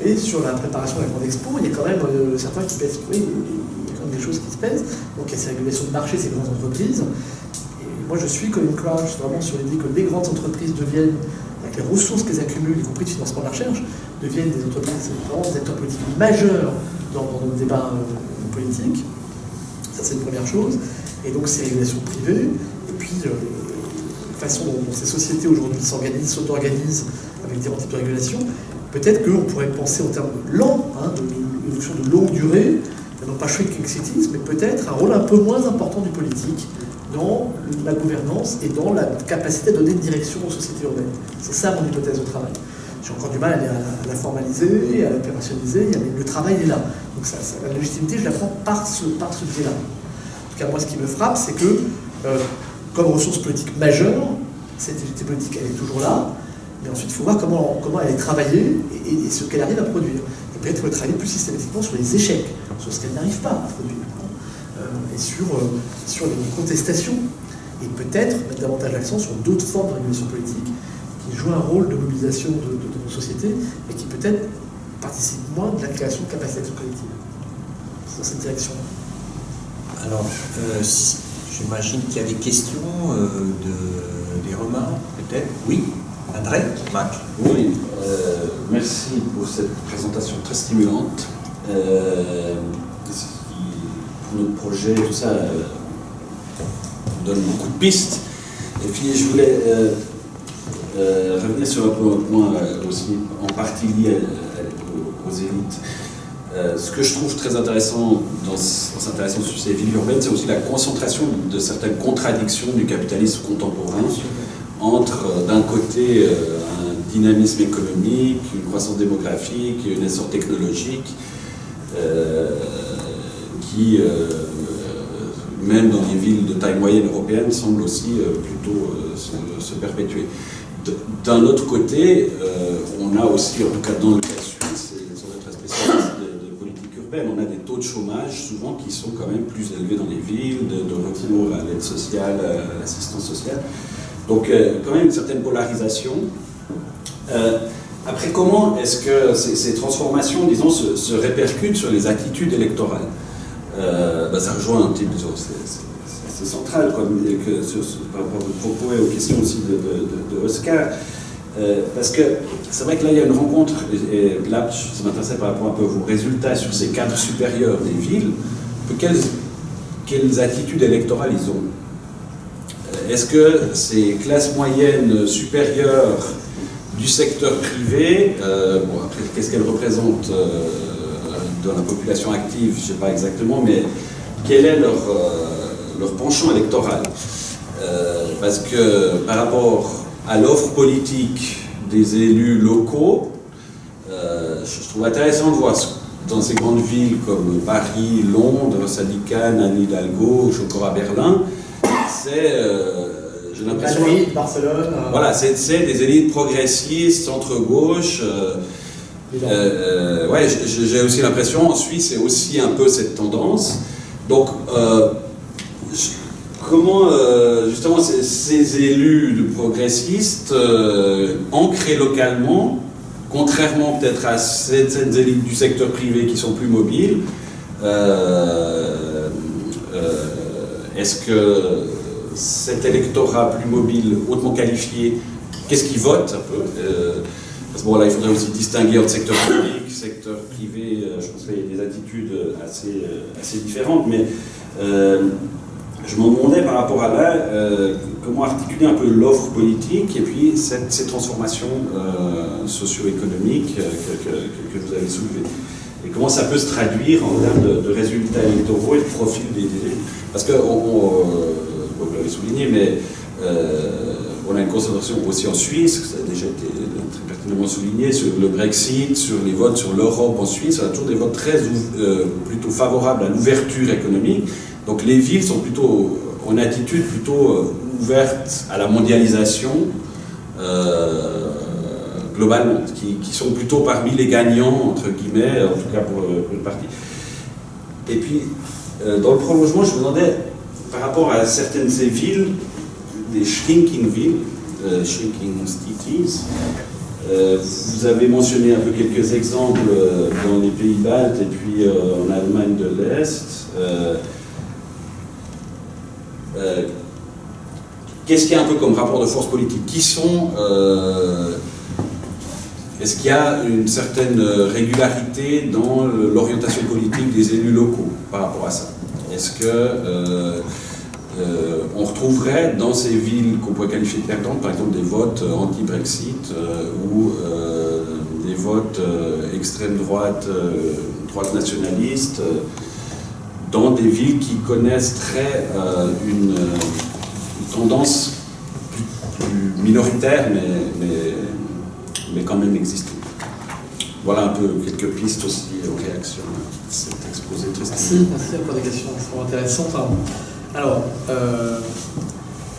et sur la préparation de la grande expo, il y a quand même certains qui pèsent, oui, il y a quand même des choses qui se pèsent, donc il y a ces régulations de marché, ces grandes entreprises. Et moi je suis Colin Crouch vraiment sur l'idée que les grandes entreprises deviennent, avec les ressources qu'elles accumulent, y compris de financement de la recherche, deviennent des entreprises, vraiment des acteurs politiques majeurs dans nos débats politiques. Ça, c'est une première chose. Et donc, ces régulations privées, et puis la façon dont ces sociétés aujourd'hui s'organisent, s'auto-organisent avec différents types de régulations, peut-être qu'on pourrait penser en termes lents, de l'évolution de longue durée, non pas shrinking cities, mais peut-être un rôle un peu moins important du politique dans la gouvernance et dans la capacité à donner une direction aux sociétés urbaines. C'est ça mon hypothèse de travail. J'ai encore du mal à la formaliser, à l'opérationnaliser, mais le travail est là. Donc la légitimité, je la prends par ce biais-là. En tout cas, moi, ce qui me frappe, c'est que, comme ressource politique majeure, cette légitimité politique, elle est toujours là, mais ensuite, il faut voir comment elle est travaillée et ce qu'elle arrive à produire. Et peut-être il faut travailler plus systématiquement sur les échecs, sur ce qu'elle n'arrive pas à produire, et sur les contestations. Et peut-être mettre davantage l'accent sur d'autres formes de régulation politique qui jouent un rôle de mobilisation de nos sociétés, et qui peut-être participent moins de la création de capacités d'action collective. C'est dans cette direction-là. Alors, j'imagine qu'il y a des questions, des remarques, peut-être. Oui, André, Marc. Oui, merci pour cette présentation très stimulante. Pour notre projet, tout ça donne beaucoup de pistes. Et puis, je voulais revenir sur un point aussi en partie lié aux élites. Ce que je trouve très intéressant en s'intéressant sur ces villes urbaines, c'est aussi la concentration de certaines contradictions du capitalisme contemporain entre, d'un côté, un dynamisme économique, une croissance démographique, une essor technologique, qui, même dans les villes de taille moyenne européenne, semble aussi plutôt se perpétuer. D'un autre côté, on a aussi, en tout cas dans le cas suisse, sans être spécialiste de politique urbaine, on a des taux de chômage souvent qui sont quand même plus élevés dans les villes, de recours à l'aide sociale, à l'assistance sociale. Donc quand même une certaine polarisation. Après, comment est-ce que ces transformations, disons, se répercutent sur les attitudes électorales? Ça rejoint un petit peu, c'est central par rapport aux propos et aux questions aussi de Oscar, parce que c'est vrai que là il y a une rencontre, et là ça m'intéressait par rapport un peu à vos résultats sur ces cadres supérieurs des villes, quelles attitudes électorales ils ont. Est-ce que ces classes moyennes supérieures du secteur privé, après qu'est-ce qu'elles représentent dans la population active, je ne sais pas exactement, mais quel est leur penchant électoral? Parce que par rapport à l'offre politique des élus locaux, je trouve intéressant de voir dans ces grandes villes comme Paris, Londres, Cannes, Anne Hidalgo, ou encore à Berlin, j'ai l'impression... Madrid, Barcelone... Voilà, c'est des élites progressistes, centre-gauche... ouais, j'ai aussi l'impression, en Suisse, c'est aussi un peu cette tendance. Donc, comment, justement, ces élus de progressistes, ancrés localement, contrairement peut-être à certaines élites du secteur privé qui sont plus mobiles, est-ce que cet électorat plus mobile, hautement qualifié, qu'est-ce qu'il vote un peu? Parce que bon, là, il faudrait aussi distinguer entre secteur public, secteur privé. Je pense qu'il y a des attitudes assez différentes, mais je m'en demandais par rapport à là, comment articuler un peu l'offre politique et puis ces transformations socio-économiques que vous avez soulevées. Et comment ça peut se traduire en termes de résultats électoraux et de profil des élus. Parce que, vous l'avez souligné, mais on a une concentration aussi en Suisse, ça a déjà été très pertinemment souligné, sur le Brexit, sur les votes sur l'Europe en Suisse. On a toujours des votes plutôt favorables à l'ouverture économique. Donc les villes sont plutôt en attitude plutôt ouverte à la mondialisation globalement, qui sont plutôt parmi les gagnants, entre guillemets, en tout cas pour une partie. Et puis, dans le prolongement, je me demandais, par rapport à certaines de ces villes, des shrinking villes, shrinking cities, vous avez mentionné un peu quelques exemples dans les pays baltes et puis en Allemagne de l'Est. Qu'est-ce qu'il y a un peu comme rapport de force politique? Qui sont... Est-ce qu'il y a une certaine régularité dans l'orientation politique des élus locaux par rapport à ça? Est-ce que on retrouverait dans ces villes qu'on pourrait qualifier de perdantes, par exemple, des votes anti-Brexit ou des votes extrême droite, droite nationaliste? dans des villes qui connaisseraient une tendance plus minoritaire, mais quand même existante. Voilà un peu quelques pistes aussi aux réactions à cet exposé très stimulant. Merci encore des questions extrêmement intéressantes. Alors,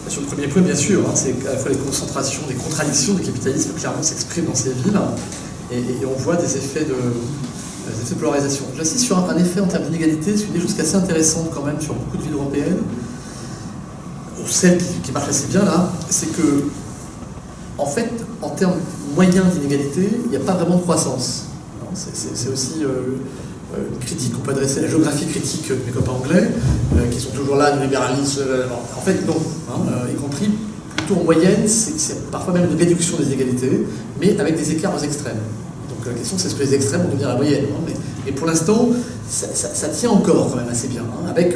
sur le premier point, bien sûr, c'est à la fois les concentrations, des contradictions du capitalisme clairement s'expriment dans ces villes, et on voit des effets de polarisation. J'insiste sur un effet en termes d'inégalité, c'est une des choses qui est assez intéressante quand même sur beaucoup de villes européennes, ou celles qui marchent assez bien là, c'est que, en fait, en termes moyens d'inégalité, il n'y a pas vraiment de croissance. C'est aussi une critique qu'on peut adresser à la géographie critique de mes copains anglais, qui sont toujours là, du libéralisme. En fait, non. Y compris, plutôt en moyenne, c'est parfois même une réduction des inégalités, mais avec des écarts aux extrêmes. Donc la question, c'est est-ce que les extrêmes vont devenir la moyenne, mais pour l'instant, ça tient encore quand même assez bien, avec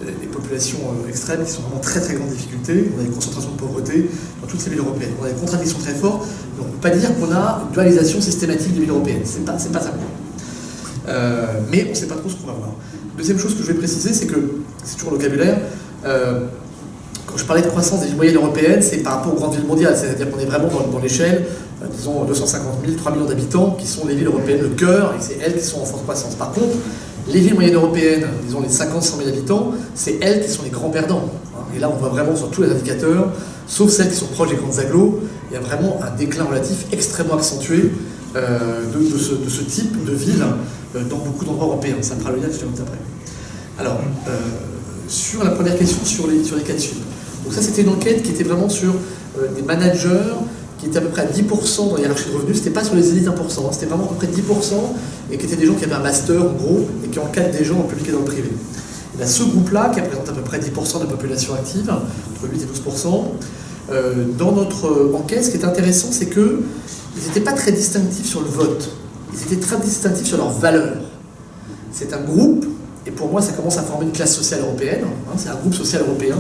les populations extrêmes qui sont vraiment très très grandes difficultés. On a une concentration de pauvreté dans toutes ces villes européennes. On a des contradictions très fortes. Donc on ne peut pas dire qu'on a une dualisation systématique des villes européennes. C'est pas ça. Mais on ne sait pas trop ce qu'on va voir. Deuxième chose que je vais préciser, c'est que, c'est toujours le vocabulaire, quand je parlais de croissance des villes moyennes européennes, c'est par rapport aux grandes villes mondiales, c'est-à-dire qu'on est vraiment dans l'échelle, disons 250 000, 3 millions d'habitants, qui sont les villes européennes, le cœur, et c'est elles qui sont en forte croissance. Par contre, les villes moyennes européennes, disons les 50-100 000 habitants, c'est elles qui sont les grands perdants. Et là, on voit vraiment sur tous les indicateurs, sauf celles qui sont proches des grandes agglos, il y a vraiment un déclin relatif extrêmement accentué de ce type de ville dans beaucoup d'endroits européens. Ça me fera le lien juste après. Alors, sur la première question, sur les cas de suite. Donc ça, c'était une enquête qui était vraiment sur des managers qui étaient à peu près à 10% dans la hiérarchie de revenus. C'était pas sur les élites 1%, c'était vraiment à peu près 10%, et qui étaient des gens qui avaient un master, en gros, et qui encadrent des gens dans le public et dans le privé. Et bien, ce groupe-là, qui représente à peu près 10% de la population active, entre 8 et 12%, dans notre enquête, ce qui est intéressant, c'est qu'ils n'étaient pas très distinctifs sur le vote. Ils étaient très distinctifs sur leurs valeurs. C'est un groupe, et pour moi, ça commence à former une classe sociale européenne, c'est un groupe social européen,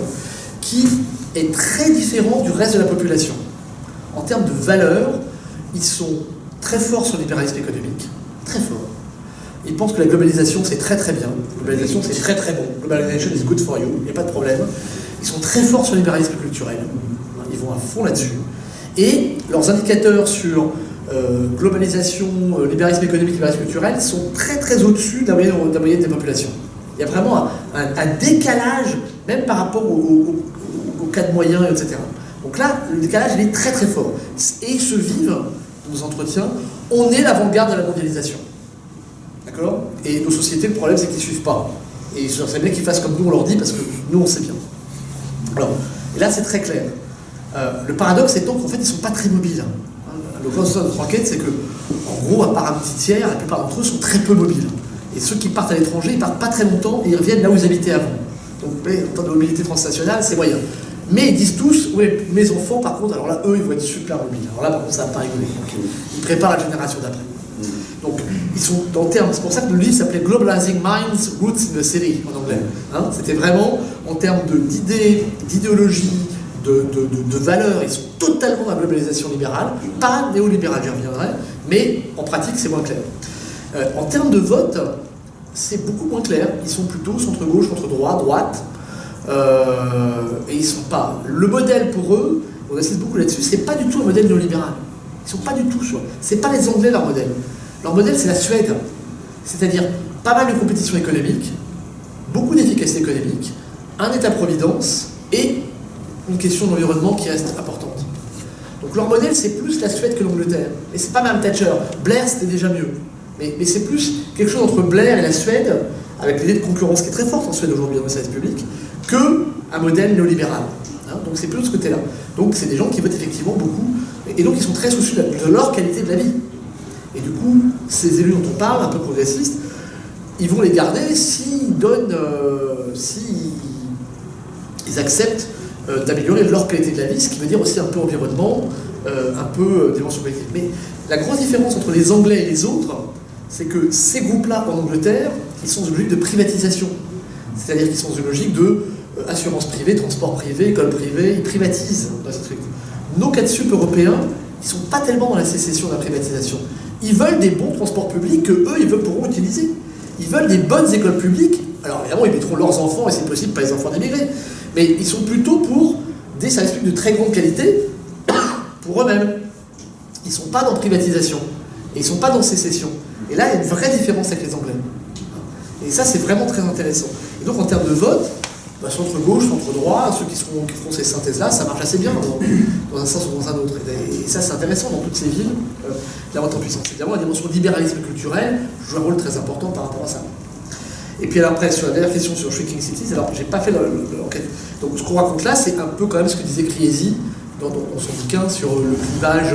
qui est très différent du reste de la population. En termes de valeurs, ils sont très forts sur le libéralisme économique, très forts. Ils pensent que la globalisation, c'est très très bien. La globalisation, c'est très très bon. Globalization is good for you, il n'y a pas de problème. Ils sont très forts sur le libéralisme culturel. Ils vont à fond là-dessus. Et leurs indicateurs sur globalisation, libéralisme économique, libéralisme culturel sont très très au-dessus de la moyenne des populations. Il y a vraiment un décalage, même par rapport aux cas de moyens, etc. Donc là, le décalage, il est très très fort. Et ils se vivent, dans nos entretiens, on est l'avant-garde de la mondialisation. D'accord ? Et nos sociétés, le problème, c'est qu'ils ne suivent pas. Et c'est bien qu'ils fassent comme nous, on leur dit, parce que nous, on sait bien. Alors, et là, c'est très clair. Le paradoxe étant qu'en fait, ils ne sont pas très mobiles. Le constat de notre enquête, c'est que, en gros, à part un petit tiers, la plupart d'entre eux sont très peu mobiles. Et ceux qui partent à l'étranger, ils partent pas très longtemps et ils reviennent là où ils habitaient avant. Donc, en termes de mobilité transnationale, c'est moyen. Mais ils disent tous, oui, mes enfants, par contre, alors là, eux, ils vont être super mobiles. Alors là, par contre, ça va pas rigoler. Donc, ils préparent la génération d'après. Donc, ils sont dans le terme, c'est pour ça que le livre s'appelait Globalizing Minds, Roots in the City, en anglais. C'était vraiment, en termes d'idées, d'idéologie, de valeurs, ils sont totalement dans la globalisation libérale, pas néolibérale, j'y reviendrai, mais en pratique, c'est moins clair. En termes de vote, c'est beaucoup moins clair. Ils sont plutôt centre-gauche, centre-droite, et ils sont pas. Le modèle pour eux, on insiste beaucoup là-dessus, c'est pas du tout un modèle néolibéral. Ils sont pas du tout sur. C'est pas les Anglais leur modèle. Leur modèle, c'est la Suède. C'est-à-dire pas mal de compétition économique, beaucoup d'efficacité économique, un État-providence et une question d'environnement qui reste importante. Donc leur modèle, c'est plus la Suède que l'Angleterre. Et c'est pas Mme Thatcher. Blair, c'était déjà mieux. Mais c'est plus quelque chose entre Blair et la Suède, avec l'idée de concurrence qui est très forte en Suède aujourd'hui dans le service public, qu'un modèle néolibéral. Donc c'est plus de ce côté-là. Donc c'est des gens qui votent effectivement beaucoup, et donc ils sont très soucieux de leur qualité de la vie. Et du coup, ces élus dont on parle, un peu progressistes, ils vont les garder s'ils donnent, s'ils acceptent d'améliorer leur qualité de la vie, ce qui veut dire aussi un peu environnement, un peu dimension collective. Mais la grosse différence entre les Anglais et les autres, c'est que ces groupes-là en Angleterre, ils sont dans une logique de privatisation. C'est-à-dire qu'ils sont dans une logique de assurance privée, transport privé, école privée, ils privatisent dans cette truc. Nos cas de sup européens, ils ne sont pas tellement dans la sécession de la privatisation. Ils veulent des bons transports publics que eux, ils pourront utiliser. Ils veulent des bonnes écoles publiques Alors évidemment, ils mettront leurs enfants, et c'est possible, pas les enfants d'immigrés, mais ils sont plutôt pour des services publics de très grande qualité pour eux-mêmes. Ils ne sont pas dans privatisation, et ils ne sont pas dans sécession. Et là, il y a une vraie différence avec les Anglais. Et ça, c'est vraiment très intéressant. Et donc, en termes de vote, centre-gauche, centre-droit, ceux qui feront ces synthèses-là, ça marche assez bien dans un sens ou dans un autre. Et ça, c'est intéressant dans toutes ces villes, la montée en puissance. Évidemment, la dimension libéralisme culturel joue un rôle très important par rapport à ça. Et puis alors après, sur la dernière question sur Shrinking Cities, alors j'ai pas fait l'enquête. Donc ce qu'on raconte là, c'est un peu quand même ce que disait Kriesi dans son bouquin sur le clivage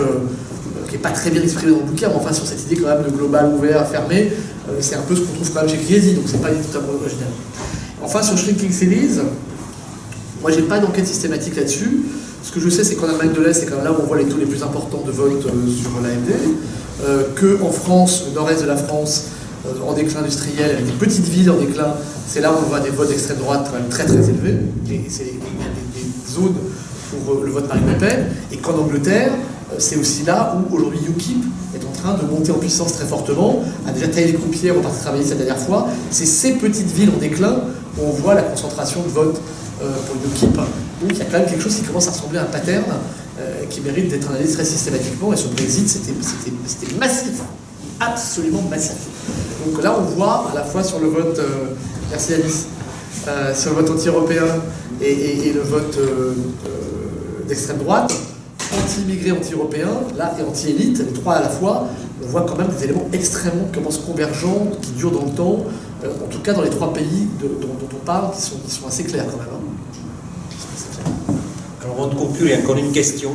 qui n'est pas très bien exprimé dans le bouquin, mais enfin sur cette idée quand même de global, ouvert, fermé, c'est un peu ce qu'on trouve quand même chez Kriesi, donc c'est pas totalement original. Enfin sur Shrinking Cities, moi j'ai pas d'enquête systématique là-dessus. Ce que je sais, c'est qu'en Allemagne de l'Est, c'est quand même là où on voit les taux les plus importants de vote sur l'AfD, qu'en France, le nord-est de la France, en déclin industriel, avec des petites villes en déclin, c'est là où on voit des votes d'extrême droite quand même très très élevés, et c'est des zones pour le vote Marine Le Pen, et qu'en Angleterre, c'est aussi là où aujourd'hui UKIP est en train de monter en puissance très fortement, a déjà taillé les croupières, on parti travailler cette dernière fois. C'est ces petites villes en déclin où on voit la concentration de vote pour UKIP. Donc il y a quand même quelque chose qui commence à ressembler à un pattern qui mérite d'être analysé très systématiquement, et ce Brexit c'était massif, absolument massif. Donc là on voit à la fois sur le vote, merci Alice, sur le vote anti-européen et le vote d'extrême droite, anti-immigrés, anti-européens, là, et anti-élite, les trois à la fois, on voit quand même des éléments extrêmement convergents, qui durent dans le temps, en tout cas dans les trois pays dont on parle, qui sont assez clairs quand même. Alors, avant de conclure, il y a encore une question.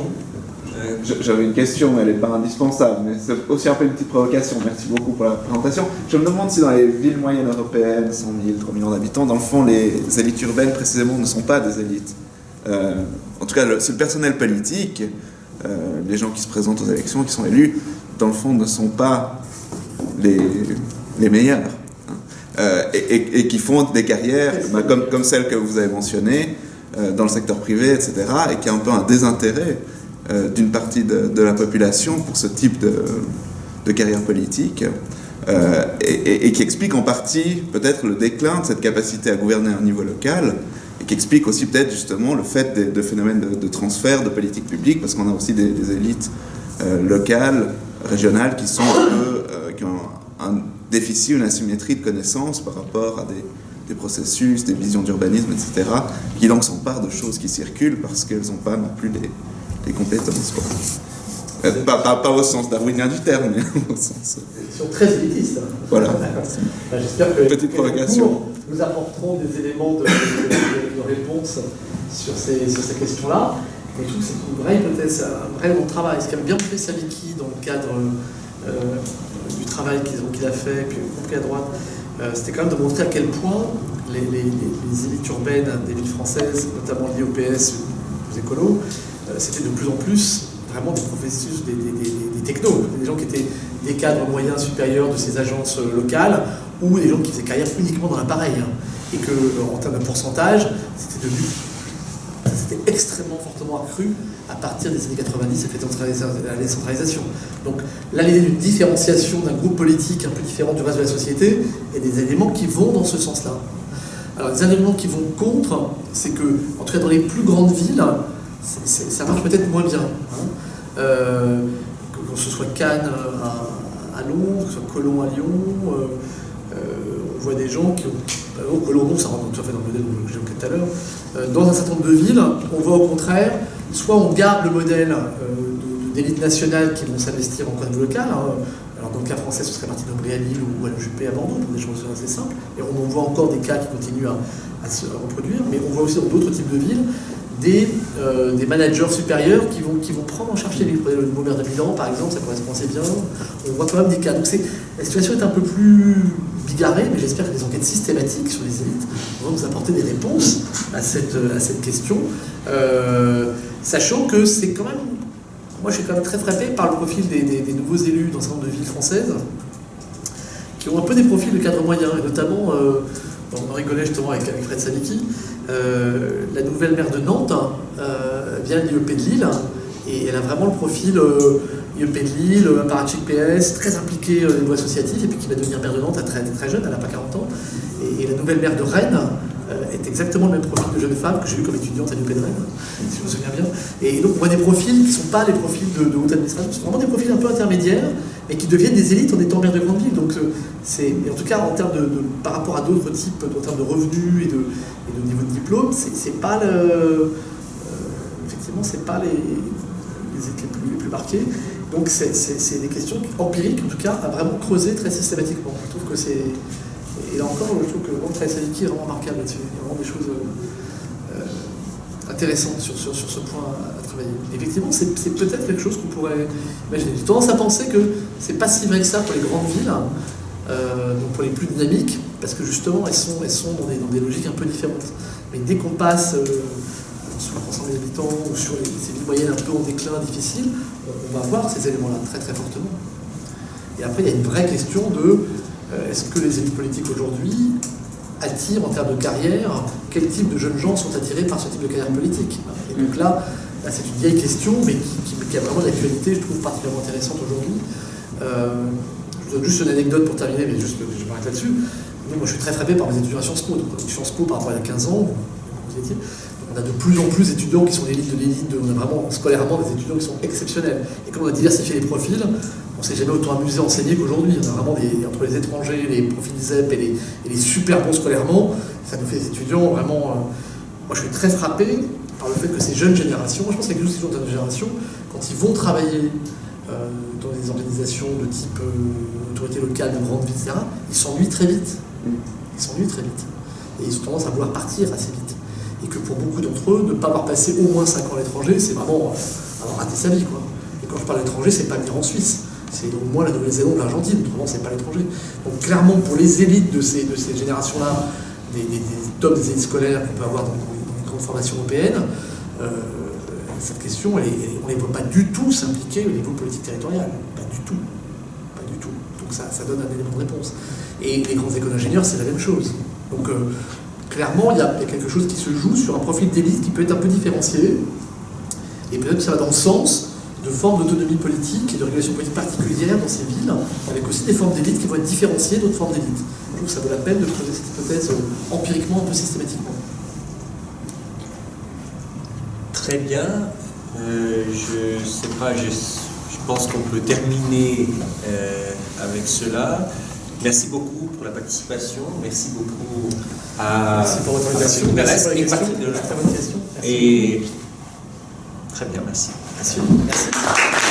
J'avais une question, mais elle n'est pas indispensable, mais c'est aussi un peu une petite provocation. Merci beaucoup pour la présentation. Je me demande si dans les villes moyennes européennes, 100 000, 3 millions d'habitants, dans le fond, les élites urbaines, précisément, ne sont pas des élites. En tout cas, c'est le personnel politique, les gens qui se présentent aux élections, qui sont élus, dans le fond, ne sont pas les meilleurs. Et qui font des carrières, comme celle que vous avez mentionnée, dans le secteur privé, etc., et qui a un peu un désintérêt d'une partie de la population pour ce type de carrière politique, et qui explique en partie peut-être le déclin de cette capacité à gouverner à un niveau local, et qui explique aussi peut-être justement le fait de phénomènes de transfert de politique publique, parce qu'on a aussi des élites locales, régionales, qui sont qui ont un déficit, une asymétrie de connaissances par rapport à des processus, des visions d'urbanisme, etc., qui donc s'emparent de choses qui circulent parce qu'elles n'ont pas non plus les compétences. Pas au sens darwinien du terme, mais au sens... Ils sont très élitistes. Voilà. J'espère que petite provocation. Nous apporterons des éléments de réponse sur ces questions-là. Et je trouve que c'est une vraie hypothèse, un vrai bon travail. Ce qu'a bien fait Savicki dans le cadre du travail qu'il a fait, puis compris à droite, c'était quand même de montrer à quel point les élites urbaines des villes françaises, notamment liées au PS, aux écolos, c'était de plus en plus vraiment des processus, des technos, des gens qui étaient des cadres moyens supérieurs de ces agences locales, ou des gens qui faisaient carrière uniquement dans l'appareil. Et que, en termes de pourcentage, c'était extrêmement fortement accru à partir des années 90, avec la décentralisation. Donc là, l'idée d'une différenciation d'un groupe politique un peu différent du reste de la société, et des éléments qui vont dans ce sens-là. Alors, les éléments qui vont contre, c'est que, en tout cas dans les plus grandes villes, ça marche peut-être moins bien. Que ce soit Cannes à Londres, que ce soit Cologne à Lyon, on voit des gens qui ont... Cologne, ça rentre tout à fait dans le modèle que j'ai évoqué tout à l'heure. Dans un certain nombre de villes, on voit au contraire, soit on garde le modèle d'élite nationale qui vont s'investir en point de vue local. Alors dans le cas français, ce serait parti d'Aubry à Lille ou à l'UJP à Bordeaux, pour des choses assez simples. Et on en voit encore des cas qui continuent à se reproduire, mais on voit aussi dans d'autres types de villes des managers supérieurs qui vont prendre en charge les villes. Le nouveau maire de Milan, par exemple, ça correspond assez bien. On voit quand même des cas. Donc la situation est un peu plus bigarrée, mais j'espère que des enquêtes systématiques sur les élites vont nous apporter des réponses à cette question. Sachant que c'est quand même... Moi, je suis quand même très frappé par le profil des nouveaux élus dans un certain nombre de villes françaises qui ont un peu des profils de cadres moyens, et notamment, on rigolait justement avec Fred Savicki, la nouvelle maire de Nantes vient de l'IEP de Lille, et elle a vraiment le profil IEP de Lille, un parachic PS, très impliqué dans les voies associatives, et puis qui va devenir maire de Nantes à très, très jeune, elle n'a pas 40 ans. Et la nouvelle maire de Rennes est exactement le même profil de jeune femme que j'ai vu comme étudiante à l'IEP de Rennes, si je me souviens bien. Et donc on voit des profils qui ne sont pas les profils de haute administration, ce sont vraiment des profils un peu intermédiaires, mais qui deviennent des élites en étant maire de grande ville. Donc et en tout cas, en termes par rapport à d'autres types, en termes de revenus et de niveau de diplôme, c'est pas effectivement, c'est pas les élites les plus marquées. Donc c'est des questions empiriques, en tout cas, à vraiment creuser très systématiquement. Je trouve que c'est... Et là encore, je trouve que André Sadiki est vraiment remarquable là-dessus. Il y a vraiment des choses intéressantes sur ce point à travailler. Effectivement, c'est peut-être quelque chose qu'on pourrait imaginer. J'ai tendance à penser que c'est pas si vrai que ça pour les grandes villes, donc pour les plus dynamiques, parce que justement, elles sont dans des logiques un peu différentes. Mais dès qu'on passe sur 300 000 habitants ou sur ces villes moyennes un peu en déclin difficile, on va voir ces éléments-là très très fortement. Et après, il y a une vraie question de est-ce que les élites politiques aujourd'hui attirent en termes de carrière, quel type de jeunes gens sont attirés par ce type de carrière politique. Et donc là c'est une vieille question, mais qui a vraiment de l'actualité, je trouve particulièrement intéressante aujourd'hui. Je vous donne juste une anecdote pour terminer, mais juste je m'arrête là-dessus. Moi, je suis très frappé par mes étudiants à Sciences Po. Donc, Sciences Po, par rapport à il y a 15 ans, vous étiez, on a de plus en plus d'étudiants qui sont l'élite de l'élite. On a vraiment, scolairement, des étudiants qui sont exceptionnels. Et comme on a diversifié les profils, on ne s'est jamais autant amusé à enseigner qu'aujourd'hui. On a vraiment entre les étrangers, les profils ZEP et les super bons scolairement, ça nous fait des étudiants vraiment... moi, je suis très frappé par le fait que ces jeunes générations, je pense qu'il y a quelque chose qui de génération, quand ils vont travailler dans des organisations de type autorité locale, de grande ville, etc., ils s'ennuient très vite. Ils s'ennuient très vite. Et ils ont tendance à vouloir partir assez vite. Et que pour beaucoup d'entre eux, ne pas avoir passé au moins 5 ans à l'étranger, c'est vraiment avoir raté sa vie, quoi. Et quand je parle d'étranger, c'est pas venir en Suisse. C'est au moins la Nouvelle-Zélande, l'Argentine, autrement c'est pas l'étranger. Donc clairement, pour les élites de ces générations-là, des tops des élites scolaires qu'on peut avoir dans les grandes formations européennes, cette question, on ne les voit pas du tout s'impliquer au niveau politique territorial. Pas du tout. Pas du tout. Donc ça donne un élément de réponse. Et les grandes écoles d'ingénieurs, c'est la même chose. Donc clairement, il y a quelque chose qui se joue sur un profil d'élite qui peut être un peu différencié. Et peut-être que ça va dans le sens de formes d'autonomie politique et de régulation politique particulière dans ces villes, avec aussi des formes d'élite qui vont être différenciées d'autres formes d'élite. Je trouve que ça vaut la peine de creuser cette hypothèse empiriquement, un peu systématiquement. Très bien. Je sais pas, je pense qu'on peut terminer avec cela. Merci beaucoup pour la participation. Merci beaucoup à... Merci pour votre invitation. Merci pour la question. Très bonne question. Merci. Et très bien, merci. Merci. Merci.